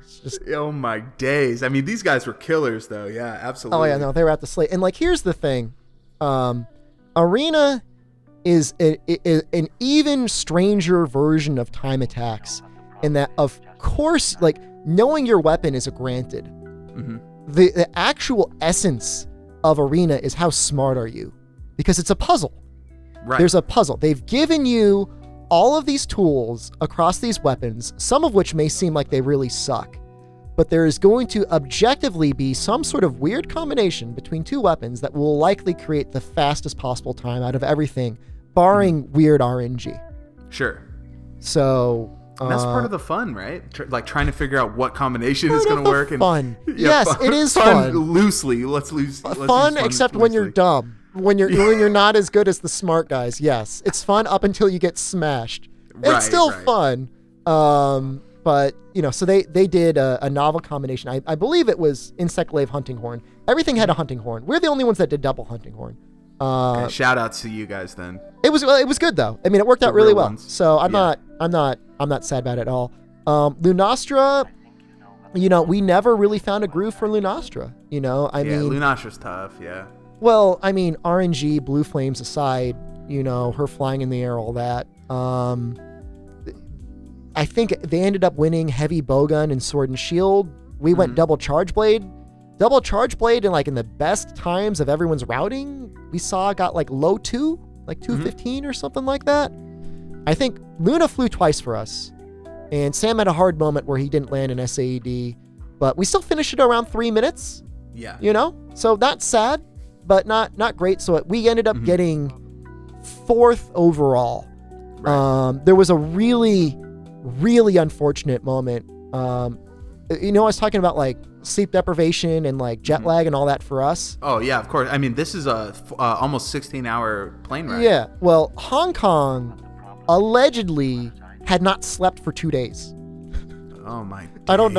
Oh my days. I mean, these guys were killers though. Yeah, absolutely. Oh yeah, no, they were at the slate. And like, here's the thing. Arena is an even stranger version of time attacks in that, of course, like knowing your weapon is a granted. Mm-hmm. The actual essence of Arena is how smart are you, because it's a puzzle. Right. There's a puzzle. They've given you all of these tools across these weapons, some of which may seem like they really suck, but there is going to objectively be some sort of weird combination between two weapons that will likely create the fastest possible time out of everything, barring weird RNG. Sure. So and that's part of the fun, right? Like trying to figure out what combination is going to work. Fun. Yes, it is fun. Loosely. Let's use fun, except when you're dumb. When you're not as good as the smart guys. Yes, it's fun up until you get smashed. It's still fun. But so they did a novel combination. I believe it was Insect Glaive Hunting Horn. Everything had a hunting horn. We're the only ones that did double hunting horn. Okay, shout out to you guys then. It was good though. I mean, it worked out really well. So I'm not sad about it at all. Lunastra, we never really found a groove for Lunastra. I mean, Lunastra's tough. Yeah. Well, I mean, RNG, Blue Flames aside, her flying in the air, all that. I think they ended up winning Heavy Bowgun and Sword and Shield. We went Double Charge Blade. Double Charge Blade in the best times of everyone's routing, we saw got like low 2, like 215 or something like that. I think Luna flew twice for us. And Sam had a hard moment where he didn't land an SAED, but we still finished it around 3 minutes. Yeah. So that's sad, but not great. So we ended up getting 4th overall. Right. There was a really, really unfortunate moment. I was talking about like sleep deprivation and like jet lag and all that for us. Oh yeah, of course. I mean, this is a almost 16-hour plane ride. Yeah. Well, Hong Kong allegedly had not slept for 2 days. Oh my days. I don't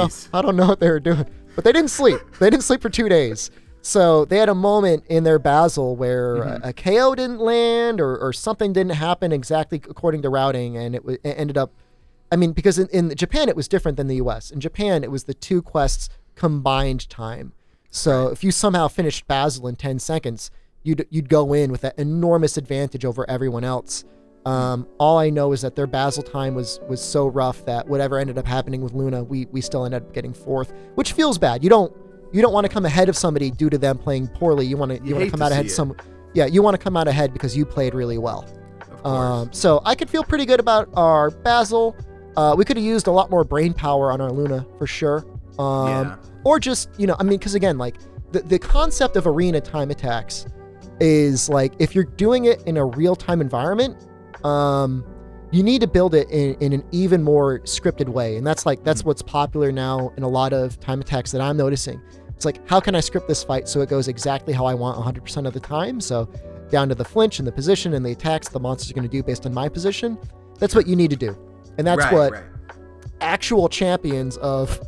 know what they were doing, but they didn't sleep. They didn't sleep for 2 days. So they had a moment in their Basel where a KO didn't land or something didn't happen exactly according to routing, and it ended up. I mean, because in Japan it was different than the U.S. In Japan, it was the 2 quests combined time. So if you somehow finished Basel in 10 seconds, you'd go in with that enormous advantage over everyone else. All I know is that their Basel time was so rough that whatever ended up happening with Luna, we still ended up getting 4th, which feels bad. You don't want to come ahead of somebody due to them playing poorly. You want to come out ahead you want to come out ahead because you played really well. Of course. So I could feel pretty good about our Basel. We could have used a lot more brain power on our Luna for sure. Or just, because again, like the concept of arena time attacks is like, if you're doing it in a real-time environment, you need to build it in an even more scripted way. And that's what's popular now in a lot of time attacks that I'm noticing. It's like, how can I script this fight so it goes exactly how I want 100% of the time? So down to the flinch and the position and the attacks the monster's going to do based on my position. That's what you need to do. And that's actual champions of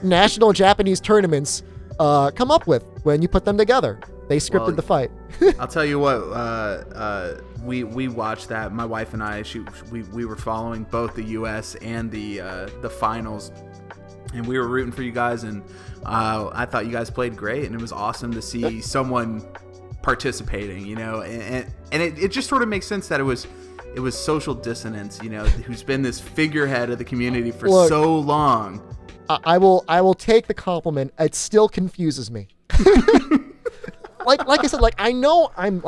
national Japanese tournaments come up with when you put them together. They scripted the fight. I'll tell you what, we watched that. My wife and I, we were following both the U.S. and the finals, and we were rooting for you guys. And I thought you guys played great, and it was awesome to see someone participating. And it just sort of makes sense that it was Social Dissonance, who's been this figurehead of the community for so long. I will take the compliment. It still confuses me. like I said, like I know I'm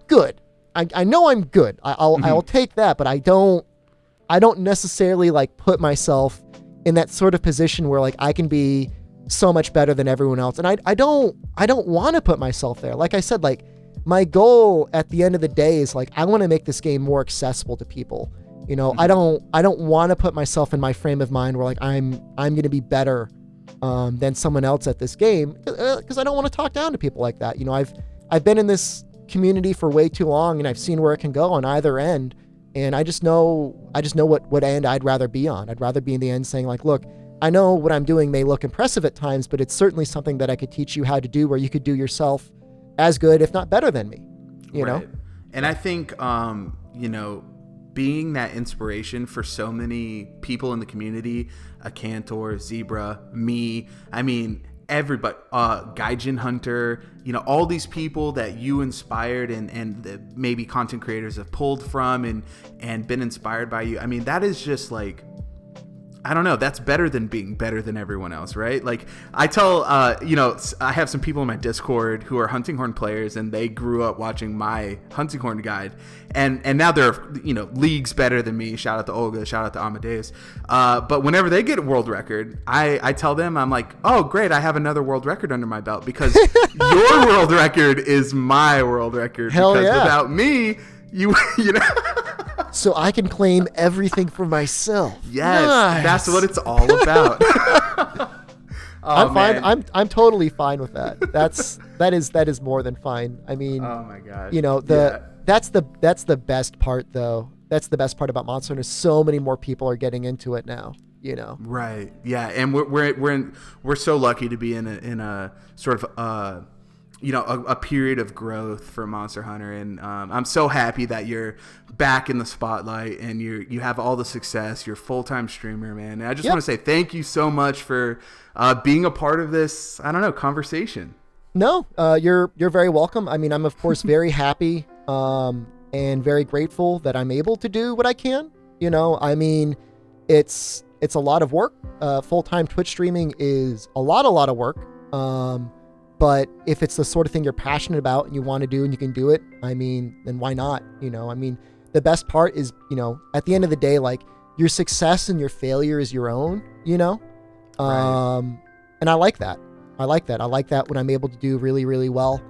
good. I know I'm good. I'll take that, but I don't necessarily like put myself in that sort of position where like I can be so much better than everyone else. And I don't want to put myself there. Like I said, like my goal at the end of the day is like, I want to make this game more accessible to people. I don't want to put myself in my frame of mind where like I'm going to be better than someone else at this game, because I don't want to talk down to people like that. I've been in this community for way too long, and I've seen where it can go on either end, and I just know what end I'd rather be on. I'd rather be in the end saying like, look, I know what I'm doing may look impressive at times, but it's certainly something that I could teach you how to do, where you could do yourself as good, if not better than me. You know? And I think being that inspiration for so many people in the community, a Cantor, Zebra, me, I mean, everybody, Gaijin Hunter, all these people that you inspired and maybe content creators have pulled from and been inspired by you. I mean, that is just like, I don't know, that's better than being better than everyone else, right? Like I tell, I have some people in my Discord who are hunting horn players, and they grew up watching my hunting horn guide, and now they're, leagues better than me. Shout out to Olga, shout out to Amadeus. But whenever they get a world record, I tell them, I'm like, oh great, I have another world record under my belt, because your world record is my world record. Hell because yeah. Without me, you know. So I can claim everything for myself. Yes, nice. That's what it's all about. I'm fine. I'm totally fine with that. That is more than fine. I mean, oh my god. That's the best part though. That's the best part about Monster Hunter. So many more people are getting into it now. Right. Yeah, and we're so lucky to be in a sort of a period of growth for Monster Hunter, and I'm so happy that you're back in the spotlight and you have all the success. You're a full-time streamer, man. And I just want to say thank you so much for being a part of this, I don't know, conversation. No, you're very welcome. I mean, I'm of course very happy and very grateful that I'm able to do what I can. I mean, it's a lot of work. Full-time Twitch streaming is a lot of work. But if it's the sort of thing you're passionate about and you want to do and you can do it, I mean, then why not? I mean, the best part is, at the end of the day, like your success and your failure is your own, Right. And I like that. I like that when I'm able to do really, really well.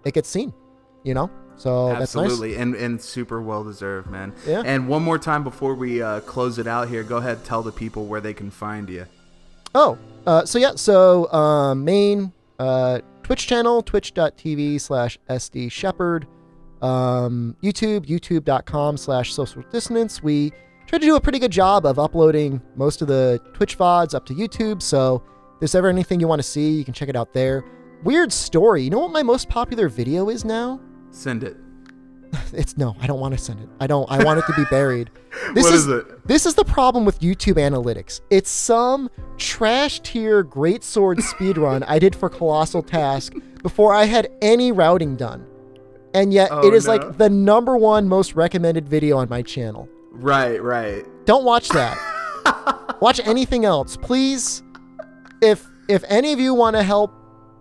It gets seen. So absolutely, that's nice. and super well deserved, man. Yeah. And one more time before we close it out here, go ahead, tell the people where they can find you. So main Twitch channel, twitch.tv/SD Shepard. youtube.com/social dissonance. We try to do a pretty good job of uploading most of the Twitch VODs up to YouTube, so if there's ever anything you want to see, you can check it out there. Weird story. You know what my most popular video is now? Send it. No, I don't want to send it. I want it to be buried. What is it? This is the problem with YouTube analytics. It's some trash tier greatsword speedrun I did for Colossal Task before I had any routing done. And yet it is like the #1 most recommended video on my channel. Right. Don't watch that. Watch anything else. Please, if any of you want to help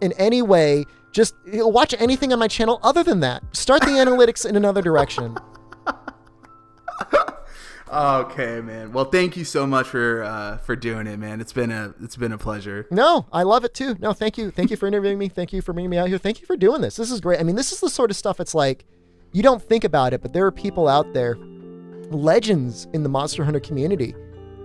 in any way, just watch anything on my channel other than that. Start the analytics in another direction. Okay, man. Well, thank you so much for doing it, man. It's been a pleasure. No, I love it too. No, thank you. Thank you for interviewing me. Thank you for bringing me out here. Thank you for doing this. This is great. I mean, this is the sort of stuff it's like, you don't think about it, but there are people out there, legends in the Monster Hunter community,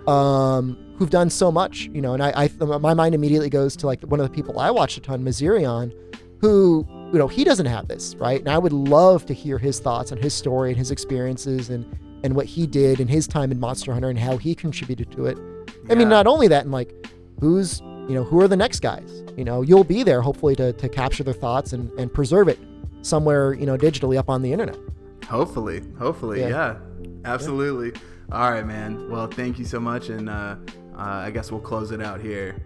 who've done so much, and my mind immediately goes to like one of the people I watched a ton, Mazirion, who, he doesn't have this, right? And I would love to hear his thoughts and his story and his experiences and what he did in his time in Monster Hunter and how he contributed to it. I mean, not only that, and like, who are the next guys? You'll be there hopefully to capture their thoughts and preserve it somewhere, digitally up on the internet. Hopefully. Yeah, absolutely. Yeah. All right, man. Well, thank you so much. And I guess we'll close it out here.